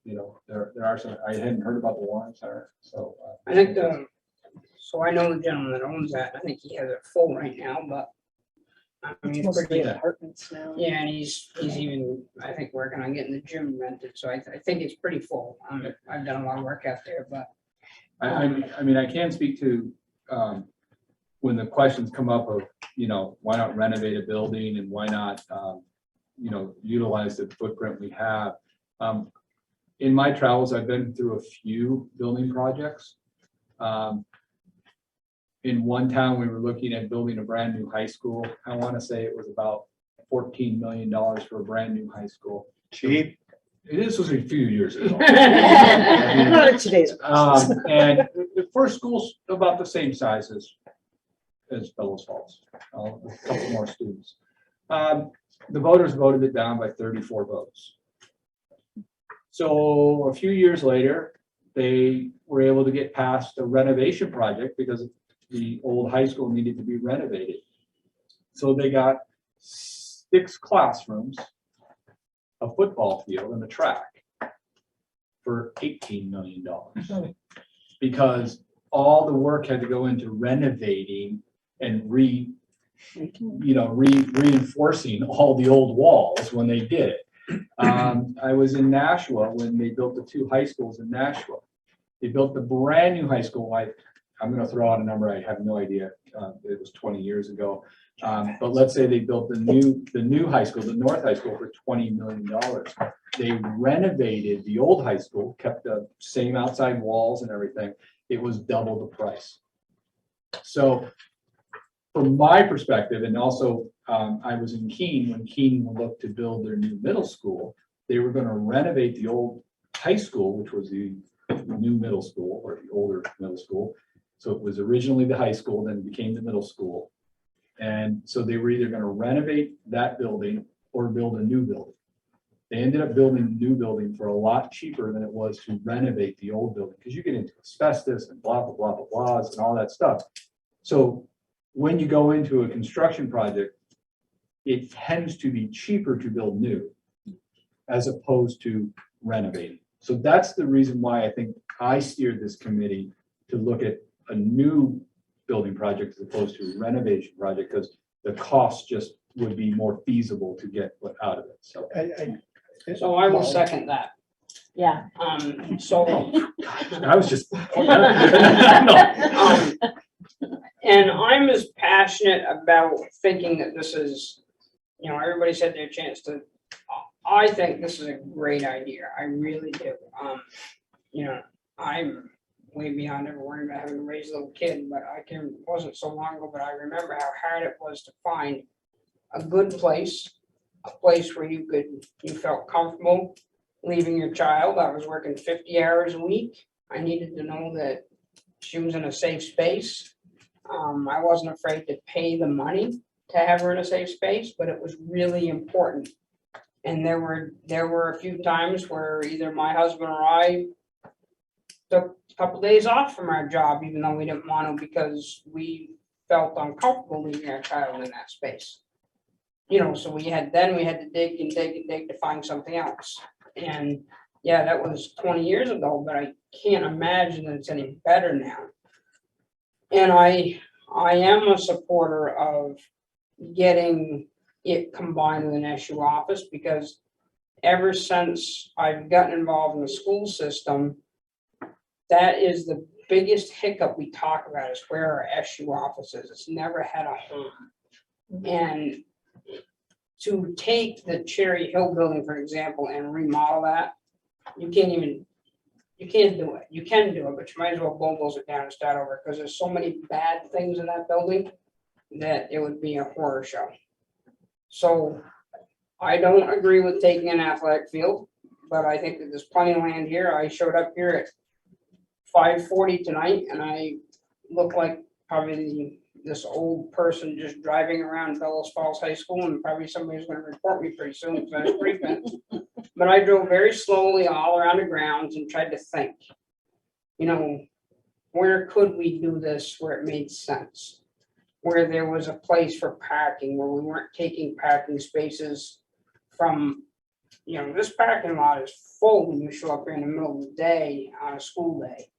there are some, I hadn't heard about the Warren Center, so. I think so I know the gentleman that owns that. I think he has it full right now, but I It's mean, mostly pretty, apartments now. yeah, and he's even, I think, working on getting the gym rented, so I think it's pretty full. I've done a lot of work out there, but I mean, I can speak to, when the questions come up of, why not renovate a building and why not, utilize the footprint we have. In my travels, I've been through a few building projects. In one town, we were looking at building a brand new high school. I want to say it was about $14 million for a brand new high school. Cheap. This was a few years ago. Not in today's. And the first school's about the same size as Bellows Falls, a couple more students. The voters voted it down by 34 votes. So a few years later, they were able to get past a renovation project because the old high school needed to be renovated. So they got 6 classrooms, a football field, and a track for $18 million. Because all the work had to go into renovating and reinforcing all the old walls when they did it. I was in Nashua when they built the 2 high schools in Nashua. They built the brand new high school. I'm going to throw out a number. I have no idea. It was 20 years ago. But let's say they built the new high school, the North High School, for $20 million. They renovated the old high school, kept the same outside walls and everything. It was double the price. So from my perspective, and also I was in Keene when Keene looked to build their new middle school. They were going to renovate the old high school, which was the new middle school, or the older middle school. So it was originally the high school, then became the middle school. And so they were either going to renovate that building or build a new building. They ended up building a new building for a lot cheaper than it was to renovate the old building, because you get into asbestos and blah, blah, blah, blah, blahs and all that stuff. So when you go into a construction project, it tends to be cheaper to build new as opposed to renovating. So that's the reason why I think I steered this committee to look at a new building project as opposed to a renovation project, because the cost just would be more feasible to get what out of it. So so I will second that. Yeah. So I was just and I'm as passionate about thinking that this is, everybody said their chance to. I think this is a great idea. I really do. I'm way beyond ever worrying about having to raise a little kid, but wasn't so long ago, but I remember how hard it was to find a good place, a place where you felt comfortable leaving your child. I was working 50 hours a week. I needed to know that she was in a safe space. I wasn't afraid to pay the money to have her in a safe space, but it was really important. And there were a few times where either my husband or I took a couple days off from our job, even though we didn't want to, because we felt uncomfortable leaving our child in that space. So we had to dig and dig and dig to find something else. And yeah, that was 20 years ago, but I can't imagine that it's any better now. And I am a supporter of getting it combined with an SU office, because ever since I've gotten involved in the school system, that is the biggest hiccup we talk about, is where our SU office is. It's never had a home. And to take the Cherry Hill building, for example, and remodel that, you can't do it. You can do it, but you might as well bulldoze it down and start over, because there's so many bad things in that building that it would be a horror show. So I don't agree with taking an athletic field, but I think that there's plenty of land here. I showed up here at 5:40 tonight, and I look like probably this old person just driving around Bellows Falls High School, and probably somebody's going to report me pretty soon because I was creeping. But I drove very slowly all around the grounds and tried to think, where could we do this where it made sense? Where there was a place for parking, where we weren't taking parking spaces from, this parking lot is full when you show up here in the middle of the day on a school day.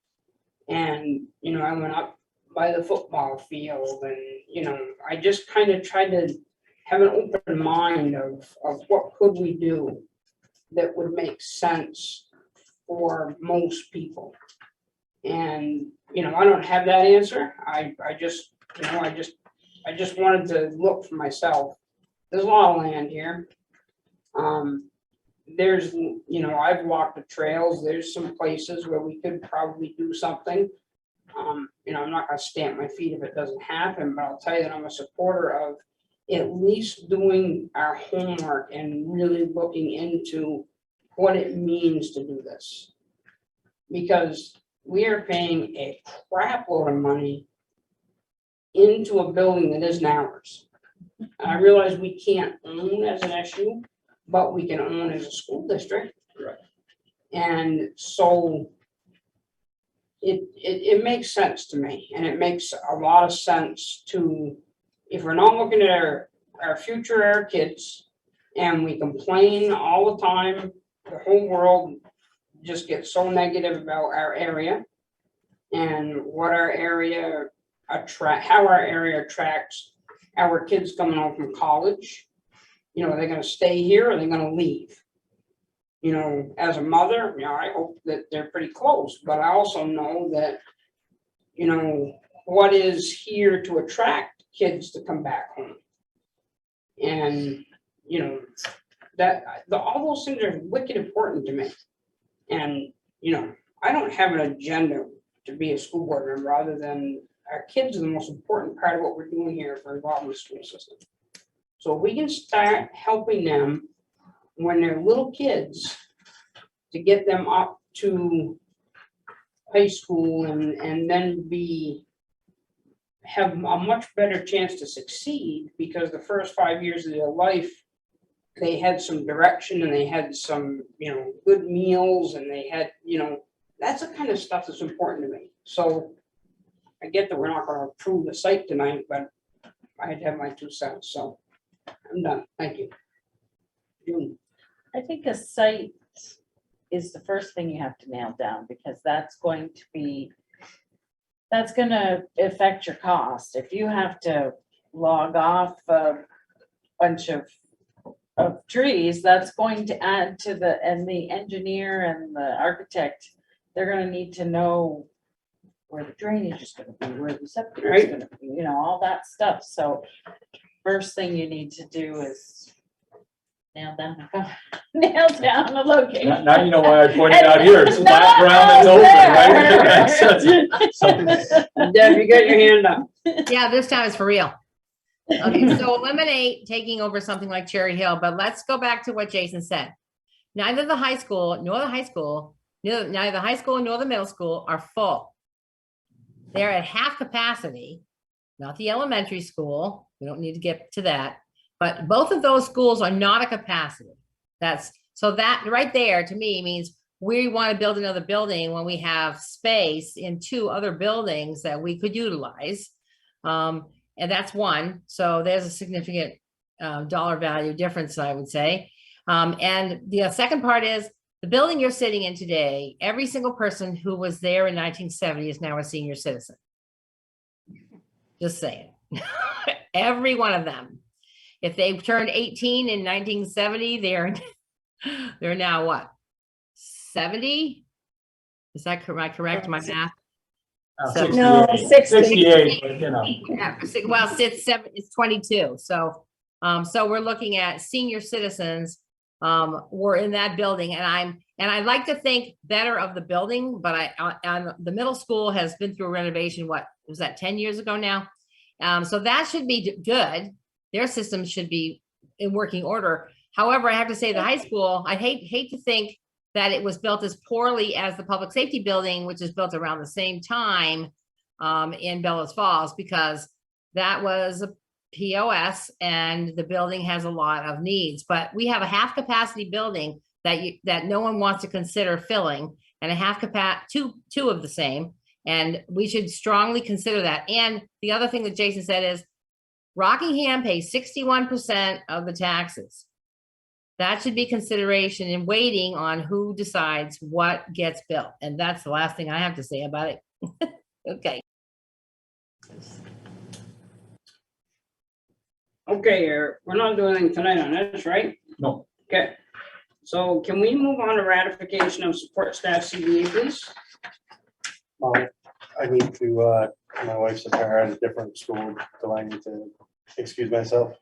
And, I went up by the football field, and, I just kind of tried to have an open mind of what could we do that would make sense for most people. And, you know, I don't have that answer. I just, you know, I just wanted to look for myself. There's a lot of land here. There's, you know, I've walked the trails. There's some places where we could probably do something. You know, I'm not gonna stamp my feet if it doesn't happen, but I'll tell you that I'm a supporter of at least doing our homework and really looking into what it means to do this. Because we are paying a crap load of money into a building that isn't ours. And I realize we can't own as an SU, but we can own as a school district. Correct. And so it makes sense to me, and it makes a lot of sense to, if we're not looking at our future, our kids, and we complain all the time, the whole world just gets so negative about our area and what our area how our area attracts our kids coming home from college. You know, are they gonna stay here or are they gonna leave? You know, as a mother, you know, I hope that they're pretty close, but I also know that, you know, what is here to attract kids to come back home. And, you know, all those things are wicked important to me. And, you know, I don't have an agenda to be a school board member other than our kids are the most important part of what we're doing here for involving the school system. So if we can start helping them when they're little kids to get them up to high school and then have a much better chance to succeed, because the first 5 years of their life, they had some direction and they had some, you know, good meals and they had, you know, that's the kind of stuff that's important to me. So I get that we're not going to approve the site tonight, but I had to have my 2 cents, so I'm done. Thank you. June. I think a site is the first thing you have to nail down, because that's going to affect your cost. If you have to log off a bunch of trees, that's going to add to and the engineer and the architect, they're gonna need to know where the drainage is gonna be, where the septic is gonna be, you know, all that stuff. So first thing you need to do is nail down the location. Now you know why I pointed out here, it's flat ground that's open, right? Deb, you got your hand up. Yeah, this time it's for real. Okay, so eliminate taking over something like Cherry Hill, but let's go back to what Jason said. Neither the high school nor the high school, neither the high school nor the middle school are full. They're at half capacity, not the elementary school. We don't need to get to that, but both of those schools are not a capacity. So that right there to me means we want to build another building when we have space in 2 other buildings that we could utilize. And that's one. So there's a significant dollar value difference, I would say. And the second part is the building you're sitting in today, every single person who was there in 1970 is now a senior citizen. Just saying. Every one of them. If they turned 18 in 1970, they're now what? 70? Is that correct? My math? So, no, 68, but you know. Yeah, well, it's 22. So, so we're looking at senior citizens were in that building, and I'd like to think better of the building, but the middle school has been through a renovation. What was that, 10 years ago now? So that should be good. Their system should be in working order. However, I have to say the high school, I hate to think that it was built as poorly as the public safety building, which is built around the same time in Bellows Falls, because that was a POS and the building has a lot of needs. But we have a half capacity building that no one wants to consider filling, and a half capacity, two of the same. And we should strongly consider that. And the other thing that Jason said is Rockingham pays 61% of the taxes. That should be consideration in waiting on who decides what gets built. And that's the last thing I have to say about it. Okay. Okay, we're not doing anything tonight on this, right? No. Okay, so can we move on to ratification of support staff CBA, please? I need to, my wife's a parent at a different school, so I need to excuse myself.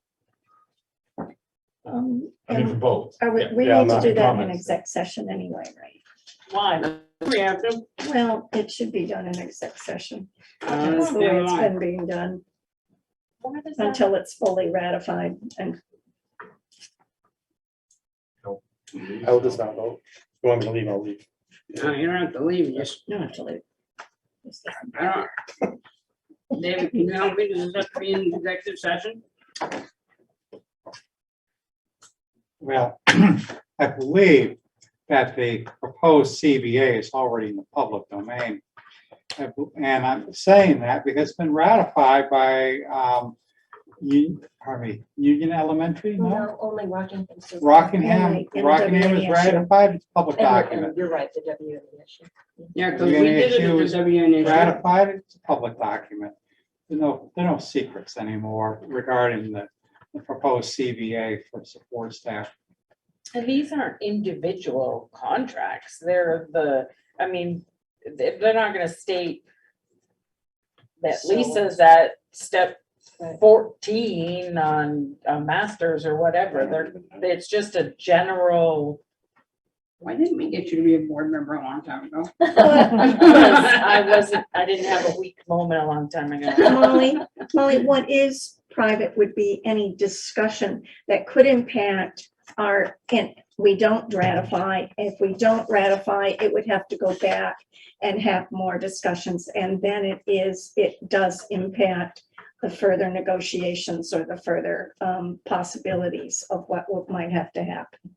I mean, for both. We Yeah. we Yeah, I'm need to not do in that in comments. exec session anyway, right? Why? We have to. Well, it should be done in exec session. Uh, That's the way it's why? been being done Why does that? until it's fully ratified and I will just not vote. If you want me to leave, I'll leave. No, you don't have to leave, you just, no, until I don't. David, can you help me? Does this have to be in executive session? Well, I believe that the proposed CBA is already in the public domain. And I'm saying that because it's been ratified by, Union Elementary, no? No, only Rockingham. Rockingham And the is WNSU. ratified, it's a public And document. you're right, the WNSU. Yeah, because we did it at the WNSU. Ratified, it's a public document. There are no secrets anymore regarding the proposed CBA for support staff. And these aren't individual contracts. They're I mean, they're not gonna state that So- Lisa's at step 14 on a master's or whatever. It's just a general. Why didn't we get you to be a board member a long time ago? I didn't have a weak moment a long time ago. Molly, what is private would be any discussion that could impact we don't ratify. If we don't ratify, it would have to go back and have more discussions. And then it does impact the further negotiations or the further possibilities of what might have to happen.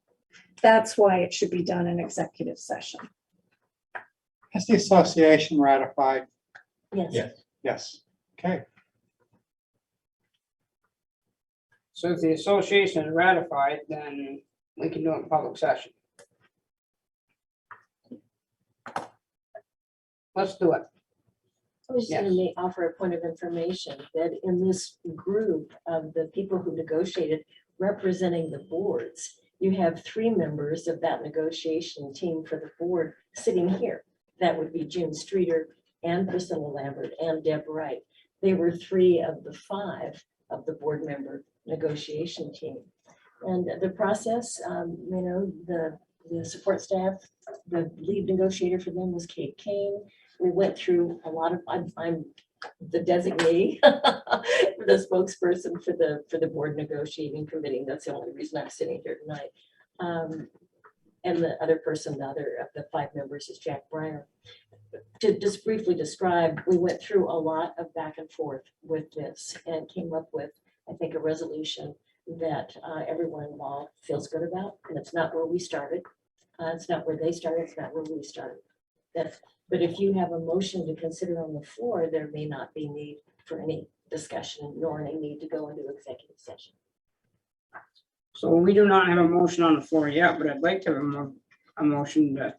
That's why it should be done in executive session. Has the association ratified? Yes. Yes. Yes. Okay. So if the association is ratified, then we can do it in public session. Let's do it. I was going to offer a point of information that in this group of the people who negotiated representing the boards, you have 3 members of that negotiation team for the board sitting here. That would be June Streeter and Priscilla Lambert and Deb Wright. They were 3 of the 5 of the board member negotiation team. And the process, the support staff, the lead negotiator for them was Kate Kane. We went through a lot of, I'm the designee, the spokesperson for the board negotiating committee. That's the only reason I'm sitting here tonight. And the other person, the other of the 5 members is Jack Breyer. To just briefly describe, we went through a lot of back and forth with this and came up with, I think, a resolution that everyone involved feels good about. And it's not where we started. It's not where they started. It's not where we started. But if you have a motion to consider on the floor, there may not be need for any discussion, nor any need to go into executive session. So we do not have a motion on the floor yet, but I'd like to have a motion to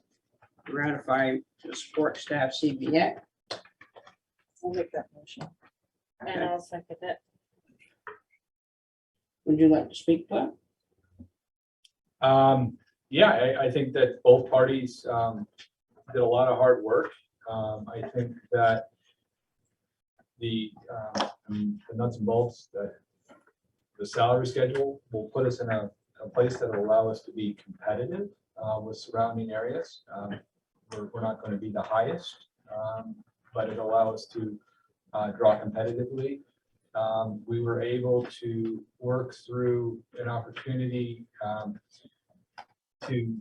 ratify the support staff CBA. I'll make that motion. And I'll second it. Would you like to speak to that? Yeah, I think that both parties did a lot of hard work. I think that the nuts and bolts, that the salary schedule will put us in a place that will allow us to be competitive with surrounding areas. We're not going to be the highest, but it'll allow us to draw competitively. We were able to work through an opportunity to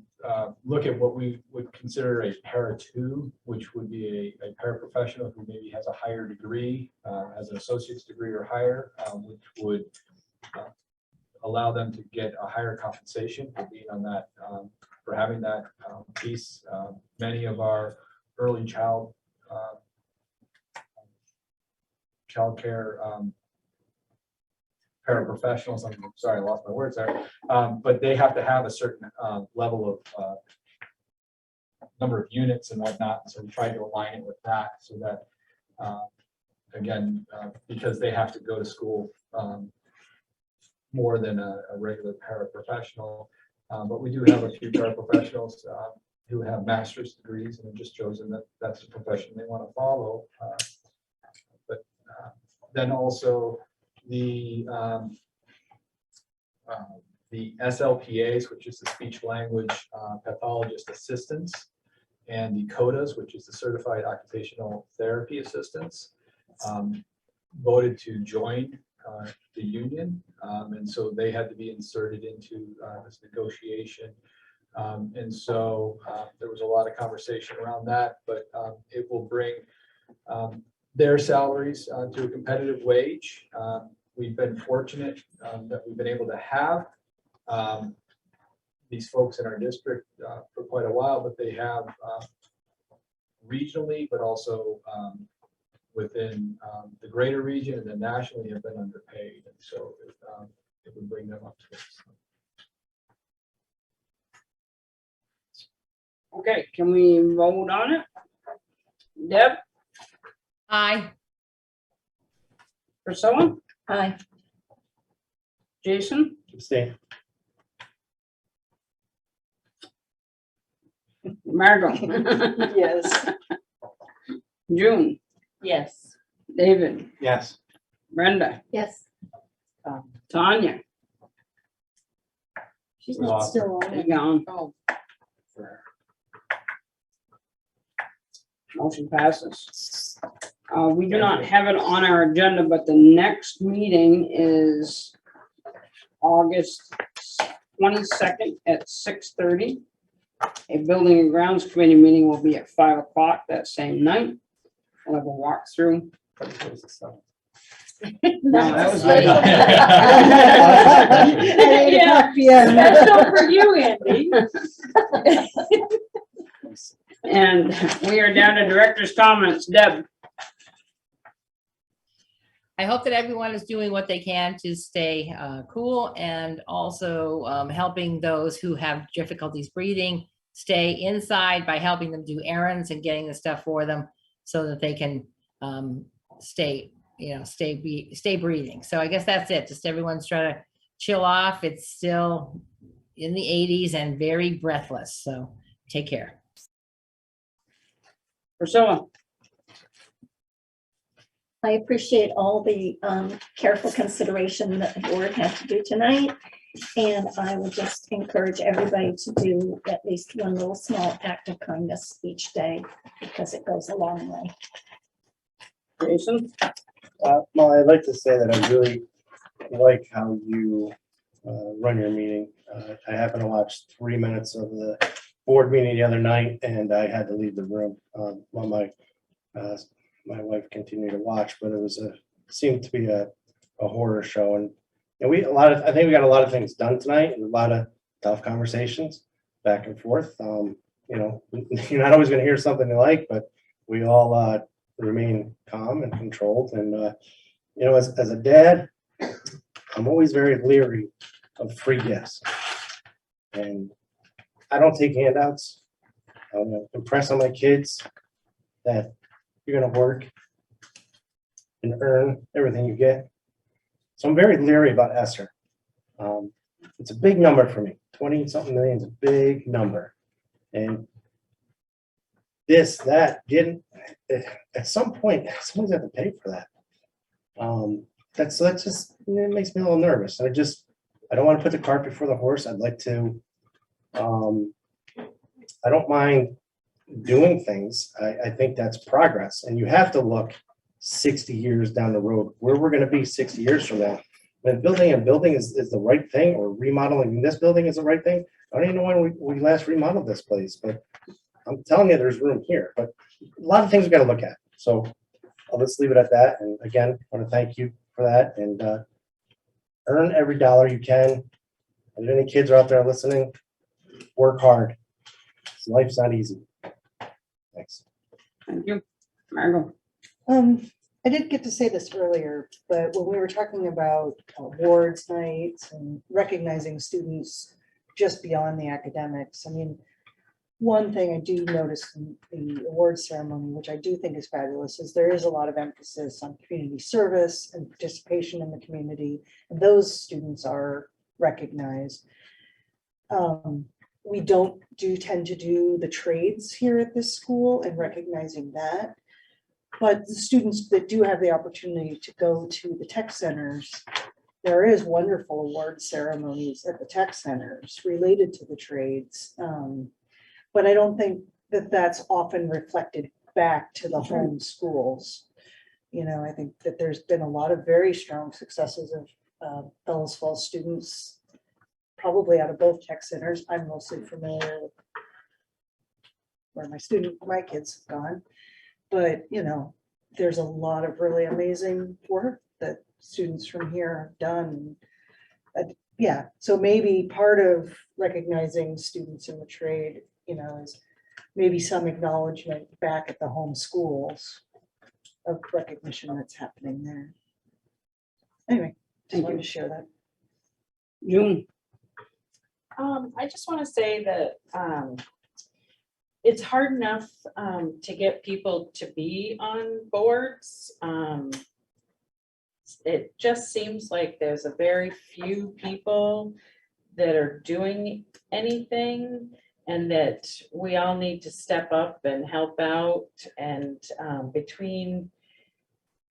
look at what we would consider a para 2, which would be a paraprofessional who maybe has a higher degree, has an associate's degree or higher, which would allow them to get a higher compensation for being on that, for having that piece. Many of our early child care paraprofessionals, I'm sorry, I lost my words there, but they have to have a certain level of number of units and whatnot. So we try to align it with that so that, again, because they have to go to school more than a regular paraprofessional. But we do have a few paraprofessionals who have master's degrees and have just chosen that that's the profession they want to follow. But then also the SLPAs, which is the speech language pathologist assistants, and the CODAs, which is the certified occupational therapy assistants, voted to join the union. And so they had to be inserted into this negotiation. And so there was a lot of conversation around that, but it will bring their salaries to a competitive wage. We've been fortunate that we've been able to have these folks in our district for quite a while, but they have regionally, but also within the greater region and then nationally have been underpaid. And so it would bring them up to this. Okay, can we vote on it? Deb, Aye. Priscilla, Aye. Jason, Abstain. Margot, Yes. June, Yes. David, Yes. Brenda, Yes. Tanya, She's not still on. you gone. Oh. Motion passes. We do not have it on our agenda, but the next meeting is August 22nd at 6:30. A Building and Grounds Committee meeting will be at 5 o'clock that same night. We'll have a walkthrough. No, that was late. Yeah, special for you, Andy. And we are down to director's comments. Deb. I hope that everyone is doing what they can to stay cool, and also helping those who have difficulties breathing stay inside by helping them do errands and getting the stuff for them so that they can stay breathing. So I guess that's it. Just everyone's trying to chill off. It's still in the 80s and very breathless. So take care. Priscilla. I appreciate all the careful consideration that the board had to do tonight. And I would just encourage everybody to do at least one little small act of kindness each day, because it goes a long way. Jason. Well, I'd like to say that I really like how you run your meeting. I happened to watch 3 minutes of the board meeting the other night, and I had to leave the room while my wife continued to watch. But it seemed to be a horror show, and I think we got a lot of things done tonight, and a lot of tough conversations back and forth. You're not always going to hear something you like, but we all remain calm and controlled. And as a dad, I'm always very leery of free gifts, and I don't take handouts. I want to impress on my kids that you're going to work and earn everything you get. So I'm very leery about ESSER. It's a big number for me. 20-something million is a big number. And at some point, someone's got to pay for that. That's just, it makes me a little nervous. I don't want to put the cart before the horse. I'd like to, I don't mind doing things. I think that's progress. And you have to look 60 years down the road where we're going to be 60 years from now. When building a building is the right thing, or remodeling this building is the right thing. I don't even know when we last remodeled this place, but I'm telling you, there's room here. But a lot of things we got to look at. So I'll just leave it at that. And again, I want to thank you for that. And earn every dollar you can. And if any kids are out there listening, work hard. Life's not easy. Thanks. Thank you. Margot. I didn't get to say this earlier, but when we were talking about awards nights and recognizing students just beyond the academics, I mean, One thing I do notice in the award ceremony, which I do think is fabulous, is there is a lot of emphasis on community service and participation in the community. And those students are recognized. We don't tend to do the trades here at this school and recognizing that. But the students that do have the opportunity to go to the tech centers, there is wonderful award ceremonies at the tech centers related to the trades. But I don't think that that's often reflected back to the home schools. You know, I think that there's been a lot of very strong successes of Bellows Falls students, probably out of both tech centers. I'm mostly familiar with where my kids have gone. But, you know, there's a lot of really amazing work that students from here have done. Yeah, so maybe part of recognizing students in the trade, you know, is maybe some acknowledgement back at the home schools of recognition that's happening there. Anyway, just wanted to share that. June. I just want to say that it's hard enough to get people to be on boards. It just seems like there's a very few people that are doing anything, and that we all need to step up and help out. And between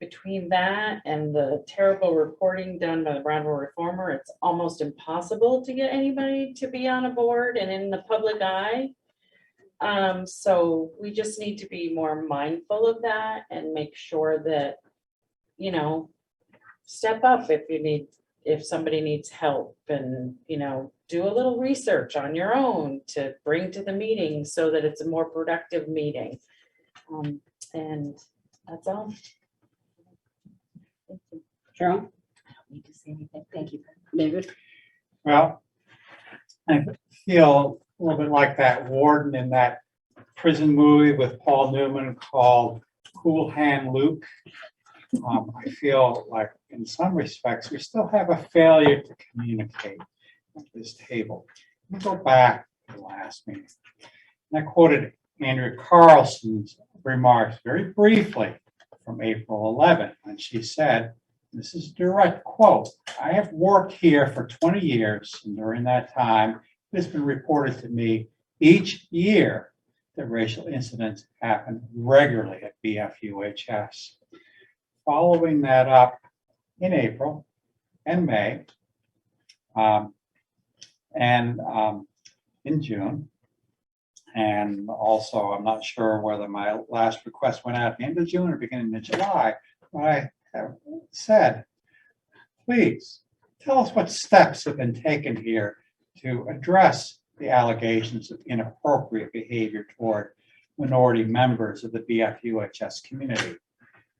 that and the terrible reporting done by the Brownville Reformer, it's almost impossible to get anybody to be on a board and in the public eye. So we just need to be more mindful of that and make sure that, you know, step up if somebody needs help, and, you know, do a little research on your own to bring to the meeting so that it's a more productive meeting. And that's all. Cheryl? I don't need to say anything. Thank you. David? Well, I feel a little bit like that warden in that prison movie with Paul Newman called Cool Hand Luke. I feel like in some respects, we still have a failure to communicate at this table. Let me go back to the last meeting. And I quoted Andrea Carlson's remarks very briefly from April 11th, when she said, this is a direct quote, "I have worked here for 20 years, and during that time, it's been reported to me each year that racial incidents happen regularly at BFUHS. Following that up in April and May, and in June, and also I'm not sure whether my last request went out at the end of June or beginning of July, but I have said, please tell us what steps have been taken here to address the allegations of inappropriate behavior toward minority members of the BFUHS community.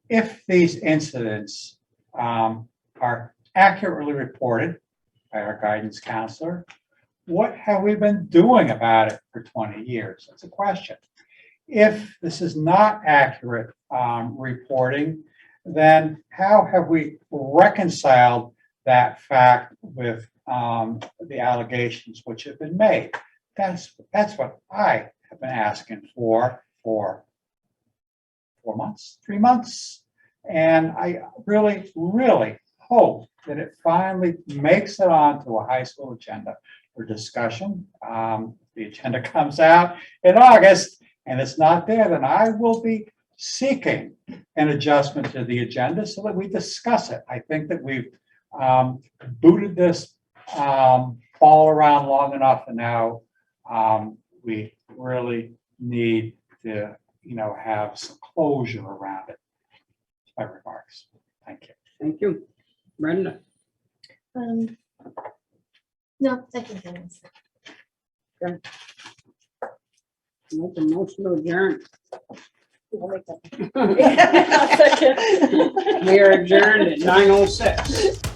If these incidents are accurately reported by our guidance counselor, what have we been doing about it for 20 years? That's a question. If this is not accurate reporting, then how have we reconciled that fact with the allegations which have been made? That's what I have been asking for 4 months, 3 months. And I really, really hope that it finally makes it onto a high school agenda for discussion. The agenda comes out in August and it's not there, then I will be seeking an adjustment to the agenda so that we discuss it. I think that we've booted this ball around long enough, and now we really need to, have some closure around it. That's my remarks. Thank you. Thank you. Brenda? No, I think that was. Make a motion to adjourn. We'll make that. We are adjourned at 9:06.